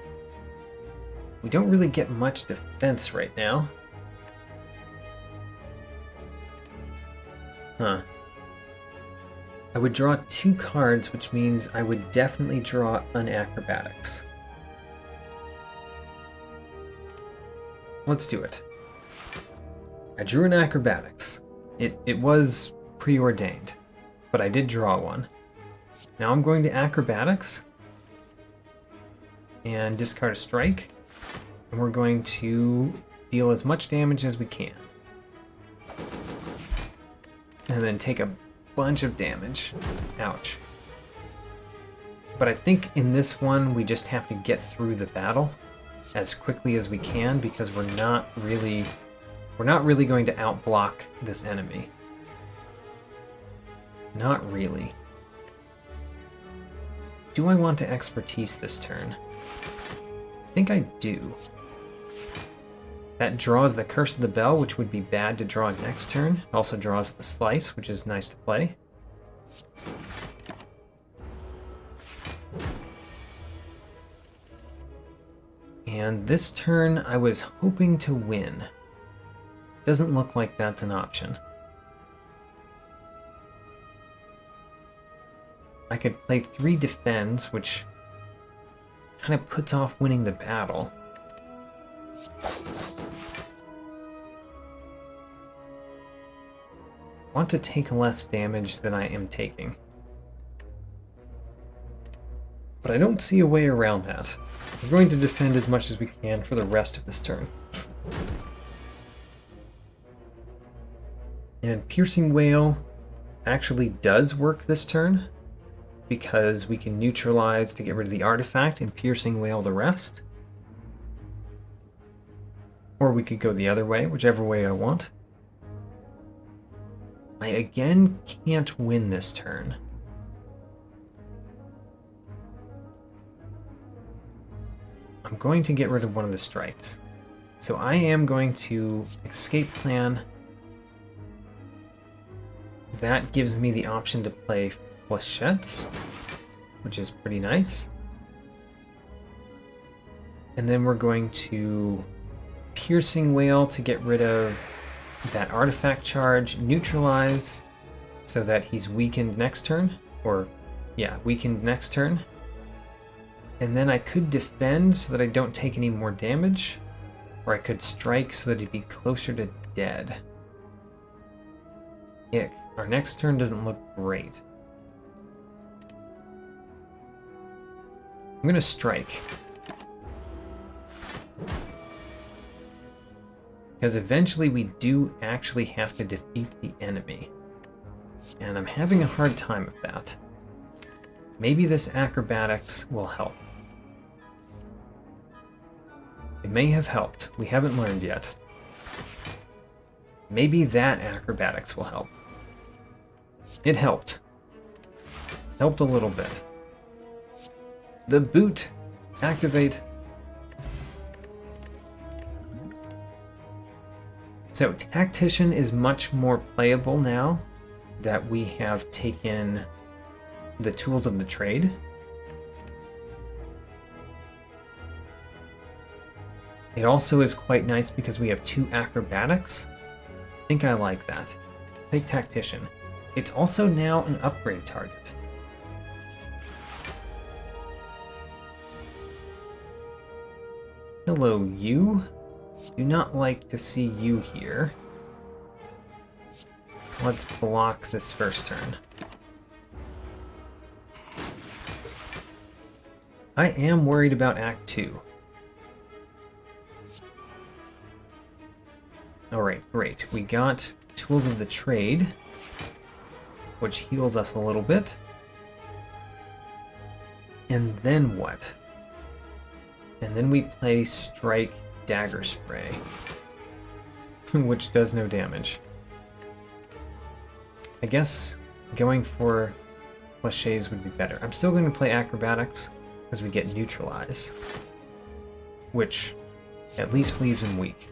We don't really get much defense right now. Huh. I would draw 2 cards, which means I would definitely draw an acrobatics. Let's do it. I drew an acrobatics. It was preordained, but I did draw one. Now I'm going to acrobatics and discard a strike, and we're going to deal as much damage as we can. And then take a bunch of damage. Ouch. But I think in this one we just have to get through the battle as quickly as we can because we're not really going to outblock this enemy. Not really. Do I want to expertise this turn? I think I do. That draws the Curse of the Bell, which would be bad to draw next turn. It also draws the Slice, which is nice to play. And this turn, I was hoping to win. Doesn't look like that's an option. I could play 3 defends, which kind of puts off winning the battle. I want to take less damage than I am taking. But I don't see a way around that. We're going to defend as much as we can for the rest of this turn. And Piercing Wail actually does work this turn, because we can neutralize to get rid of the artifact and Piercing Wail the rest. Or we could go the other way, whichever way I want. I again can't win this turn. I'm going to get rid of one of the strikes. So I am going to escape plan. That gives me the option to play flechettes, which is pretty nice. And then we're going to Piercing Wail to get rid of that artifact charge, neutralize so that he's weakened next turn, or yeah, weakened next turn. And then I could defend so that I don't take any more damage, or I could strike so that he'd be closer to dead. Ick. Our next turn doesn't look great. I'm gonna strike. Because eventually we do actually have to defeat the enemy. And I'm having a hard time with that. Maybe this acrobatics will help. It may have helped. We haven't learned yet. Maybe that acrobatics will help. It helped. Helped a little bit. The boot. Activate. So Tactician is much more playable now that we have taken the tools of the trade. It also is quite nice because we have 2 acrobatics. I think I like that. Take Tactician. It's also now an upgrade target. Hello, you. Do not like to see you here. Let's block this first turn. I am worried about Act 2. Alright, great. We got Tools of the Trade, which heals us a little bit. And then what? And then we play Strike Dagger Spray, which does no damage. I guess going for cliches would be better. I'm still going to play Acrobatics because we get Neutralize, which at least leaves him weak.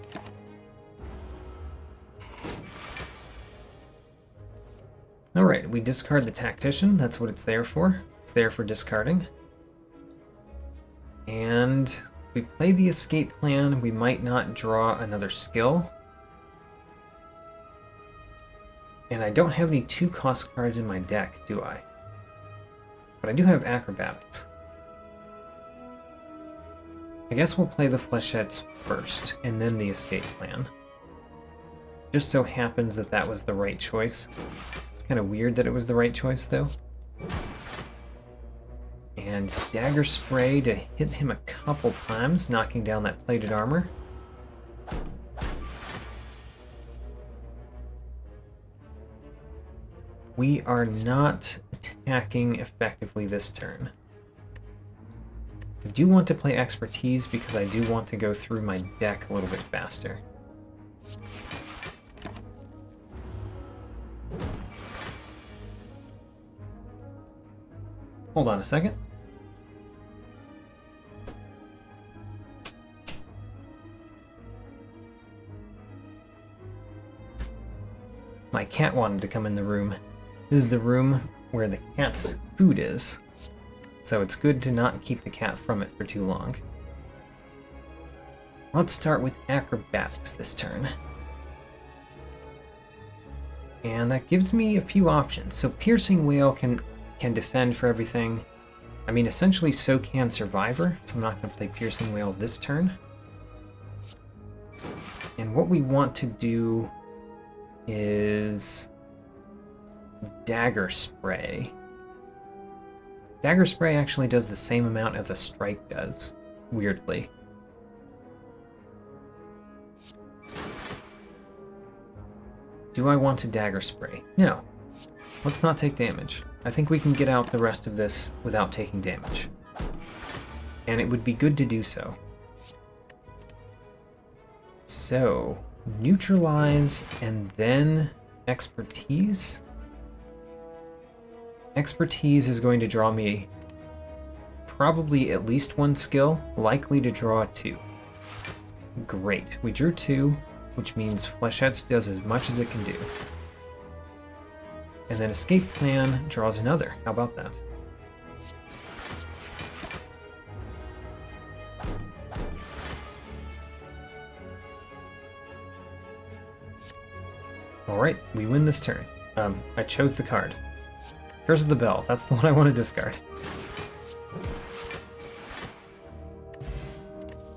Alright, we discard the Tactician. That's what it's there for. It's there for discarding. And we play the escape plan. We might not draw another skill. And I don't have any 2-cost cards in my deck, do I? But I do have Acrobatics. I guess we'll play the Flechettes first, and then the escape plan. Just so happens that that was the right choice. Kind of weird that it was the right choice, though. And Dagger Spray to hit him a couple times, knocking down that plated armor. We are not attacking effectively this turn. I do want to play Expertise because I do want to go through my deck a little bit faster. Hold on a second. My cat wanted to come in the room. This is the room where the cat's food is, so it's good to not keep the cat from it for too long. Let's start with Acrobatics this turn. And that gives me a few options. So Piercing Wail can defend for everything. I mean, essentially so can Survivor, so I'm not going to play Piercing Wail this turn. And what we want to do is dagger spray. Dagger spray actually does the same amount as a strike does, weirdly. Do I want to dagger spray? No. Let's not take damage. I think we can get out the rest of this without taking damage. And it would be good to do so. So, neutralize and then expertise. Expertise is going to draw me probably at least one skill, likely to draw 2. Great. We drew 2, which means Flechettes does as much as it can do. And then escape plan draws another. How about that? Alright, we win this turn. I chose the card. Curse of the Bell, that's the one I want to discard.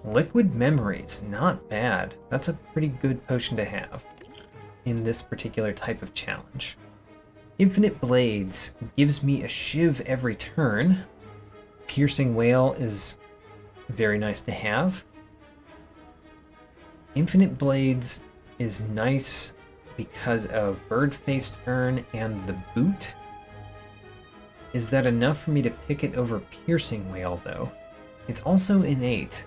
Liquid Memories, not bad. That's a pretty good potion to have in this particular type of challenge. Infinite Blades gives me a shiv every turn. Piercing Wail is very nice to have. Infinite Blades is nice because of Bird-Faced Urn and the boot. Is that enough for me to pick it over Piercing Wail, though? It's also innate.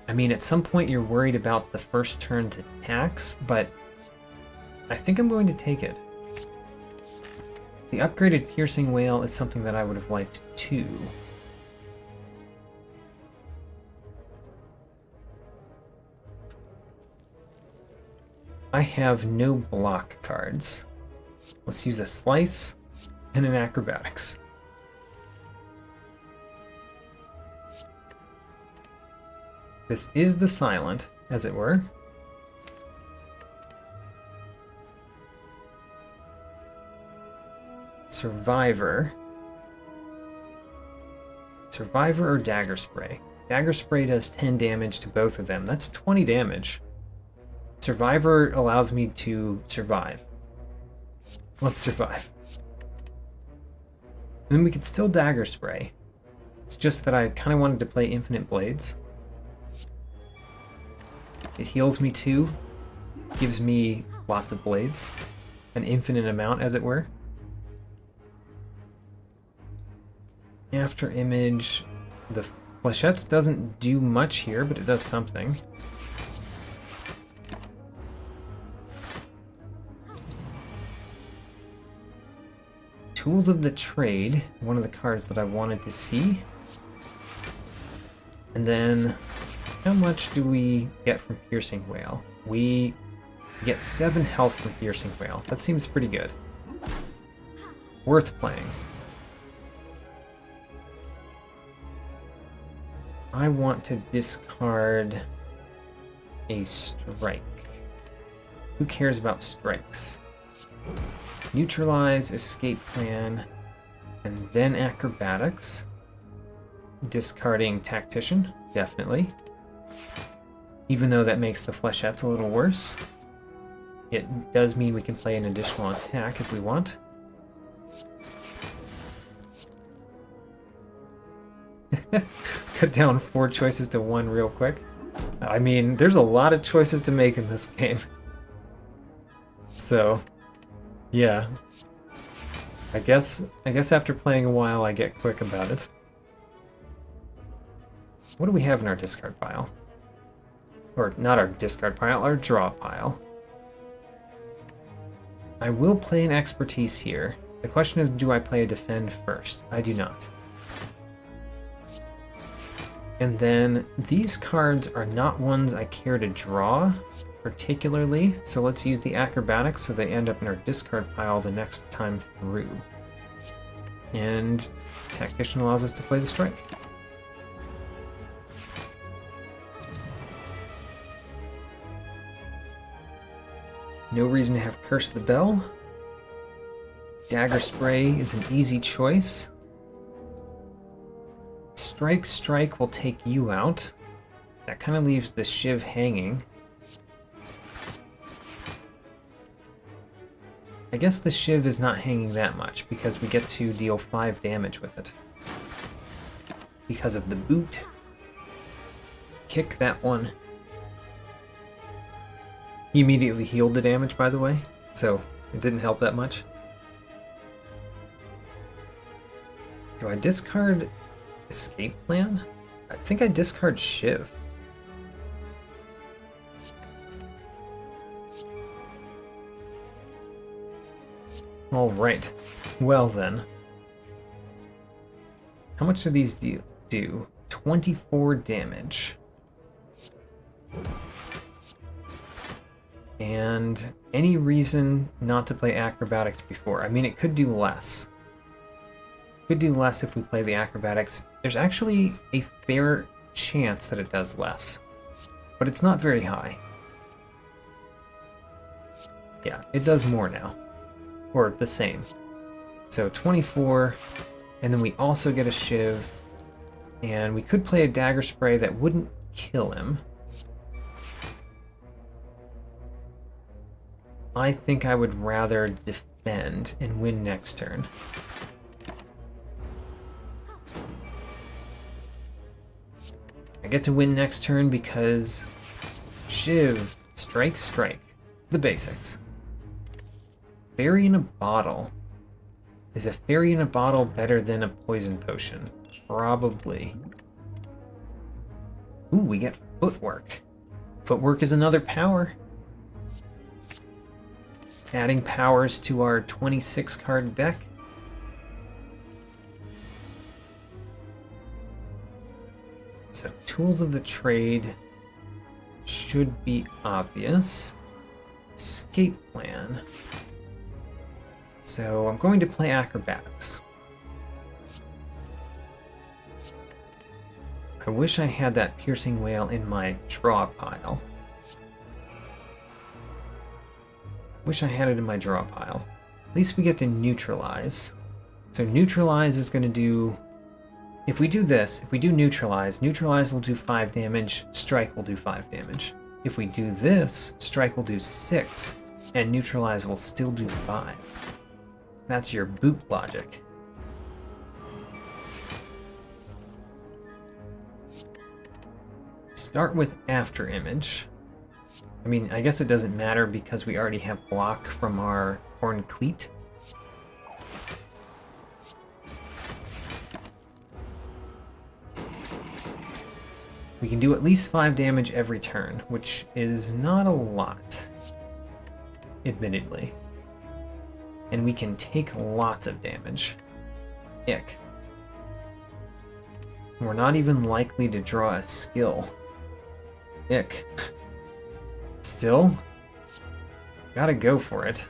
I mean, at some point you're worried about the first turn's attacks, but I think I'm going to take it. The upgraded Piercing Wail is something that I would have liked too. I have no block cards. Let's use a Slice and an Acrobatics. This is the Silent, as it were. Survivor. Survivor or Dagger Spray? Dagger Spray does 10 damage to both of them. That's 20 damage. Survivor allows me to survive. Let's survive. And then we could still Dagger Spray. It's just that I kind of wanted to play Infinite Blades. It heals me too. Gives me lots of blades. An infinite amount, as it were. After Image, the Flechettes doesn't do much here, but it does something. Tools of the Trade, one of the cards that I wanted to see. And then, how much do we get from Piercing Wail? We get 7 health from Piercing Wail. That seems pretty good. Worth playing. I want to discard a strike. Who cares about strikes? Neutralize, escape plan, and then acrobatics. Discarding tactician, definitely. Even though that makes the Flechettes a little worse. It does mean we can play an additional attack if we want. Cut down 4 choices to 1 real quick. I mean, there's a lot of choices to make in this game. So, yeah. I guess after playing a while I get quick about it. What do we have in our discard pile? Or not our discard pile, our draw pile. I will play an expertise here. The question is, do I play a defend first? I do not. And then these cards are not ones I care to draw particularly, so let's use the acrobatics so they end up in our discard pile the next time through. And tactician allows us to play the strike. No reason to have Curse the Bell. Dagger Spray is an easy choice. Strike will take you out. That kind of leaves the shiv hanging. I guess the shiv is not hanging that much because we get to deal 5 damage with it. Because of the boot. Kick that one. He immediately healed the damage, by the way, so it didn't help that much. Do I discard escape plan? I think I discard shiv. Alright, well then. How much do these do? 24 damage. And any reason not to play acrobatics before? I mean, it could do less. Could do less if we play the acrobatics. There's actually a fair chance that it does less, but it's not very high. Yeah, it does more now, or the same. So 24, and then we also get a shiv, and we could play a dagger spray that wouldn't kill him. I think I would rather defend and win next turn. I get to win next turn because shiv, strike, strike. The basics. Fairy in a bottle. Is a fairy in a bottle better than a poison potion? Probably. Ooh, we get footwork. Footwork is another power. Adding powers to our 26 card deck. So tools of the trade should be obvious. Escape plan. So I'm going to play acrobatics. I wish I had that piercing wail in my draw pile. Wish I had it in my draw pile. At least we get to neutralize. So neutralize is going to do... If we do this, if we do neutralize, neutralize will do 5 damage, strike will do 5 damage. If we do this, strike will do 6, and neutralize will still do 5. That's your boot logic. Start with after image. I mean, I guess it doesn't matter because we already have block from our horn cleat. We can do at least 5 damage every turn, which is not a lot, admittedly. And we can take lots of damage. Ick. We're not even likely to draw a skill. Ick. Still, gotta go for it.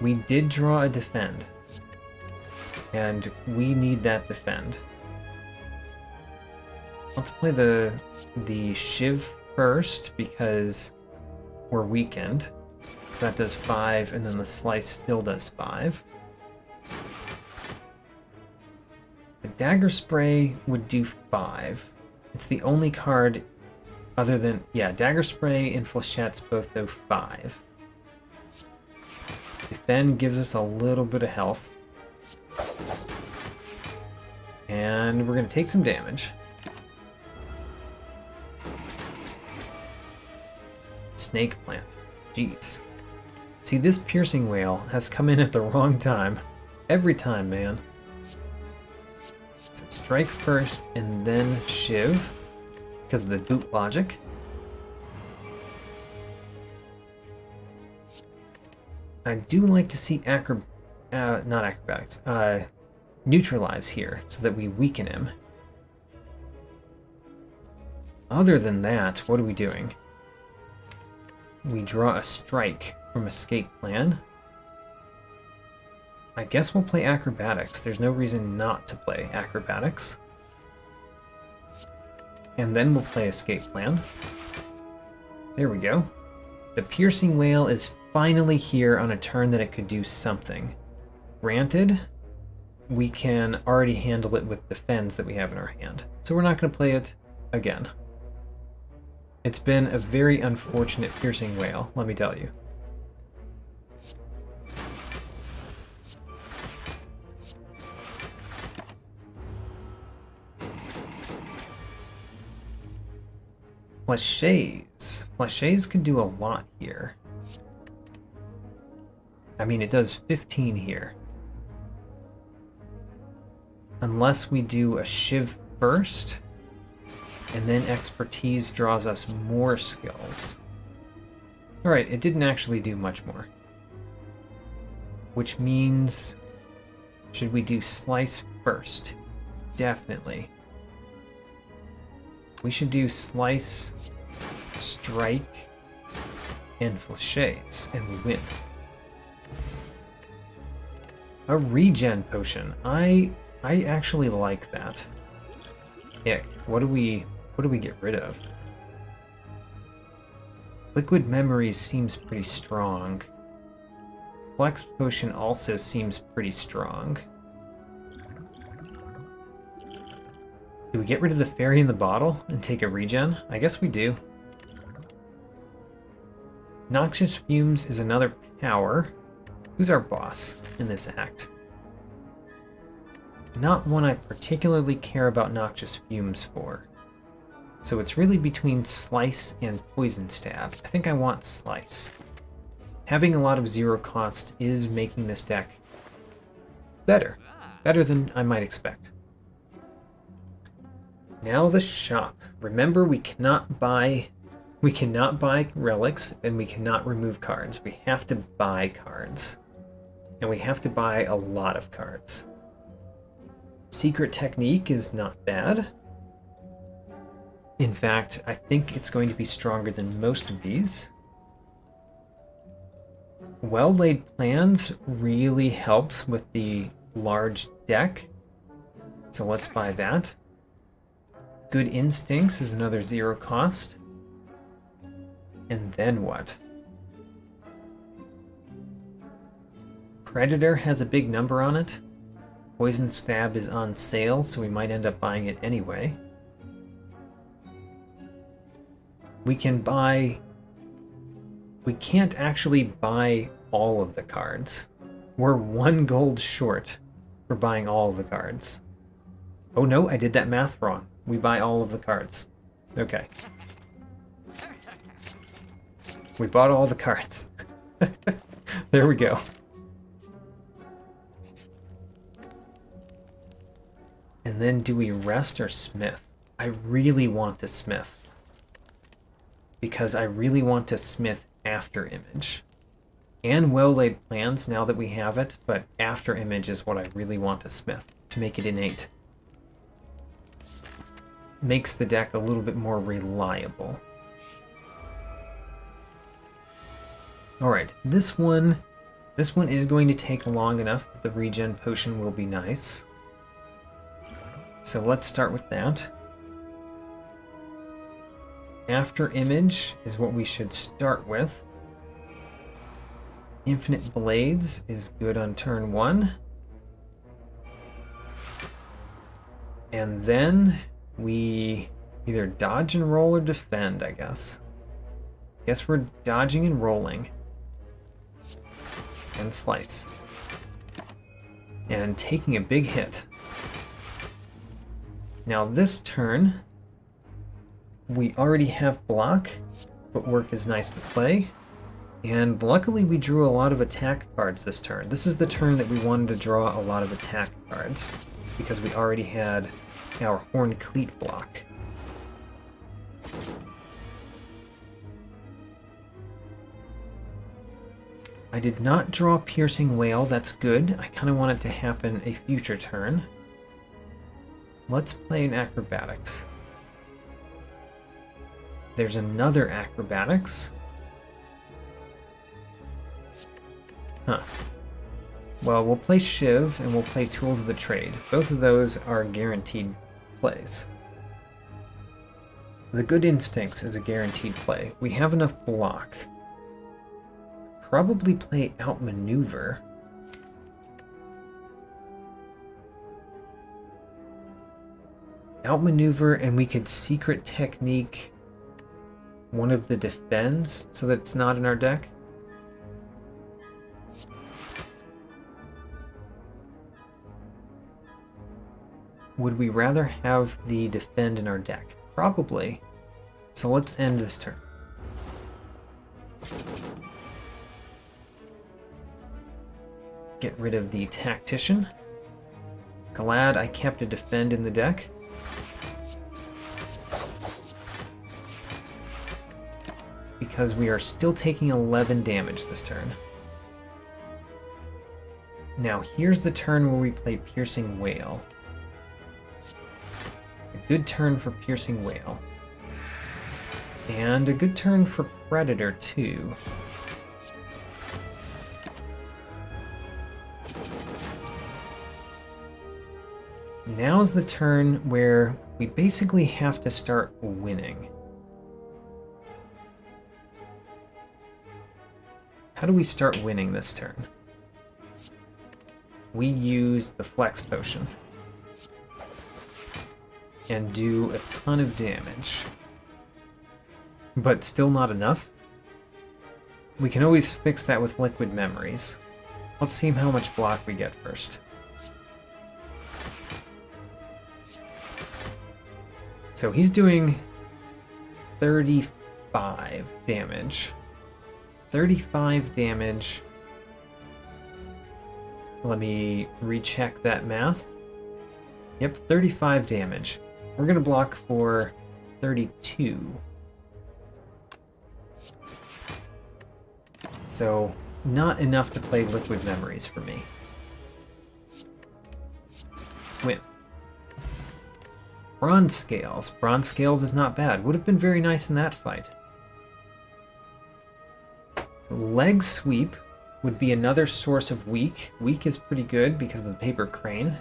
We did draw a defend, and we need that defend. Let's play the shiv first because we're weakened. So that does 5, and then the slice still does 5. The dagger spray would do 5. It's the only card other than... Yeah, dagger spray and flechettes both do 5. Defend gives us a little bit of health. And we're going to take some damage. Snake plant. Jeez. See, this piercing wail has come in at the wrong time. Every time, man. So strike first and then shiv, because of the boot logic. I do like to see not acrobatics, neutralize here so that we weaken him. Other than that, what are we doing? We draw a strike from escape plan. I guess we'll play acrobatics. There's no reason not to play acrobatics. And then we'll play escape plan. There we go. The piercing wail is finally here on a turn that it could do something. Granted, we can already handle it with defense that we have in our hand. So we're not going to play it again. It's been a very unfortunate piercing whale, let me tell you. Flèches. Flèches can do a lot here. I mean, it does 15 here. Unless we do a Shiv first, and then expertise draws us more skills. Alright, it didn't actually do much more. Which means, should we do slice first? Definitely. We should do slice, strike, and flèches, and we win. A regen potion. I actually like that. Ick. What do we get rid of? Liquid memories seems pretty strong. Flex potion also seems pretty strong. Do we get rid of the fairy in the bottle and take a regen? I guess we do. Noxious fumes is another power. Who's our boss in this act? Not one I particularly care about noxious fumes for. So it's really between slice and poison stab. I think I want slice. Having a lot of zero cost is making this deck better. Better than I might expect. Now the shop. Remember, we cannot buy relics, and we cannot remove cards. We have to buy cards. And we have to buy a lot of cards. Secret technique is not bad. In fact, I think it's going to be stronger than most of these. Well-laid plans really helps with the large deck. So let's buy that. Good instincts is another zero cost. And then what? Predator has a big number on it. Poison Stab is on sale, so we might end up buying it anyway. We can't actually buy all of the cards. We're 1 gold short for buying all of the cards. Oh no, I did that math wrong. We buy all of the cards. Okay. We bought all the cards. There we go. And then do we rest or smith? I really want to smith. Because I really want to smith after image. And well-laid plans now that we have it, but after image is what I really want to smith, to make it innate. Makes the deck a little bit more reliable. Alright, this one is going to take long enough that the regen potion will be nice. So let's start with that. After image is what we should start with. Infinite Blades is good on turn 1. And then we either dodge and roll or defend, I guess. Guess we're dodging and rolling. And slice. And taking a big hit. Now this turn, we already have block. Footwork is nice to play. And luckily we drew a lot of attack cards this turn. This is the turn that we wanted to draw a lot of attack cards, because we already had our Horn Cleat block. I did not draw Piercing Whale, that's good. I kind of want it to happen a future turn. Let's play an Acrobatics. There's another Acrobatics. Huh. Well, we'll play Shiv and we'll play Tools of the Trade. Both of those are guaranteed plays. The Good Instincts is a guaranteed play. We have enough block. Probably play Outmaneuver. outmaneuver, and we could secret technique one of the defends so that it's not in our deck. Would we rather have the defend in our deck? Probably. So let's end this turn. Get rid of the tactician. Glad I kept a defend in the deck. Because we are still taking 11 damage this turn. Now here's the turn where we play Piercing Wail. It's a good turn for Piercing Wail. And a good turn for Predator too. Now's the turn where we basically have to start winning. How do we start winning this turn? We use the Flex Potion and do a ton of damage. But still not enough? We can always fix that with Liquid Memories. Let's see how much block we get first. So he's doing 35 damage. 35 damage. Let me recheck that math. Yep, 35 damage. We're gonna block for 32. So, not enough to play Liquid Memories for me. Win. Bronze Scales. Bronze Scales is not bad. Would have been very nice in that fight. So Leg Sweep would be another source of weak. Weak is pretty good because of the Paper Crane.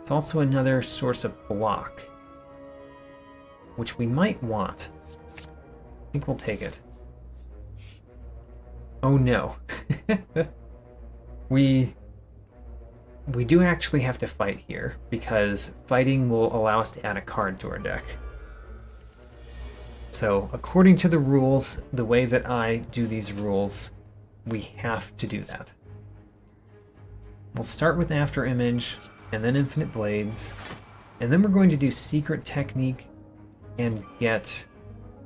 It's also another source of block, which we might want. I think we'll take it. Oh no. We do actually have to fight here, because fighting will allow us to add a card to our deck. So, according to the rules, the way that I do these rules, we have to do that. We'll start with After Image, and then Infinite Blades, and then we're going to do Secret Technique and get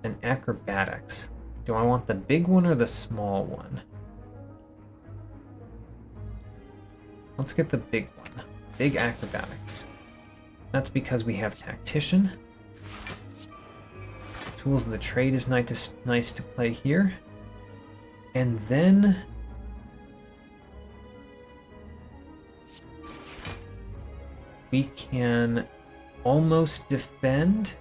an Acrobatics. Do I want the big one or the small one? Let's get the big one. Big Acrobatics. That's because we have Tactician. Tools of the Trade is nice to play here. And then we can almost defend.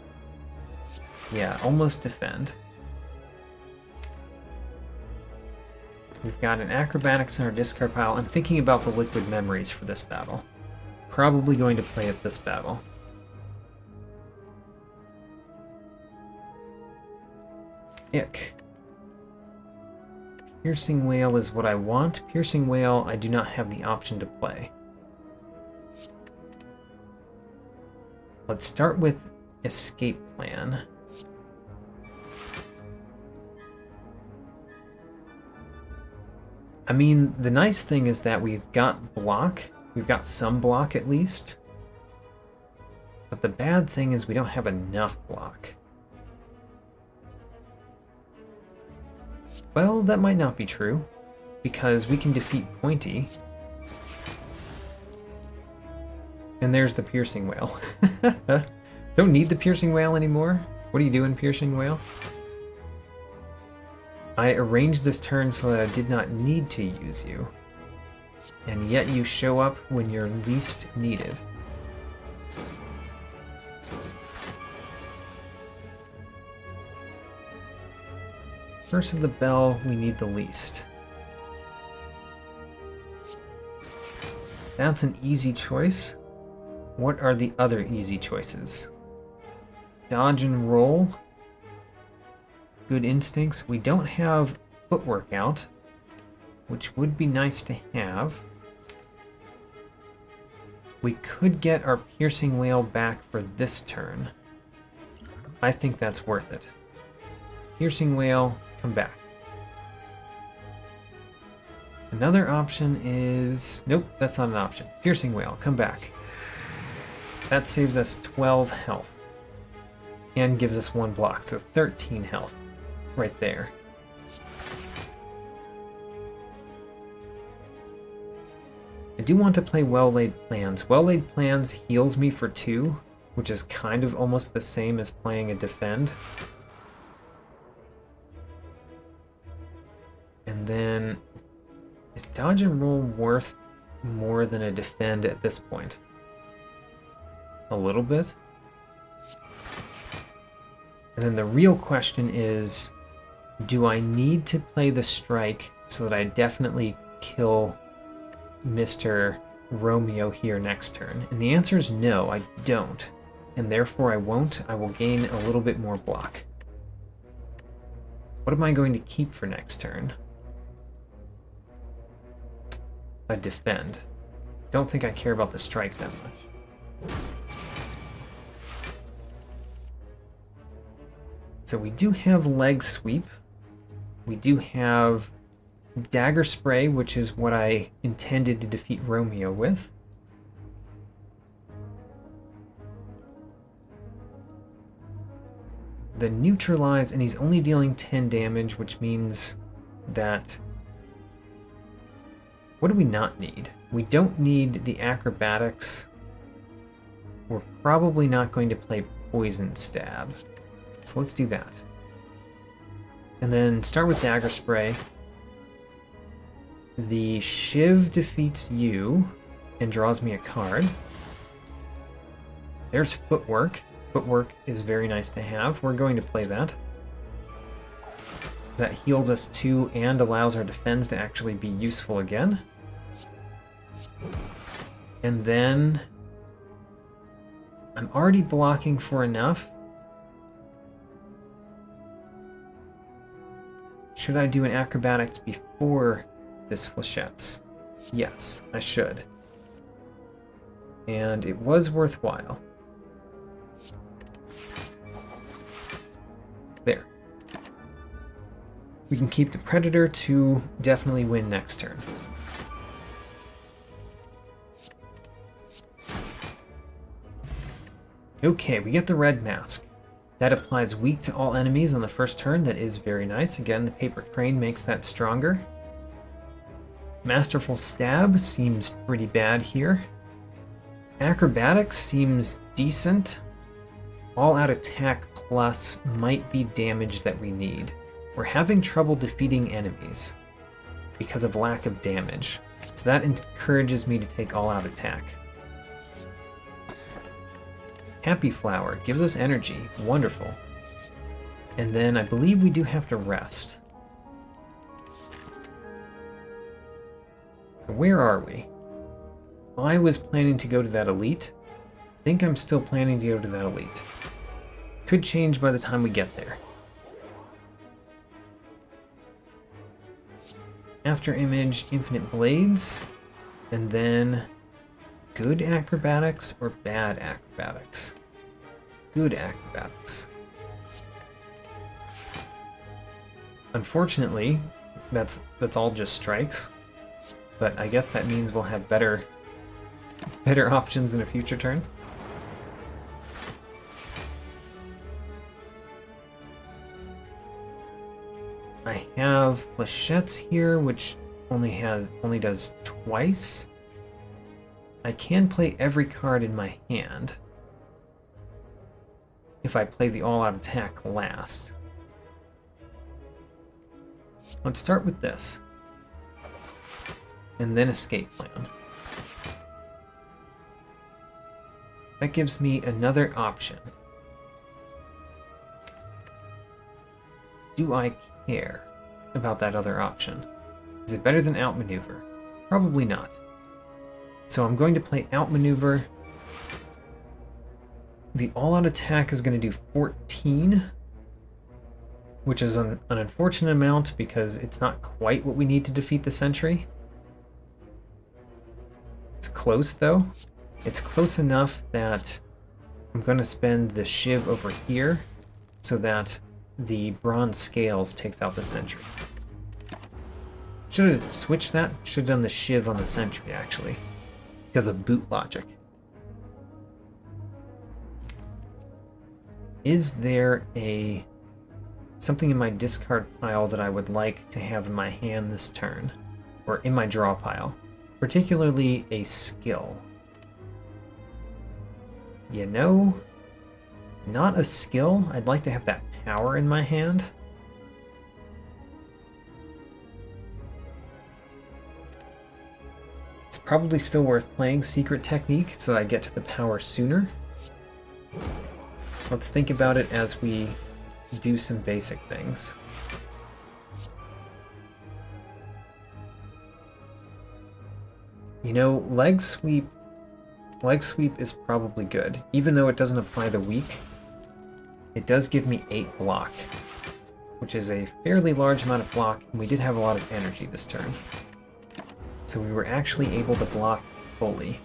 Yeah, almost defend. We've got an Acrobatics in our discard pile. I'm thinking about the Liquid Memories for this battle. Probably going to play it this battle. Ick. Piercing Wail is what I want. Piercing Wail, I do not have the option to play. Let's start with Escape Plan. I mean, the nice thing is that we've got block. We've got some block at least. But the bad thing is we don't have enough block. Well, that might not be true, because we can defeat Pointy. And there's the Piercing Wail. Don't need the Piercing Wail anymore? What are you doing, Piercing Wail? I arranged this turn so that I did not need to use you. And yet you show up when you're least needed. First of the bell, we need the least. That's an easy choice. What are the other easy choices? Dodge and roll. Good instincts. We don't have footwork out, which would be nice to have. We could get our piercing whale back for this turn. I think that's worth it. Piercing whale, come back. Another option is... Nope, that's not an option. Piercing whale, come back. That saves us 12 health. And gives us 1 block, so 13 health. Right there. I do want to play Well-Laid Plans. Well-Laid Plans heals me for 2, which is kind of almost the same as playing a Defend. And then, is Dodge and Roll worth more than a Defend at this point? A little bit. And then the real question is, do I need to play the Strike so that I definitely kill Mr. Romeo here next turn? And the answer is no, I don't. And therefore I won't. I will gain a little bit more block. What am I going to keep for next turn? A Defend. Don't think I care about the Strike that much. So we do have Leg Sweep. We do have Dagger Spray, which is what I intended to defeat Romeo with. The Neutralize, and he's only dealing 10 damage, which means that... What do we not need? We don't need the Acrobatics. We're probably not going to play Poison Stab. So let's do that. And then start with Dagger Spray. The Shiv defeats you and draws me a card. There's Footwork. Footwork is very nice to have. We're going to play that. That heals us 2 and allows our defense to actually be useful again. And then I'm already blocking for enough. Should I do an Acrobatics before this Flechettes? Yes, I should. And it was worthwhile. There. We can keep the Predator to definitely win next turn. Okay, we get the Red Mask. That applies weak to all enemies on the first turn. That is very nice. Again, the Paper Crane makes that stronger. Masterful Stab seems pretty bad here. Acrobatics seems decent. All-out attack plus might be damage that we need. We're having trouble defeating enemies because of lack of damage. So that encourages me to take all-out attack. Happy Flower gives us energy. Wonderful. And then I believe we do have to rest. So where are we? I was planning to go to that elite. I think I'm still planning to go to that elite. Could change by the time we get there. After Image, Infinite Blades, and then good acrobatics or bad acrobatics? Good acrobatics. Unfortunately, that's all just strikes, but I guess that means we'll have better options in a future turn. I have Flechettes here, which only does twice. I can play every card in my hand if I play the all-out attack last. Let's start with this, and then Escape Plan. That gives me another option. Do I care about that other option? Is it better than Outmaneuver? Probably not. So I'm going to play Outmaneuver. The all-out attack is going to do 14, which is an unfortunate amount because it's not quite what we need to defeat the Sentry. It's close, though. It's close enough that I'm going to spend the shiv over here so that the bronze scales takes out the sentry. Should have switched that. Should have done the shiv on the sentry, actually, because of boot logic. Is there something in my discard pile that I would like to have in my hand this turn, or in my draw pile? Particularly a skill. You know, not a skill. I'd like to have that power in my hand. It's probably still worth playing Secret Technique so I get to the power sooner. Let's think about it as we do some basic things. You know, leg sweep is probably good. Even though it doesn't apply the weak, it does give me 8 block, which is a fairly large amount of block, and we did have a lot of energy this turn. So we were actually able to block fully.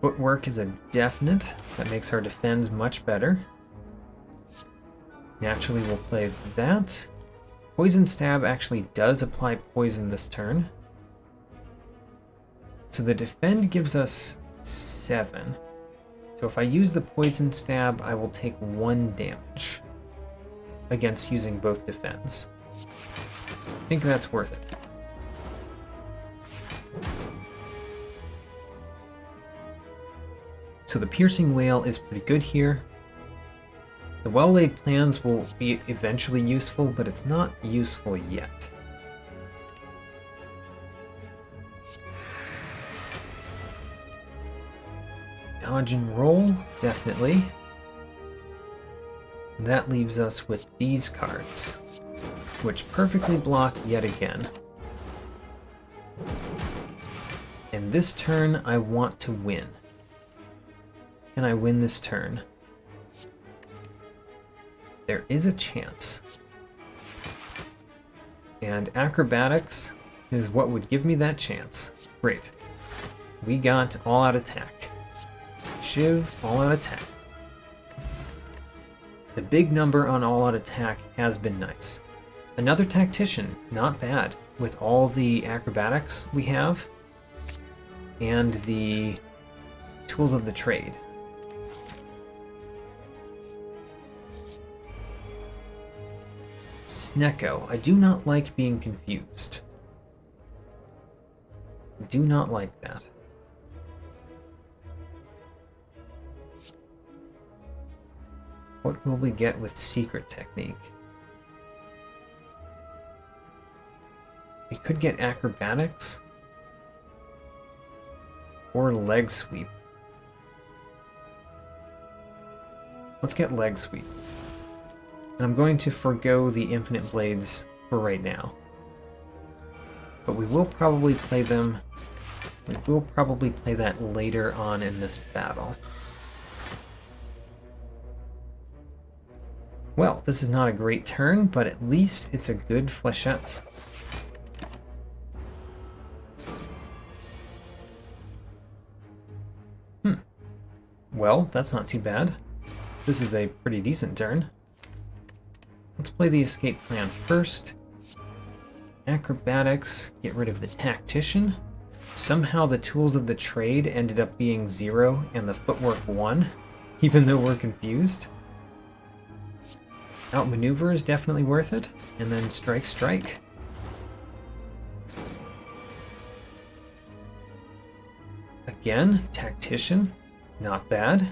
Footwork is a definite. That makes our defense much better. Naturally, we'll play that. Poison Stab actually does apply poison this turn. So the defend gives us 7. So if I use the Poison Stab, I will take 1 damage against using both defends. I think that's worth it. So the Piercing Wail is pretty good here. The Well-Laid Plans will be eventually useful, but it's not useful yet. Dodge and roll, definitely. That leaves us with these cards, which perfectly block yet again. And this turn, I want to win. Can I win this turn? There is a chance. And acrobatics is what would give me that chance. Great. We got all-out attack. Shiv, all-out attack. The big number on all-out attack has been nice. Another tactician, not bad, with all the acrobatics we have and the tools of the trade. Snecko. I do not like being confused. Do not like that. What will we get with Secret Technique? We could get Acrobatics or Leg Sweep. Let's get Leg Sweep. And I'm going to forego the Infinite Blades for right now. But we will probably play them. We will probably play that later on in this battle. Well, this is not a great turn, but at least it's a good flechette. Well, that's not too bad. This is a pretty decent turn. Let's play the escape plan first. Acrobatics, get rid of the tactician. Somehow the tools of the trade ended up being 0 and the footwork 1, even though we're confused. Outmaneuver is definitely worth it, and then strike, strike. Again, tactician, not bad.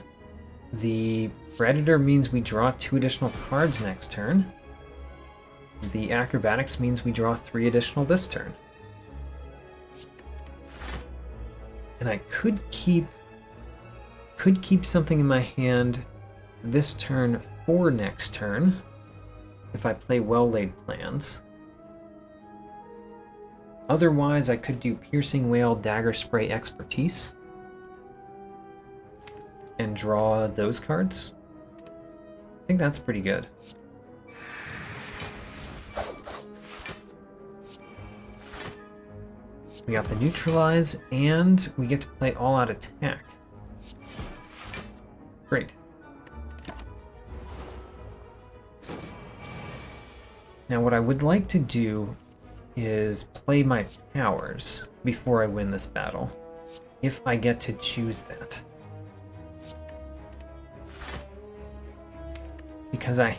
The Predator means we draw 2 additional cards next turn. The Acrobatics means we draw 3 additional this turn. And I could keep something in my hand this turn for next turn if I play Well-Laid Plans. Otherwise, I could do Piercing Wail, Dagger Spray, Expertise and draw those cards. I think that's pretty good. We got the neutralize, and we get to play all-out attack. Great. Now what I would like to do is play my powers before I win this battle, if I get to choose that. Because I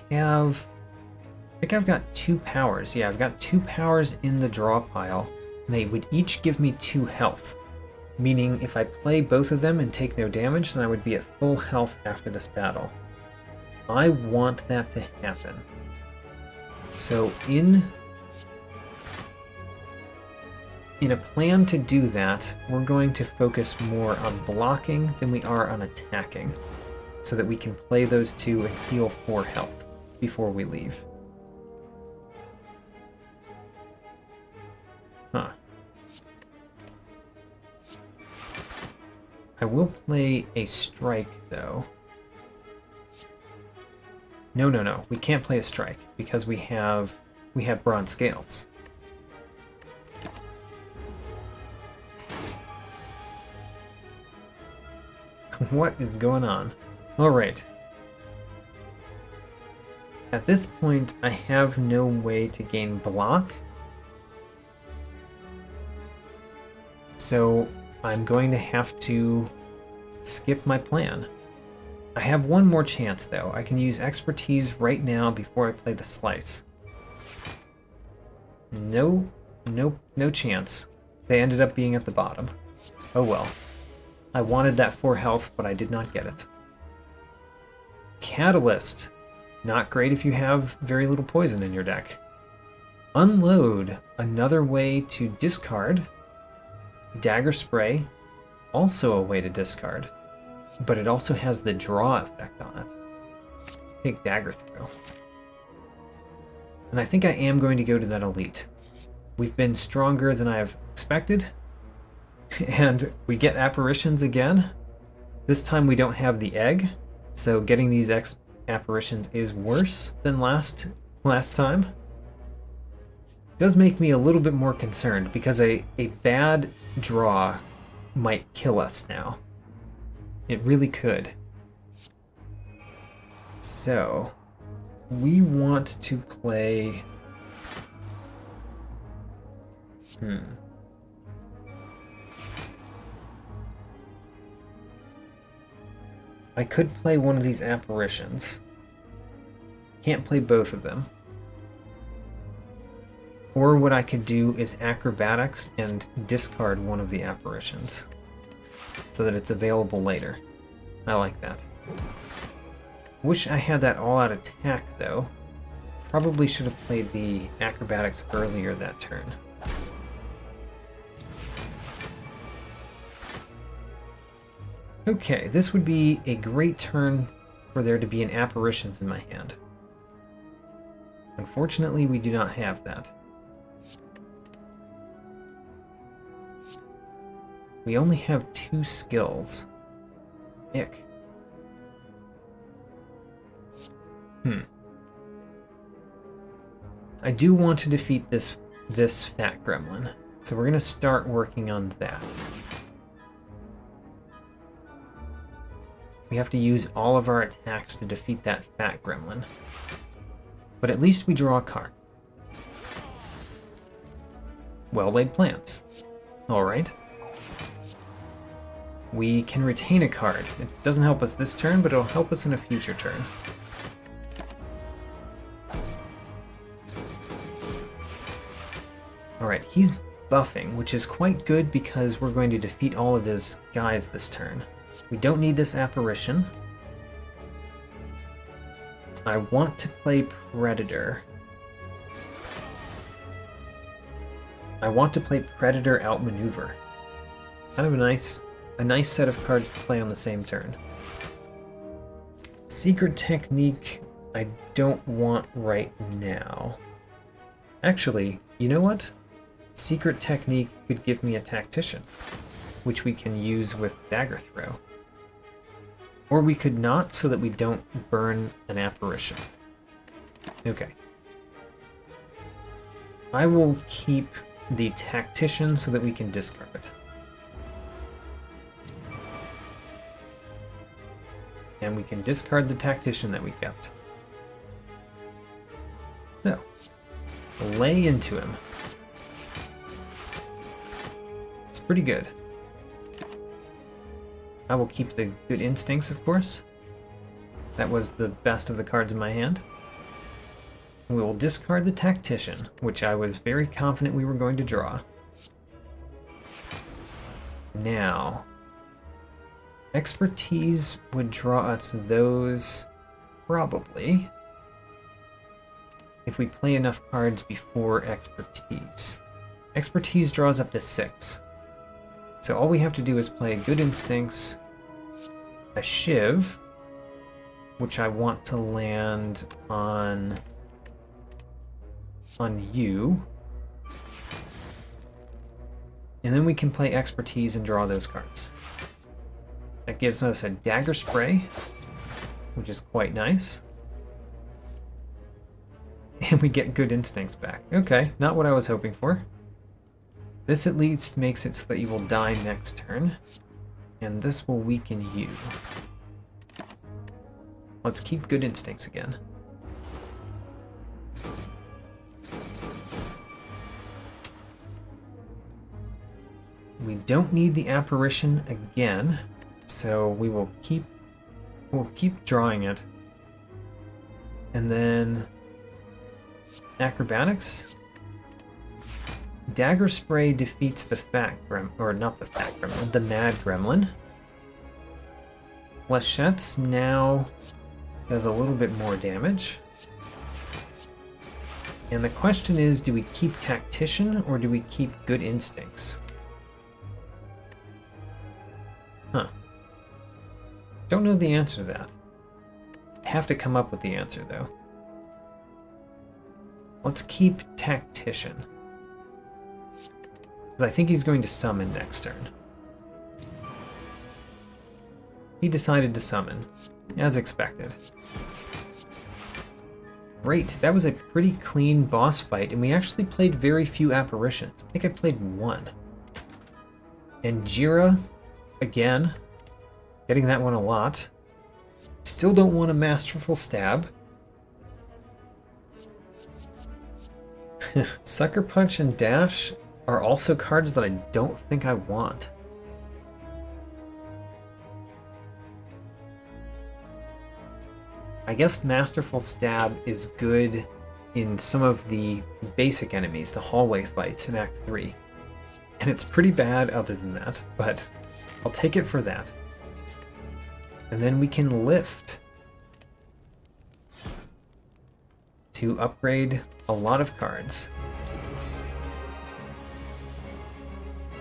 think I've got 2 powers. Yeah, I've got 2 powers in the draw pile, and they would each give me 2 health. Meaning if I play both of them and take no damage, then I would be at full health after this battle. I want that to happen. So in a plan to do that, we're going to focus more on blocking than we are on attacking, so that we can play those 2 and heal 4 health before we leave. Huh. I will play a strike, though. No. We can't play a strike because we have bronze scales. What is going on? Alright. At this point, I have no way to gain block. So I'm going to have to skip my plan. I have one more chance, though. I can use expertise right now before I play the slice. No chance. They ended up being at the bottom. Oh well. I wanted that 4 health, but I did not get it. Catalyst. Not great if you have very little poison in your deck. Unload. Another way to discard. Dagger Spray. Also a way to discard. But it also has the draw effect on it. Let's take Dagger Throw. And I think I am going to go to that elite. We've been stronger than I've expected. And we get apparitions again. This time we don't have the egg, so getting these apparitions is worse than last time. It does make me a little bit more concerned because a bad draw might kill us now. It really could. So we want to play... I could play one of these apparitions. Can't play both of them. Or what I could do is acrobatics and discard one of the apparitions, so that it's available later. I like that. Wish I had that all-out attack, though. Probably should have played the acrobatics earlier that turn. Okay, this would be a great turn for there to be an apparitions in my hand. Unfortunately, we do not have that. We only have 2 skills. Ick. I do want to defeat this fat gremlin, so we're going to start working on that. We have to use all of our attacks to defeat that fat gremlin. But at least we draw a card. Well-laid plans. Alright. We can retain a card. It doesn't help us this turn, but it'll help us in a future turn. Alright, he's buffing, which is quite good because we're going to defeat all of his guys this turn. We don't need this apparition. I want to play Predator. I want to play Predator Outmaneuver. Kind of a nice set of cards to play on the same turn. Secret Technique, I don't want right now. Actually, you know what? Secret Technique could give me a Tactician, which we can use with Dagger Throw. Or we could not, so that we don't burn an apparition. Okay. I will keep the Tactician so that we can discard it. And we can discard the Tactician that we kept. So, lay into him. It's pretty good. I will keep the good instincts, of course. That was the best of the cards in my hand. We will discard the Tactician, which I was very confident we were going to draw. Now, Expertise would draw us those, probably, if we play enough cards before Expertise. Expertise draws up to 6. So all we have to do is play Good Instincts, a Shiv, which I want to land on you. And then we can play Expertise and draw those cards. That gives us a Dagger Spray, which is quite nice. And we get Good Instincts back. Okay, not what I was hoping for. This at least makes it so that you will die next turn. And this will weaken you. Let's keep Good Instincts again. We don't need the Apparition again, so we'll keep drawing it. And then Acrobatics. Dagger Spray defeats the Fat Gremlin, or not the Fat Gremlin, the Mad Gremlin. Flechette's now does a little bit more damage. And the question is, do we keep Tactician or do we keep Good Instincts? Huh. Don't know the answer to that. Have to come up with the answer, though. Let's keep Tactician. Because I think he's going to summon next turn. He decided to summon, as expected. Great, that was a pretty clean boss fight, and we actually played very few apparitions. I think I played one. And Jira, again, getting that one a lot. Still don't want a Masterful Stab. Sucker Punch and Dash are also cards that I don't think I want. I guess Masterful Stab is good in some of the basic enemies, the hallway fights in Act 3. And it's pretty bad other than that, but I'll take it for that. And then we can lift to upgrade a lot of cards.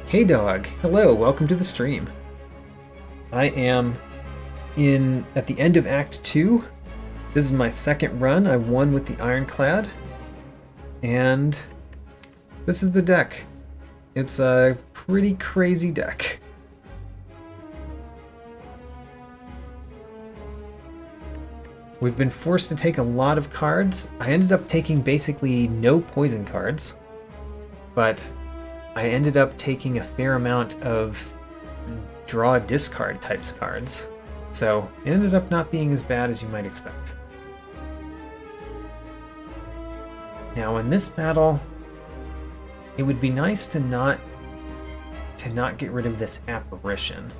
K-Dog, hello, welcome to the stream. I am at the end of Act 2. This is my second run. I won with the Ironclad. And this is the deck. It's a pretty crazy deck. We've been forced to take a lot of cards. I ended up taking basically no poison cards, but I ended up taking a fair amount of draw discard types cards. So it ended up not being as bad as you might expect. Now in this battle, it would be nice to not get rid of this apparition.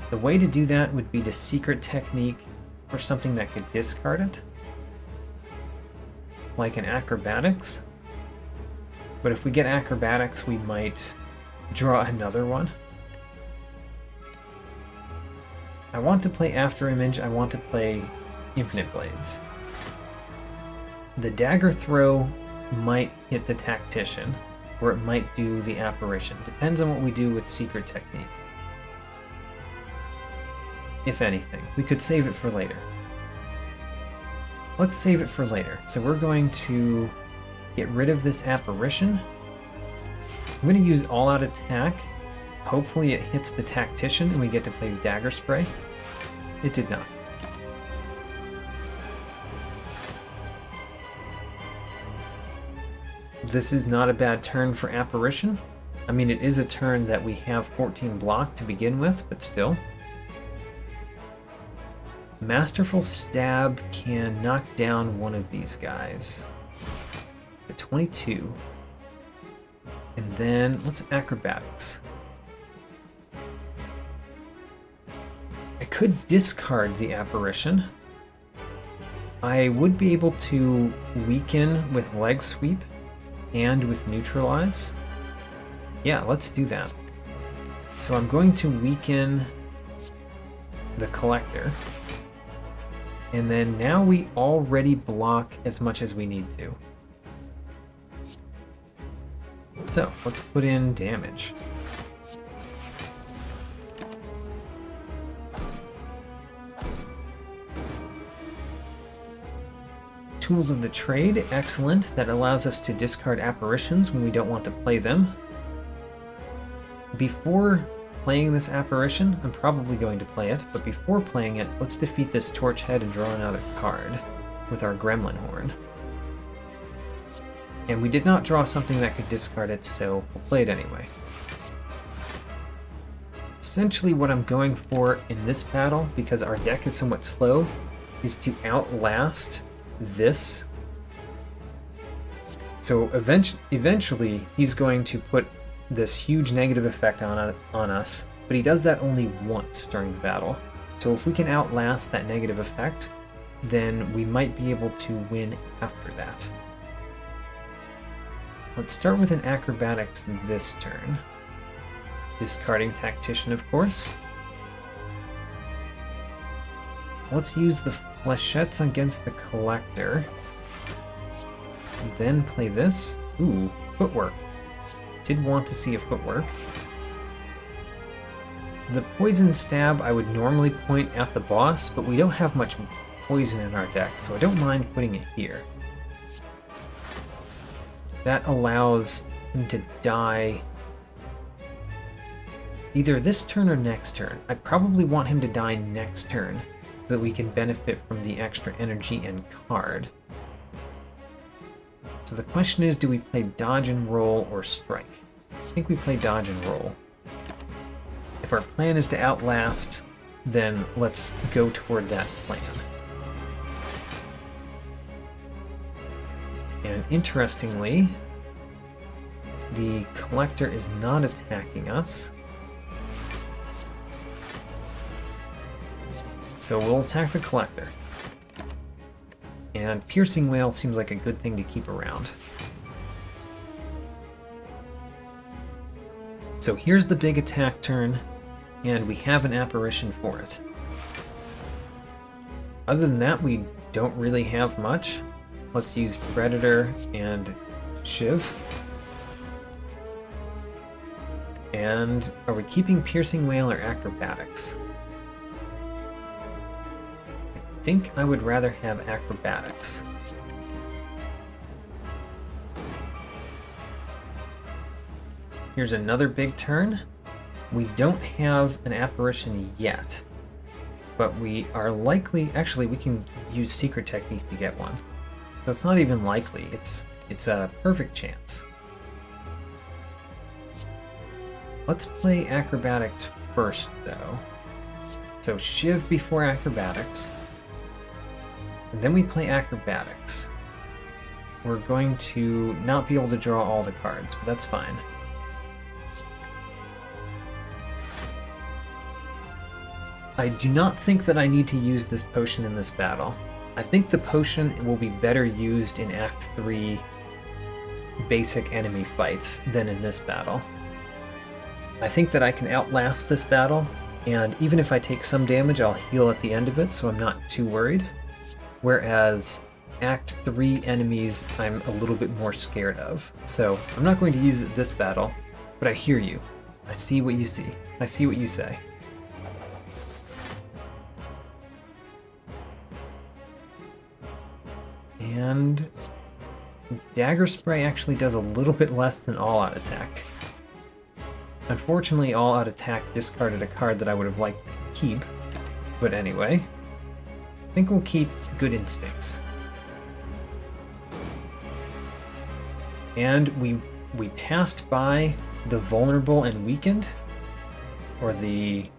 The way to do that would be to secret technique or something that could discard it, like an acrobatics. But if we get acrobatics, we might draw another one. I want to play After Image, I want to play Infinite Blades. The dagger throw might hit the tactician, or it might do the apparition. Depends on what we do with secret technique. If anything, we could save it for later. Let's save it for later. So we're going to get rid of this apparition. I'm going to use all-out attack. Hopefully it hits the tactician and we get to play Dagger Spray. It did not. This is not a bad turn for Apparition. I mean, it is a turn that we have 14 block to begin with, but still. Masterful Stab can knock down one of these guys. At 22. And then let's Acrobatics. I could discard the Apparition. I would be able to weaken with Leg Sweep and with Neutralize. Yeah, let's do that. So I'm going to weaken the Collector. And then now we already block as much as we need to. So let's put in damage. Tools of the Trade, excellent. That allows us to discard apparitions when we don't want to play them. Before playing this apparition, I'm probably going to play it, but before playing it, let's defeat this Torch Head and draw another card with our Gremlin Horn. And we did not draw something that could discard it, so we'll play it anyway. Essentially what I'm going for in this battle, because our deck is somewhat slow, is to outlast this. So eventually he's going to put this huge negative effect on us, but he does that only once during the battle. So if we can outlast that negative effect, then we might be able to win after that. Let's start with an Acrobatics this turn. Discarding Tactician, of course. Let's use the Flechettes against the Collector. And then play this. Ooh, Footwork. Did want to see a Footwork. The Poison Stab I would normally point at the boss, but we don't have much poison in our deck, so I don't mind putting it here. That allows him to die either this turn or next turn. I probably want him to die next turn so that we can benefit from the extra energy and card. So the question is, do we play Dodge and Roll or Strike? I think we play Dodge and Roll. If our plan is to outlast, then let's go toward that plan. And interestingly, the Collector is not attacking us. So we'll attack the Collector. And Piercing Wail seems like a good thing to keep around. So here's the big attack turn, and we have an apparition for it. Other than that, we don't really have much. Let's use Predator and Shiv. And are we keeping Piercing Wail or Acrobatics? I think I would rather have Acrobatics. Here's another big turn. We don't have an apparition yet, but we are likely... Actually, we can use Secret Technique to get one. So it's not even likely. It's a perfect chance. Let's play Acrobatics first, though. So Shiv before Acrobatics. And then we play Acrobatics. We're going to not be able to draw all the cards, but that's fine. I do not think that I need to use this potion in this battle. I think the potion will be better used in Act 3 basic enemy fights than in this battle. I think that I can outlast this battle, and even if I take some damage, I'll heal at the end of it, so I'm not too worried. Whereas Act 3 enemies, I'm a little bit more scared of. So I'm not going to use it this battle, but I hear you. I see what you see. I see what you say. And Dagger Spray actually does a little bit less than All Out Attack. Unfortunately, All Out Attack discarded a card that I would have liked to keep, but anyway, I think we'll keep Good Instincts. And we passed by the vulnerable and weakened, or the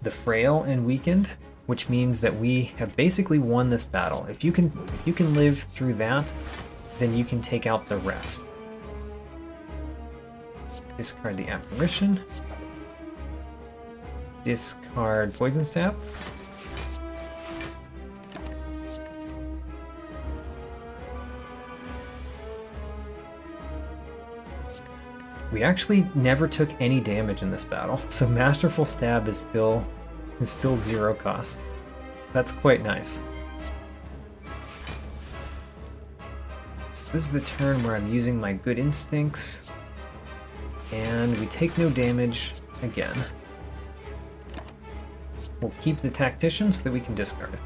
frail and weakened, which means that we have basically won this battle. If you can live through that, then you can take out the rest. Discard the apparition. Discard poison stab. We actually never took any damage in this battle, so Masterful Stab is still 0 cost. That's quite nice. So this is the turn where I'm using my good instincts, and we take no damage again. We'll keep the Tactician so that we can discard it.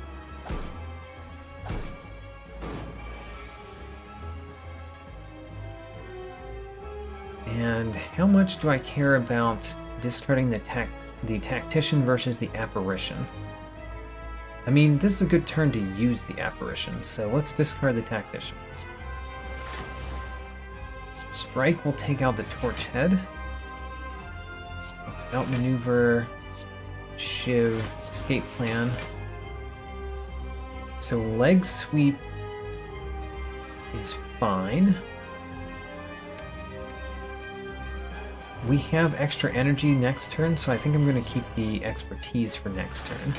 And how much do I care about discarding the Tactician versus the Apparition? I mean, this is a good turn to use the Apparition, so let's discard the Tactician. Strike will take out the Torch Head. Let's outmaneuver Shiv, escape plan. So leg sweep is fine. We have extra energy next turn, so I think I'm going to keep the expertise for next turn.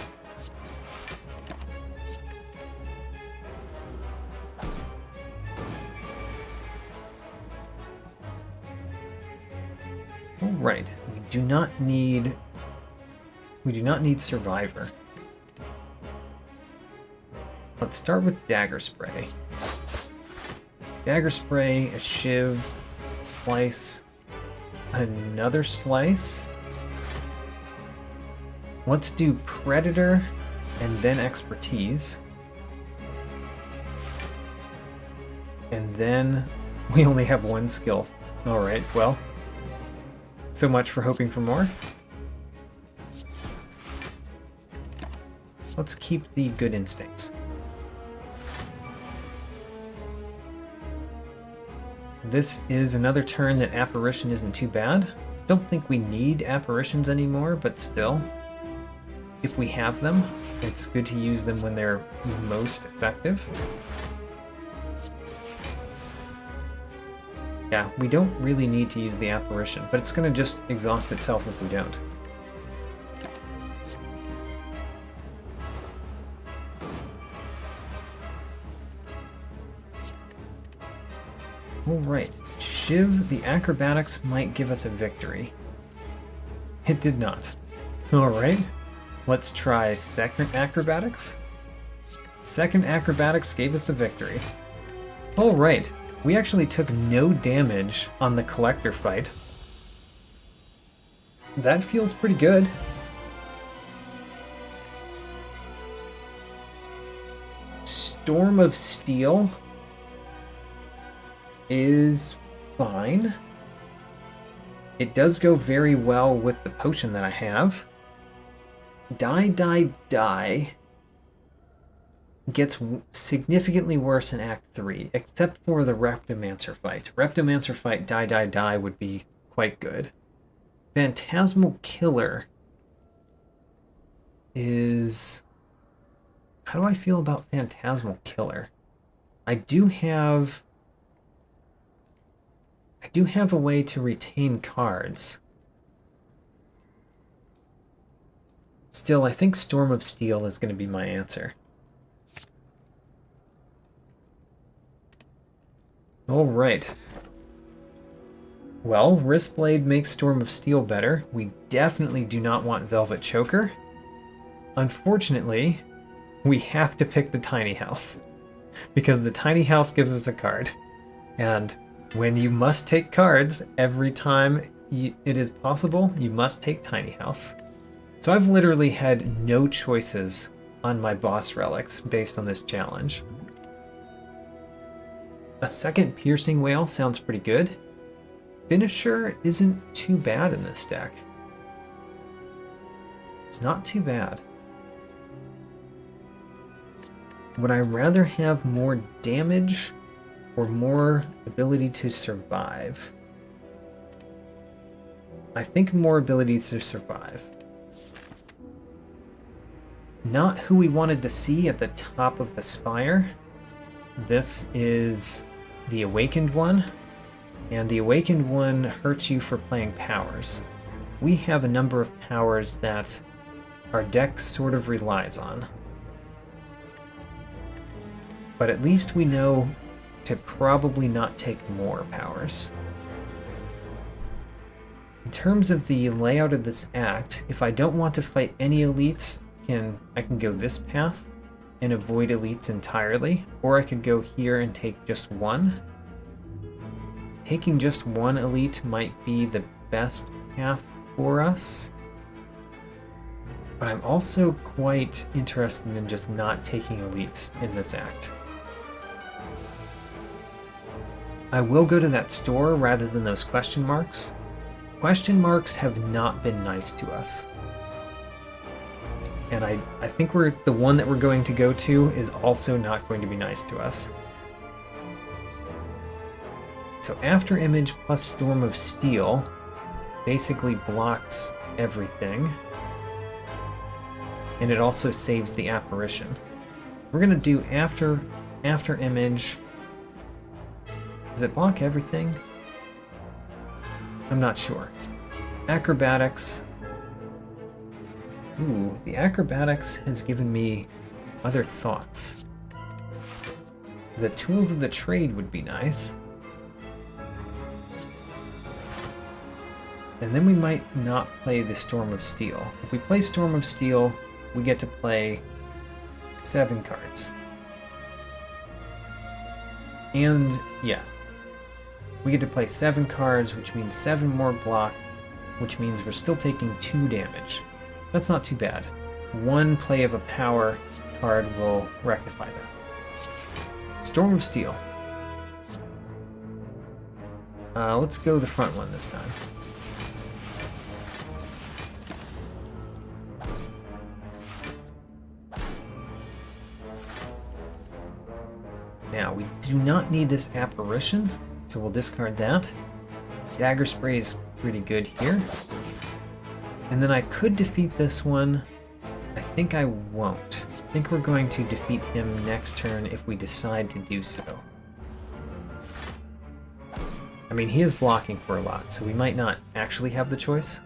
All right, we do not need Survivor. Let's start with Dagger Spray. Dagger Spray, a Shiv, Slice, another Slice. Let's do Predator and then Expertise. And then we only have one skill. Alright, well, so much for hoping for more. Let's keep the good instincts. This is another turn that Apparition isn't too bad. Don't think we need Apparitions anymore, but still, if we have them, it's good to use them when they're most effective. Yeah, we don't really need to use the Apparition, but it's going to just exhaust itself if we don't. Alright, Shiv, the acrobatics might give us a victory. It did not. Alright, let's try second acrobatics. Second acrobatics gave us the victory. Alright, we actually took no damage on the collector fight. That feels pretty good. Storm of Steel is fine. It does go very well with the potion that I have. Die, Die, Die gets significantly worse in Act 3, except for the Reptomancer fight. Reptomancer fight, Die, Die, Die would be quite good. Phantasmal Killer is... How do I feel about Phantasmal Killer? I do have a way to retain cards. Still, I think Storm of Steel is going to be my answer. Alright. Well, Wristblade makes Storm of Steel better. We definitely do not want Velvet Choker. Unfortunately, we have to pick the Tiny House, because the Tiny House gives us a card. And when you must take cards every time it is possible, you must take Tiny House. So I've literally had no choices on my boss relics based on this challenge. A second Piercing Whale sounds pretty good. Finisher isn't too bad in this deck. It's not too bad. Would I rather have more damage or more ability to survive? I think more ability to survive. Not who we wanted to see at the top of the spire. This is the Awakened one, and the Awakened one hurts you for playing powers. We have a number of powers that our deck sort of relies on. But at least we know to probably not take more powers. In terms of the layout of this act, if I don't want to fight any elites, I can go this path and avoid elites entirely, or I could go here and take just one. Taking just one elite might be the best path for us, but I'm also quite interested in just not taking elites in this act. I will go to that store rather than those question marks. Question marks have not been nice to us. And I think the one that we're going to go to is also not going to be nice to us. So After Image plus Storm of Steel basically blocks everything. And it also saves the apparition. We're going to do After Image. Does it block everything? I'm not sure. Acrobatics. Ooh, the acrobatics has given me other thoughts. The tools of the trade would be nice. And then we might not play the Storm of Steel. If we play Storm of Steel, we get to play 7 cards. And yeah, we get to play 7 cards, which means 7 more block, which means we're still taking 2 damage. That's not too bad. 1 play of a power card will rectify that. Storm of Steel. Let's go the front one this time. Now, we do not need this apparition, so we'll discard that. Dagger Spray is pretty good here. And then I could defeat this one. I think I won't. I think we're going to defeat him next turn if we decide to do so. I mean, he is blocking for a lot, so we might not actually have the choice.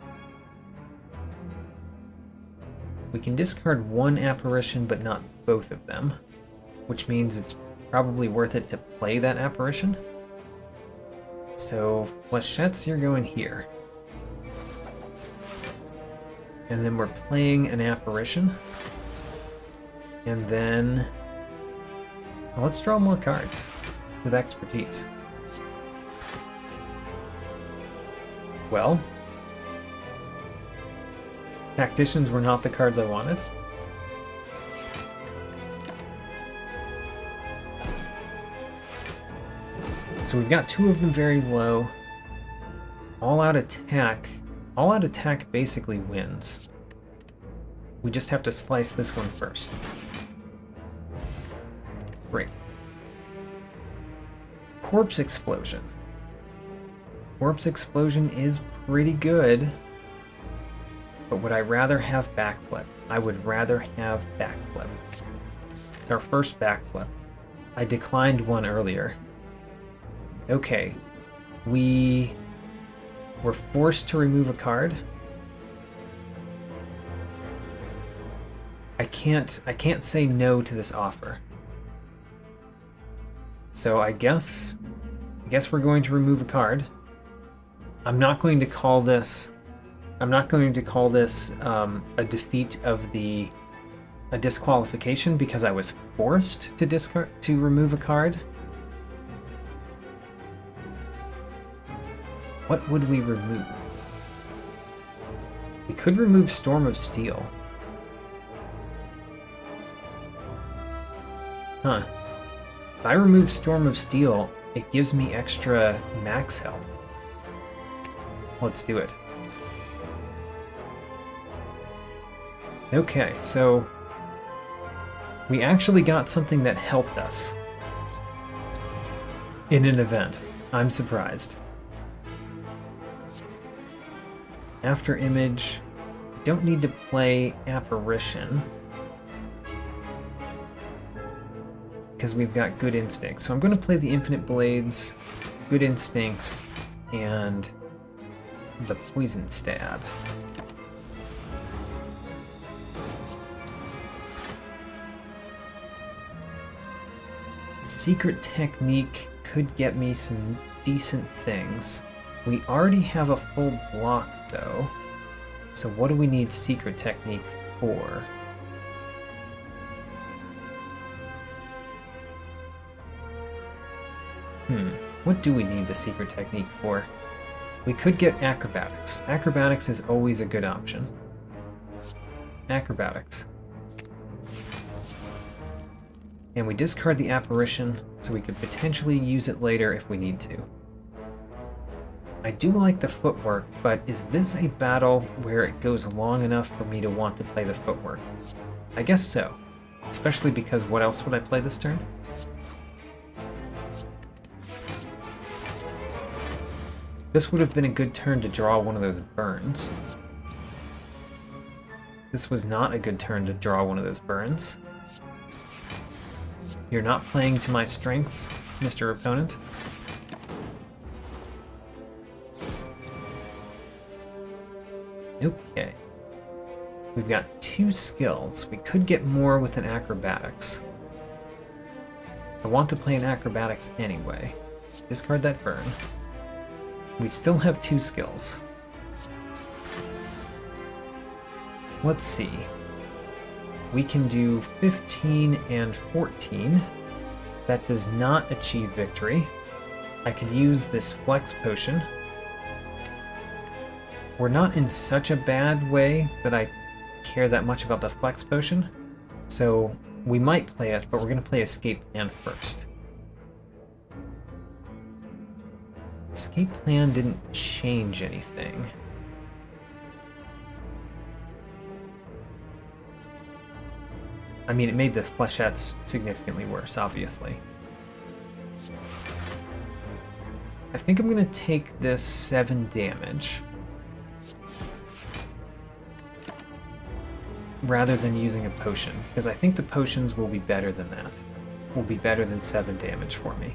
We can discard 1 apparition, but not both of them, which means it's probably worth it to play that apparition. So, Flechettes, you're going here. And then we're playing an apparition. And then... well, let's draw more cards with expertise. Well, Tacticians were not the cards I wanted. So we've got 2 of them very low. All-out attack. All-out attack basically wins. We just have to slice this one first. Great. Corpse Explosion. Corpse Explosion is pretty good. But would I rather have backflip? I would rather have backflip. It's our first backflip. I declined one earlier. Okay. We were forced to remove a card. I can't say no to this offer. So I guess we're going to remove a card. I'm not going to call this a defeat of a disqualification because I was forced to remove a card. What would we remove? We could remove Storm of Steel. Huh. If I remove Storm of Steel, it gives me extra max health. Let's do it. Okay, so we actually got something that helped us. in an event. I'm surprised. After image, don't need to play apparition because we've got good instincts. So I'm going to play the infinite blades, good instincts, and the poison stab. Secret technique could get me some decent things. We already have a full block though, so what do we need secret technique for? What do we need the secret technique for? We could get acrobatics. Acrobatics is always a good option. Acrobatics. And we discard the apparition, so we could potentially use it later if we need to. I do like the footwork, but is this a battle where it goes long enough for me to want to play the footwork? I guess so. Especially because what else would I play this turn? This would have been a good turn to draw one of those burns. This was not a good turn to draw one of those burns. You're not playing to my strengths, Mr. Opponent. Okay. We've got 2 skills. We could get more with an acrobatics. I want to play an acrobatics anyway. Discard that burn. We still have 2 skills. Let's see. We can do 15 and 14. That does not achieve victory. I could use this flex potion. We're not in such a bad way that I care that much about the flex potion, so we might play it, but we're going to play escape plan first. Escape plan didn't change anything. I mean, it made the flechettes significantly worse, obviously. I think I'm going to take this 7 damage rather than using a potion, because I think the potions will be better than that. Will be better than 7 damage for me.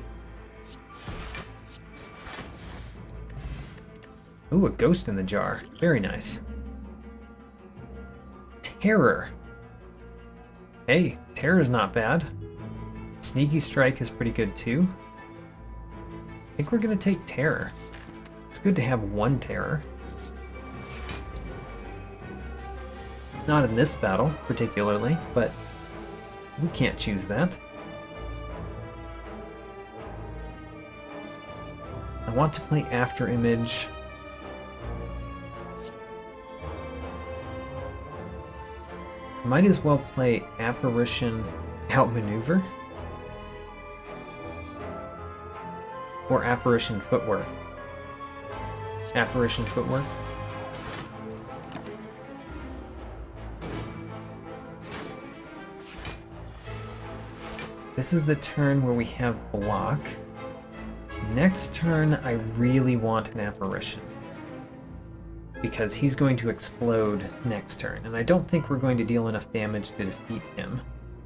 Ooh, a ghost in the jar. Very nice. Terror. Hey, terror's not bad. Sneaky strike is pretty good too. I think we're gonna take terror. It's good to have 1 terror. Not in this battle, particularly, but we can't choose that. I want to play After Image. Might as well play Apparition Outmaneuver. Or Apparition Footwork. Apparition Footwork. This is the turn where we have block. Next turn, I really want an Apparition, because he's going to explode next turn, and I don't think we're going to deal enough damage to defeat him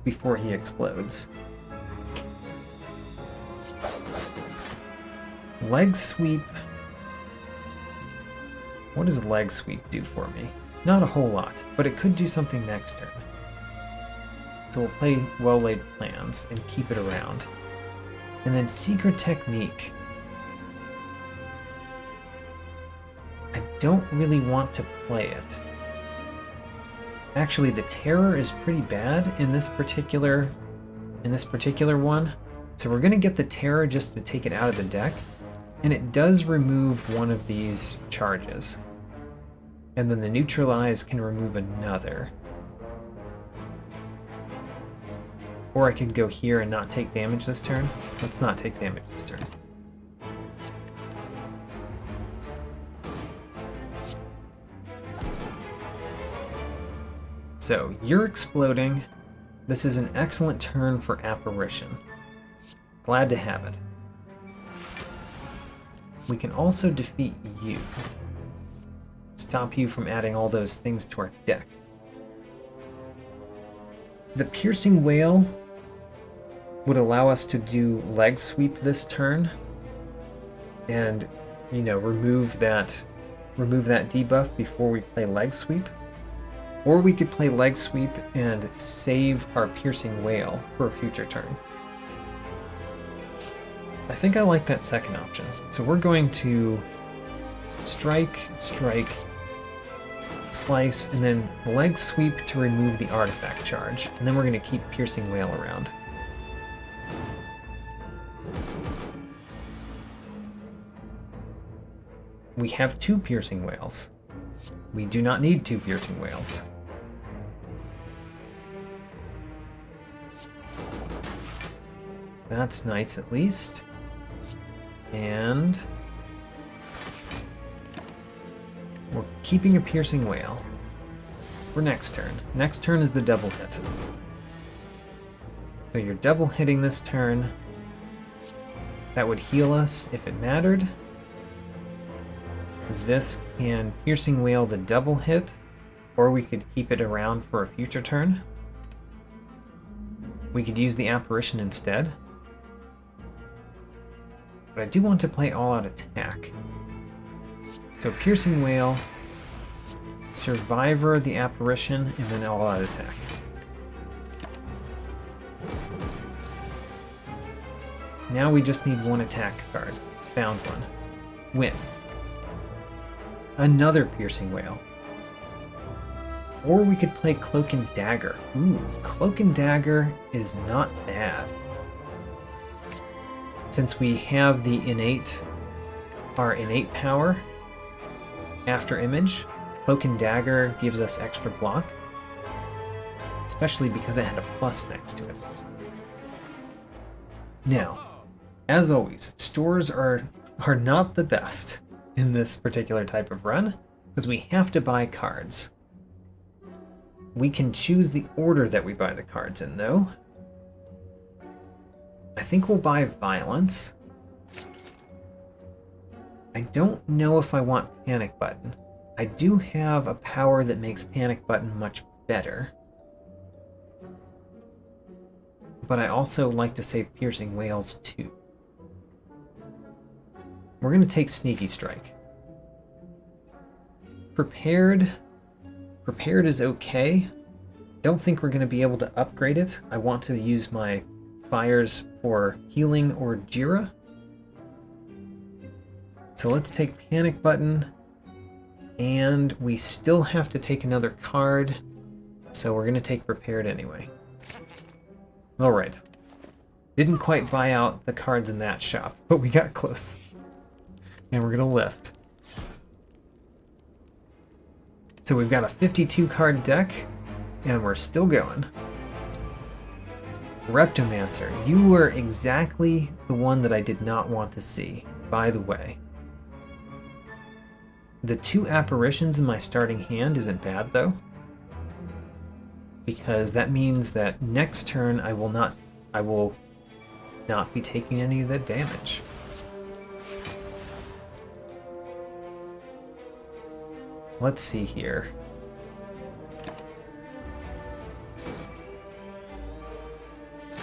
before he explodes. Leg sweep. What does leg sweep do for me? Not a whole lot, but it could do something next turn. So we'll play well-laid plans and keep it around. And then secret technique. I don't really want to play it. Actually, the terror is pretty bad in this particular one. So we're going to get the terror just to take it out of the deck. And it does remove one of these charges. And then the neutralize can remove another. Or I could go here and not take damage this turn. Let's not take damage this turn. So, you're exploding. This is an excellent turn for Apparition. Glad to have it. We can also defeat you. Stop you from adding all those things to our deck. The Piercing Wail would allow us to do leg sweep this turn and, you know, remove that debuff before we play leg sweep. Or we could play leg sweep and save our Piercing Wail for a future turn. I think I like that second option. So we're going to strike, slice, and then leg sweep to remove the artifact charge. And then we're going to keep Piercing Wail around. We have 2 Piercing Wails. We do not need 2 Piercing Wails. That's nice at least. And we're keeping a Piercing Wail for next turn. Next turn is the double hit. So you're double hitting this turn. That would heal us if it mattered. This can Piercing Wail the double hit, or we could keep it around for a future turn. We could use the Apparition instead. But I do want to play all-out attack. So Piercing Wail, Survivor, the Apparition, and then all-out attack. Now we just need 1 attack card. Found one. Win. Another Piercing Wail. Or we could play Cloak and Dagger. Ooh, Cloak and Dagger is not bad. Since we have the our innate power after image, Cloak and Dagger gives us extra block, especially because it had a plus next to it. Now, as always, stores are not the best in this particular type of run, because we have to buy cards. We can choose the order that we buy the cards in, though. I think we'll buy Violence. I don't know if I want Panic Button. I do have a power that makes Panic Button much better. But I also like to save Piercing Wails too. We're going to take Sneaky Strike. Prepared is okay. Don't think we're going to be able to upgrade it. I want to use my fires for healing or Jira. So let's take Panic Button, and we still have to take another card, so we're going to take Prepared anyway. Alright. Didn't quite buy out the cards in that shop, but we got close. And we're going to lift. So we've got a 52 card deck, and we're still going. Reptomancer, you were exactly the one that I did not want to see, by the way. The 2 apparitions in my starting hand isn't bad, though, because that means that next turn I will not be taking any of that damage. Let's see here.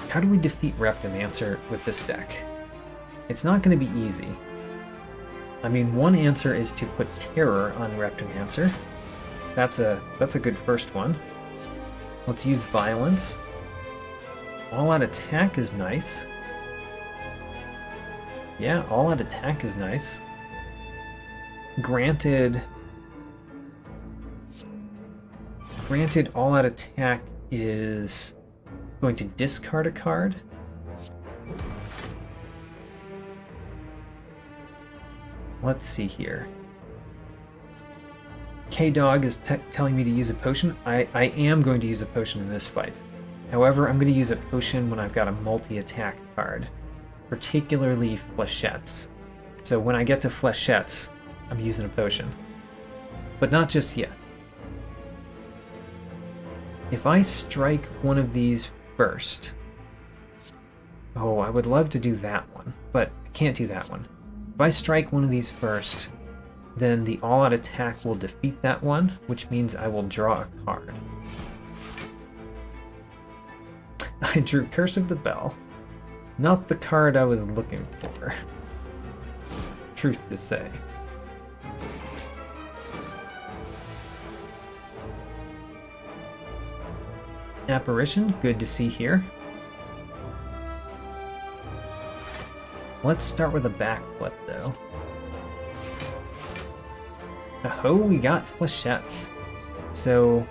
How do we defeat Reptomancer with this deck? It's not going to be easy. I mean, one answer is to put Terror on Reptomancer. That's a good first one. Let's use Violence. All-out attack is nice. Yeah, all-out attack is nice. Granted, all-out attack is going to discard a card. Let's see here. K-Dog is telling me to use a potion. I am going to use a potion in this fight. However, I'm going to use a potion when I've got a multi-attack card, particularly Flechettes. So when I get to Flechettes, I'm using a potion. But not just yet. If I strike one of these first... Oh, I would love to do that one, but I can't do that one. If I strike one of these first, then the all-out attack will defeat that one, which means I will draw a card. I drew Curse of the Bell. Not the card I was looking for. Truth to say. Apparition, good to see here. Let's start with a backflip though. Oh, we got flechettes. So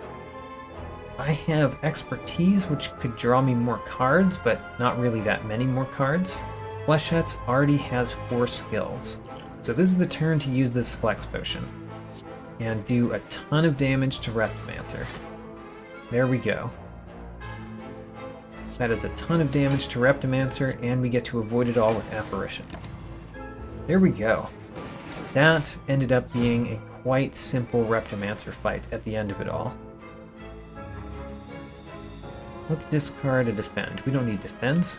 I have expertise, which could draw me more cards, but not really that many more cards. Flechettes already has 4 skills. So this is the turn to use this flex potion. And do a ton of damage to Reptomancer. There we go. That is a ton of damage to Reptomancer, and we get to avoid it all with Apparition. There we go. That ended up being a quite simple Reptomancer fight at the end of it all. Let's discard a defend. We don't need defense.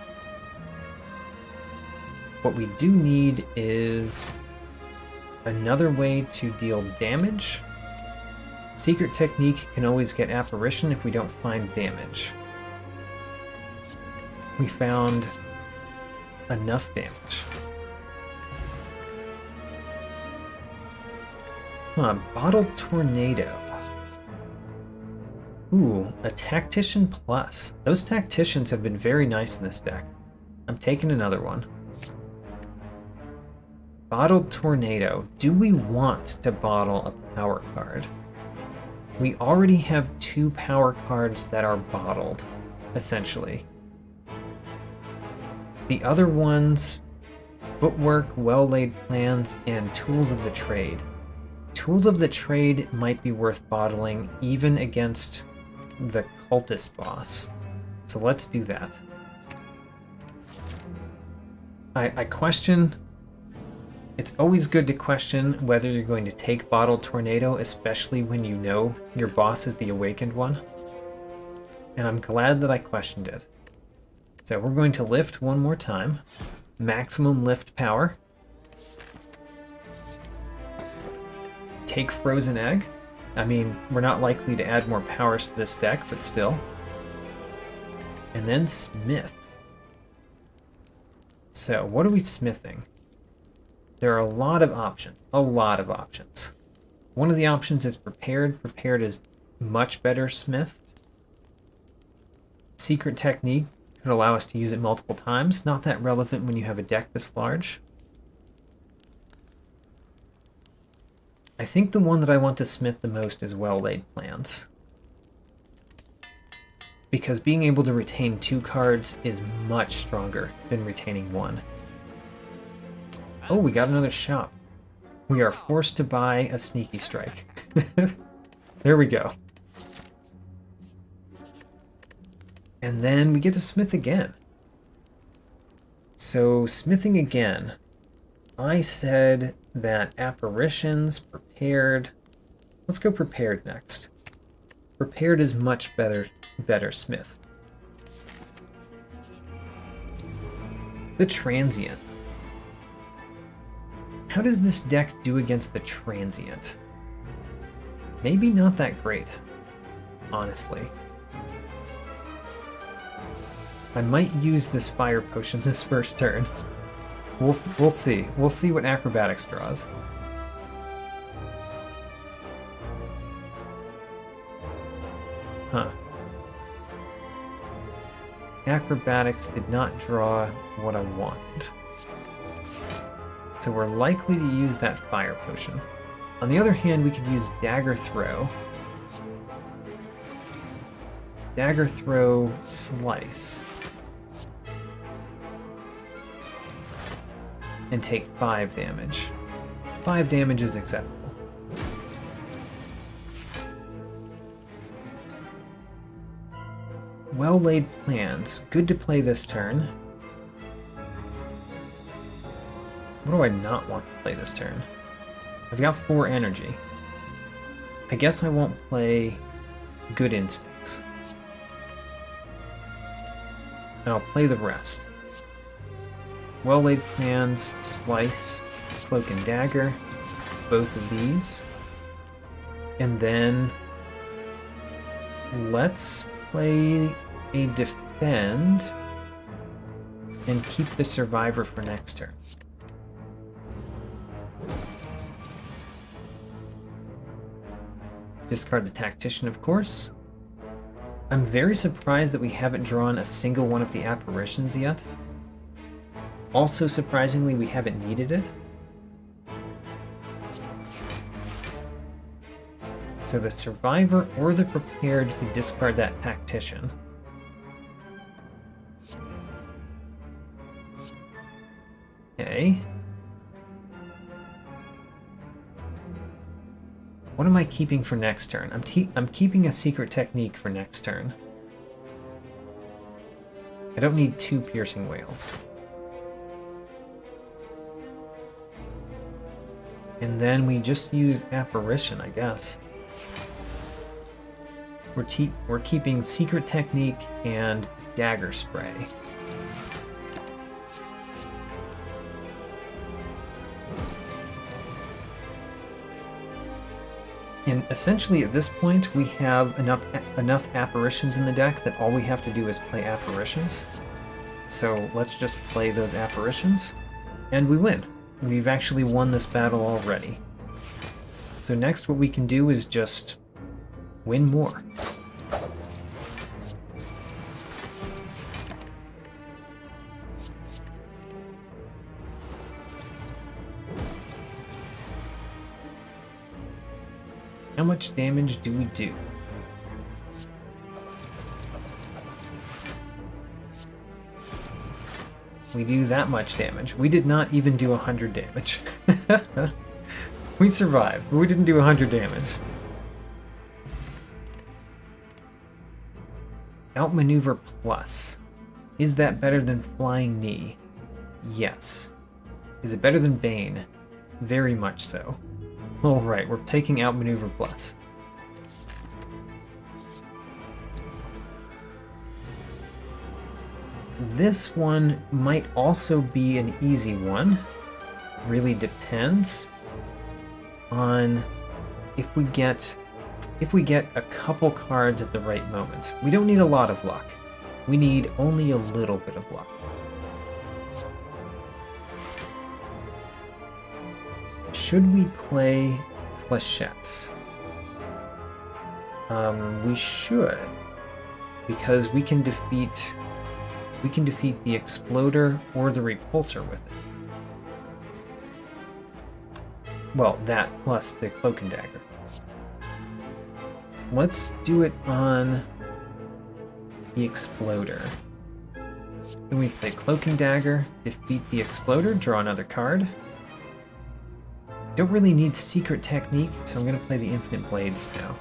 What we do need is another way to deal damage. Secret Technique can always get Apparition if we don't find damage. We found enough damage. Bottled Tornado. Ooh, a Tactician Plus. Those Tacticians have been very nice in this deck. I'm taking another one. Bottled Tornado. Do we want to bottle a power card? We already have 2 power cards that are bottled, essentially. The other ones, Footwork, Well-Laid Plans, and Tools of the Trade. Tools of the Trade might be worth bottling even against the Cultist boss. So let's do that. I question... It's always good to question whether you're going to take Bottled Tornado, especially when you know your boss is the Awakened one. And I'm glad that I questioned it. So we're going to lift one more time. Maximum lift power. Take Frozen Egg. I mean, we're not likely to add more powers to this deck, but still. And then Smith. So what are we smithing? There are a lot of options. A lot of options. One of the options is Prepared. Prepared is much better smithed. Secret Technique could allow us to use it multiple times. Not that relevant when you have a deck this large. I think the one that I want to smith the most is Well-Laid Plans. Because being able to retain 2 cards is much stronger than retaining 1. Oh, we got another shop. We are forced to buy a Sneaky Strike. There we go. And then we get to smith again. So, smithing again. I said that Apparitions, Prepared... Let's go Prepared next. Prepared is much better smith. The Transient. How does this deck do against the Transient? Maybe not that great, honestly. I might use this Fire Potion this first turn. We'll see. We'll see what Acrobatics draws. Huh. Acrobatics did not draw what I wanted. So we're likely to use that Fire Potion. On the other hand, we could use Dagger Throw. Dagger Throw, Slice. And take 5 damage. 5 damage is acceptable. Well-Laid Plans. Good to play this turn. What do I not want to play this turn? I've got 4 energy. I guess I won't play Good Instincts. And I'll play the rest. Well-Laid Plans, Slice, Cloak and Dagger, both of these. And then let's play a defend and keep the survivor for next turn. Discard the tactician, of course. I'm very surprised that we haven't drawn a single one of the apparitions yet. Also, surprisingly, we haven't needed it. So the survivor or the prepared can discard that tactician. Okay. What am I keeping for next turn? I'm keeping a secret technique for next turn. I don't need 2 piercing whales. And then we just use apparition, I guess. We're keeping secret technique and dagger spray. And essentially at this point we have enough apparitions in the deck that all we have to do is play apparitions. So let's just play those apparitions, and we win. We've actually won this battle already. So next what we can do is just win more. How much damage do we do? We do that much damage. We did not even do 100 damage. We survived, but we didn't do 100 damage. Outmaneuver plus. Is that better than Flying Knee? Yes. Is it better than Bane? Very much so. Alright, we're taking Outmaneuver plus. This one might also be an easy one. Really depends on if we get a couple cards at the right moments. We don't need a lot of luck. We need only a little bit of luck. Should we play Flechettes? We should, because we can defeat the Exploder or the Repulsor with it. Well, that plus the Cloak and Dagger. Let's do it on the Exploder. Then we play Cloak and Dagger, defeat the Exploder, draw another card. Don't really need Secret Technique, so I'm going to play the Infinite Blades now.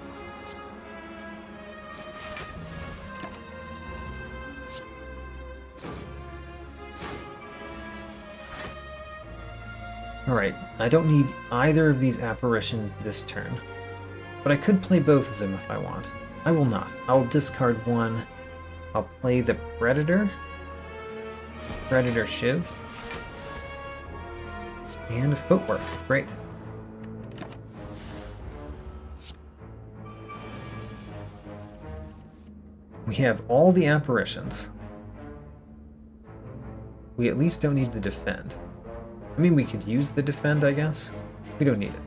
Alright, I don't need either of these apparitions this turn, but I could play both of them if I want. I will not. I'll discard one. I'll play the Predator, Shiv, and a Footwork. Great. We have all the apparitions. We at least don't need the defend. I mean, we could use the defend, I guess. We don't need it.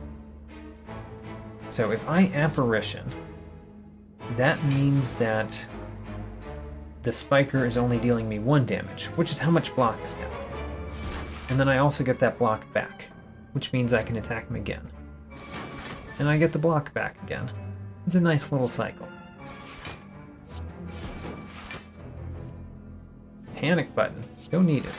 So if I apparition, that means that the Spiker is only dealing me 1 damage, which is how much block I get. And then I also get that block back, which means I can attack him again. And I get the block back again. It's a nice little cycle. Panic button. Don't need it.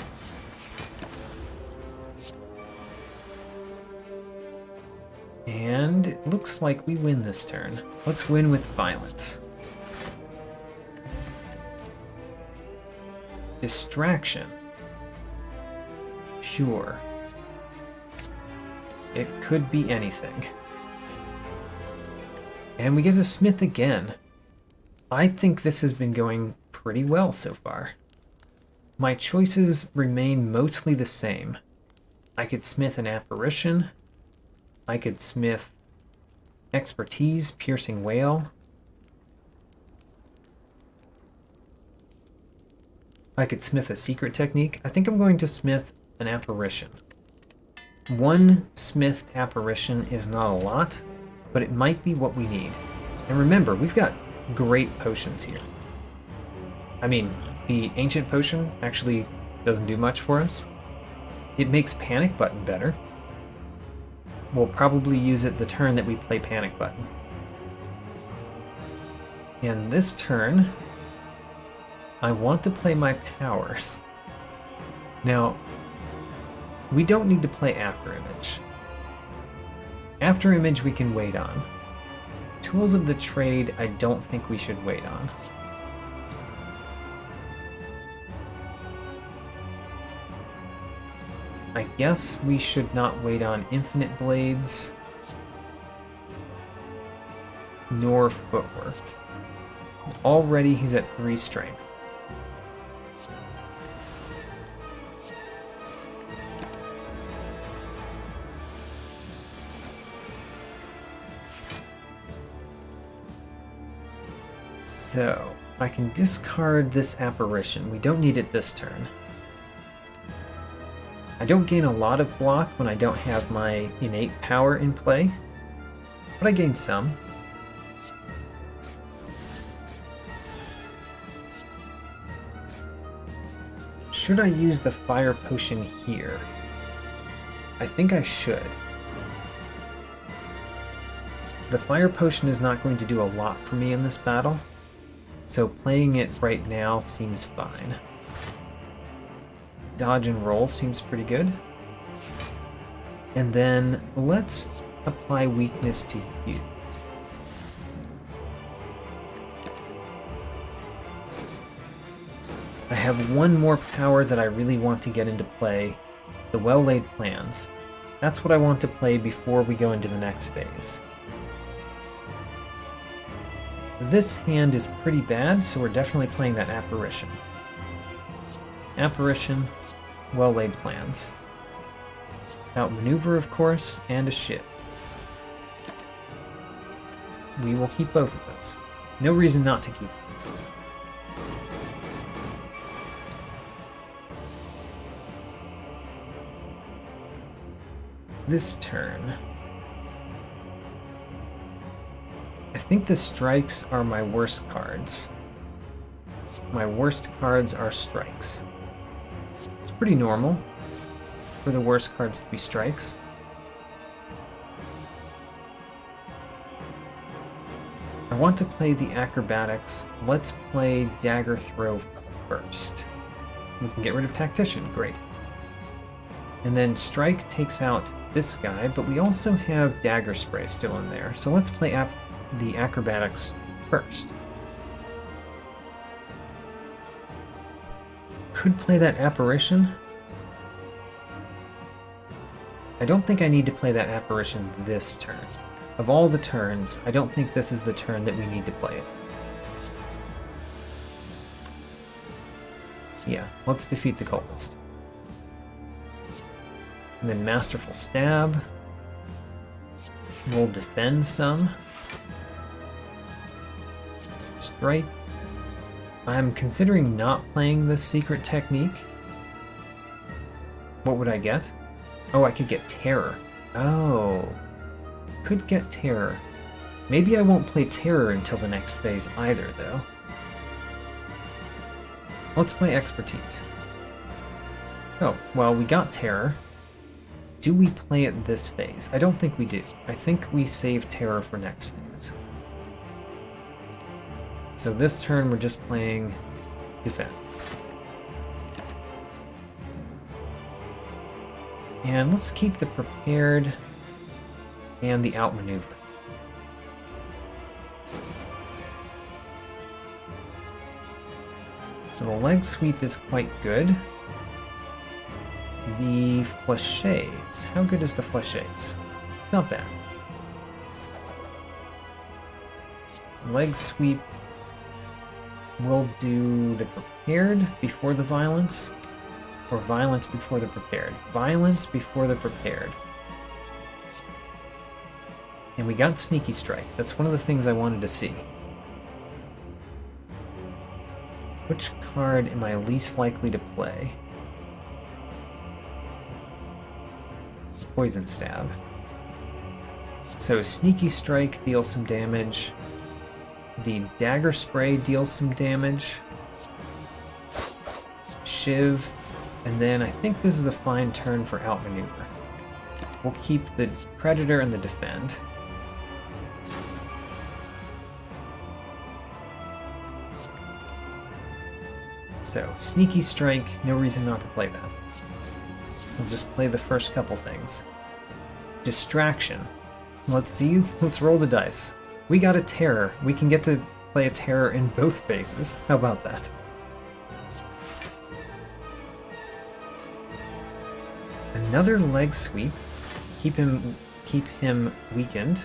And it looks like we win this turn. Let's win with violence. Distraction. Sure. It could be anything. And we get to Smith again. I think this has been going pretty well so far. My choices remain mostly the same. I could smith an apparition. I could smith expertise, piercing wail. I could smith a secret technique. I think I'm going to smith an apparition. One smithed apparition is not a lot, but it might be what we need. And remember, we've got great potions here. I mean, the ancient potion actually doesn't do much for us. It makes panic button better. We'll probably use it the turn that we play panic button. And this turn, I want to play my powers. Now, we don't need to play After Image. After Image we can wait on. Tools of the Trade I don't think we should wait on. I guess we should not wait on Infinite Blades, nor Footwork. Already he's at 3 strength. So, I can discard this apparition. We don't need it this turn. I don't gain a lot of block when I don't have my innate power in play, but I gain some. Should I use the fire potion here? I think I should. The fire potion is not going to do a lot for me in this battle, so playing it right now seems fine. Dodge and roll seems pretty good. And then let's apply weakness to you. I have one more power that I really want to get into play, the Well-Laid Plans. That's what I want to play before we go into the next phase. This hand is pretty bad, so we're definitely playing that Apparition. Apparition, Well-Laid Plans. Outmaneuver, of course, and a ship. We will keep both of those. No reason not to keep them. This turn, I think the strikes are my worst cards. My worst cards are strikes. It's pretty normal for the worst cards to be strikes. I want to play the acrobatics. Let's play dagger throw first. We can get rid of tactician, great. And then strike takes out this guy, but we also have dagger spray still in there. So let's play the acrobatics first. Could play that apparition. I don't think I need to play that apparition this turn. Of all the turns, I don't think this is the turn that we need to play it. Yeah, let's defeat the cultist. And then Masterful Stab. We'll defend some. Strike. I'm considering not playing this secret technique. What would I get? Oh, I could get Terror. Oh. Could get Terror. Maybe I won't play Terror until the next phase either, though. Let's play Expertise. Oh, well, we got Terror. Do we play it this phase? I don't think we do. I think we save Terror for next phase. So this turn we're just playing Defend. And let's keep the Prepared and the Outmaneuver. So the leg sweep is quite good. The Fléchés. How good is the Fléchés? Not bad. Leg sweep. We'll do the Prepared before the Violence. or violence before the prepared? Violence before the prepared. And we got Sneaky Strike. That's one of the things I wanted to see. Which card am I least likely to play? Poison Stab. So Sneaky Strike deals some damage. The Dagger Spray deals some damage. Shiv. And then I think this is a fine turn for Outmaneuver. We'll keep the Predator and the Defend. So, Sneaky Strike, no reason not to play that. We'll just play the first couple things. Distraction. Let's see, let's roll the dice. We got a Terror. We can get to play a Terror in both phases. How about that? Another Leg Sweep. Keep him weakened.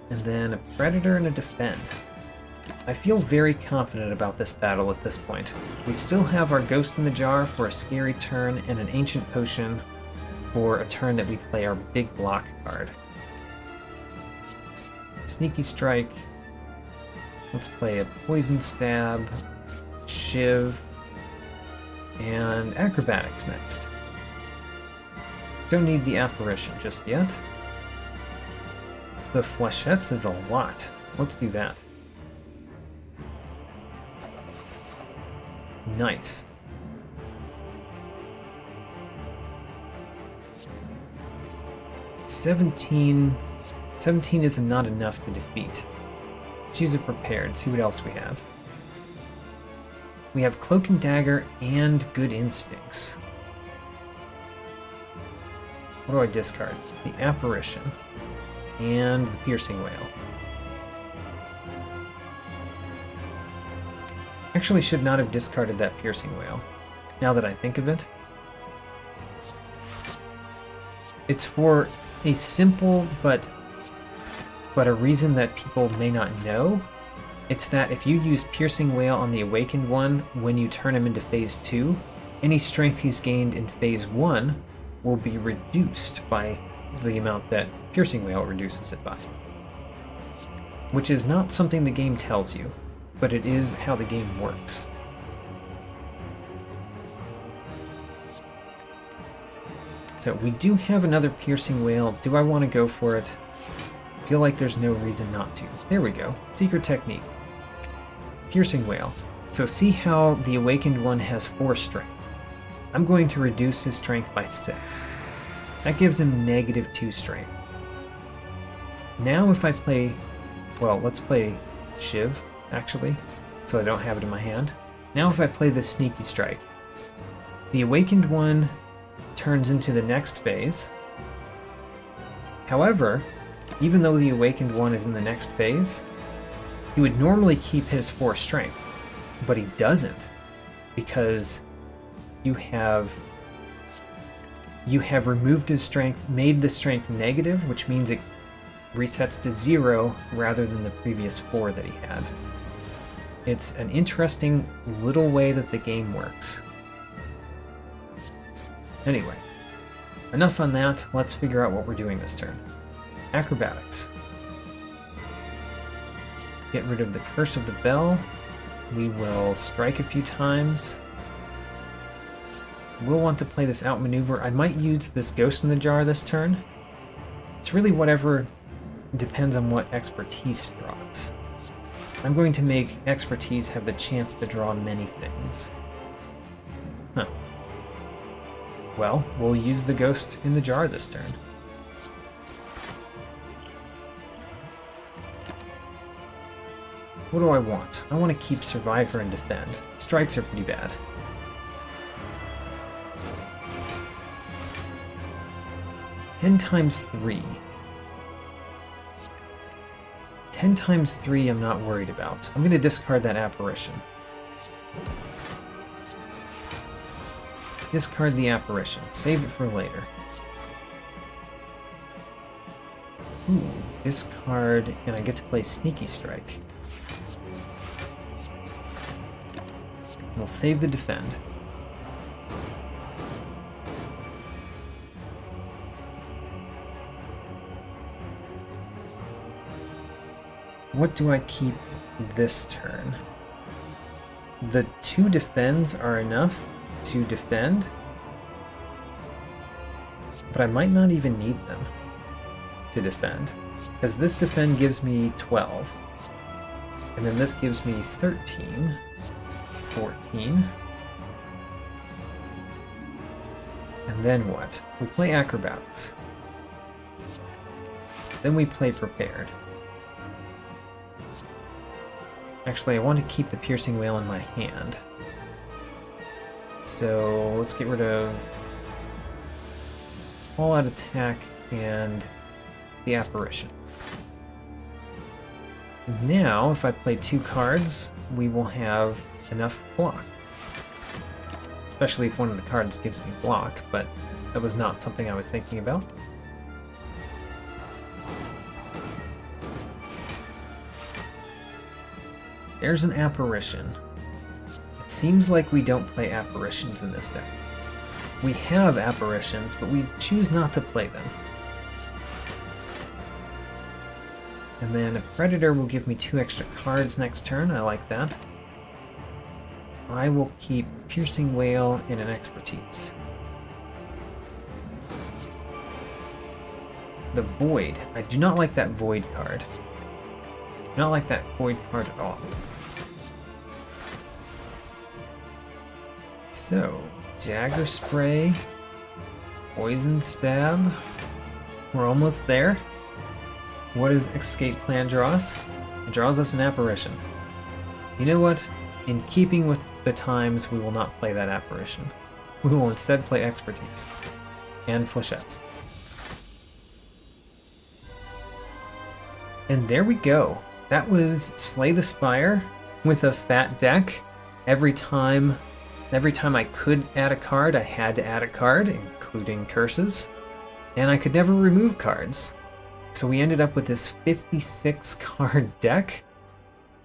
And then a Predator and a Defend. I feel very confident about this battle at this point. We still have our Ghost in the Jar for a scary turn and an Ancient Potion for a turn that we play our big block card. Sneaky Strike. Let's play a Poison Stab, Shiv, and Acrobatics next. Don't need the Apparition just yet. The Flechettes is a lot. Let's do that. Nice. Seventeen is not enough to defeat. Let's use it prepared, see what else we have. We have Cloak and Dagger and Good Instincts. What do I discard? The Apparition and the Piercing Wail. Actually should not have discarded that Piercing Wail, now that I think of it. It's for a simple but a reason that people may not know. It's that if you use Piercing Wail on the Awakened one when you turn him into Phase 2, any strength he's gained in Phase 1 will be reduced by the amount that Piercing Wail reduces it by. Which is not something the game tells you, but it is how the game works. So we do have another Piercing Wail. Do I want to go for it? I feel like there's no reason not to. There we go. Secret Technique. Piercing Wail. So see how the Awakened one has 4 strength. I'm going to reduce his strength by 6. That gives him -2 strength. Now if I play... Well, let's play Shiv, actually, so I don't have it in my hand. Now if I play the Sneaky Strike, the Awakened one turns into the next phase. However, even though the Awakened one is in the next phase, he would normally keep his 4 strength, but he doesn't, because you have removed his strength, made the strength negative, which means it resets to 0 rather than the previous 4 that he had. It's an interesting little way that the game works. Anyway, enough on that. Let's figure out what we're doing this turn. Acrobatics. Get rid of the Curse of the Bell. We will strike a few times. We'll want to play this Outmaneuver. I might use this Ghost in the Jar this turn. It's really whatever depends on what Expertise draws. I'm going to make Expertise have the chance to draw many things. Huh. Well, we'll use the Ghost in the Jar this turn. What do I want? I want to keep Survivor and Defend. Strikes are pretty bad. Ten times 3. 10 times 3 I'm not worried about. I'm going to discard that Apparition. Discard the Apparition. Save it for later. Ooh, discard, and I get to play Sneaky Strike. We'll save the Defend. what do I keep this turn? The 2 defends are enough to defend, but I might not even need them to defend, because this defend gives me 12, and then this gives me 13, 14, and then what? We play acrobatics. Then we play prepared. Actually, I want to keep the piercing wail in my hand. So let's get rid of all out attack and the apparition. Now, if I play 2 cards, we will have enough block. Especially if one of the cards gives me block, but that was not something I was thinking about. There's an apparition. It seems like we don't play apparitions in this deck. We have apparitions, but we choose not to play them. And then a Predator will give me 2 extra cards next turn. I like that. I will keep Piercing Wail and an Expertise. The Void. I do not like that Void card. I do not like that Void card at all. So, Dagger Spray, Poison Stab. We're almost there. What does Escape Plan draw us? It draws us an Apparition. You know what? In keeping with the times, we will not play that Apparition. We will instead play Expertise. And Flechettes. And there we go. That was Slay the Spire with a fat deck. Every time I could add a card, I had to add a card, including curses. And I could never remove cards. So we ended up with this 56 card deck,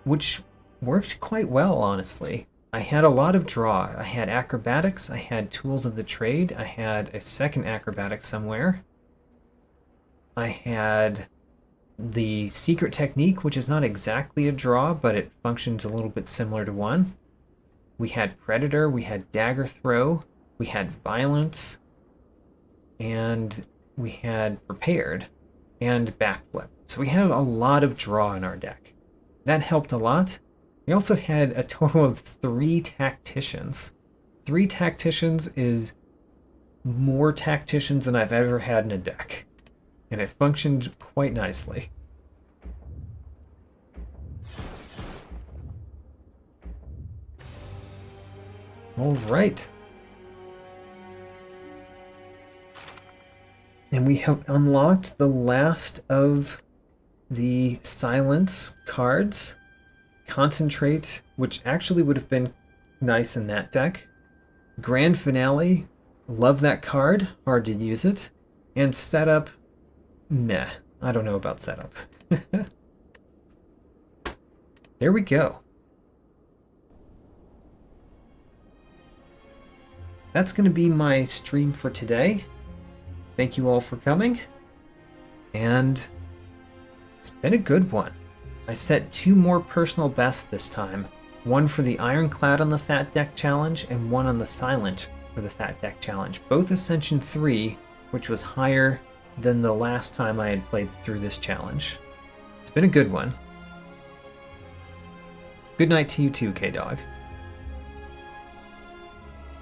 which worked quite well, honestly. I had a lot of draw. I had acrobatics, I had tools of the trade, I had a second acrobatic somewhere. I had the secret technique, which is not exactly a draw, but it functions a little bit similar to one. We had Predator, we had Dagger Throw, we had Violence, and we had Prepared, and Backflip. So we had a lot of draw in our deck. That helped a lot. We also had a total of 3 Tacticians. 3 Tacticians is more Tacticians than I've ever had in a deck. And it functioned quite nicely. All right. And we have unlocked the last of the Silence cards. Concentrate, which actually would have been nice in that deck. Grand Finale, love that card, hard to use it. And Setup, meh, I don't know about Setup. There we go. That's going to be my stream for today. Thank you all for coming. And it's been a good one. I set 2 more personal bests this time. One for the Ironclad on the Fat Deck Challenge, and one on the Silent for the Fat Deck Challenge. Both Ascension 3, which was higher than the last time I had played through this challenge. It's been a good one. Good night to you too, K-Dog.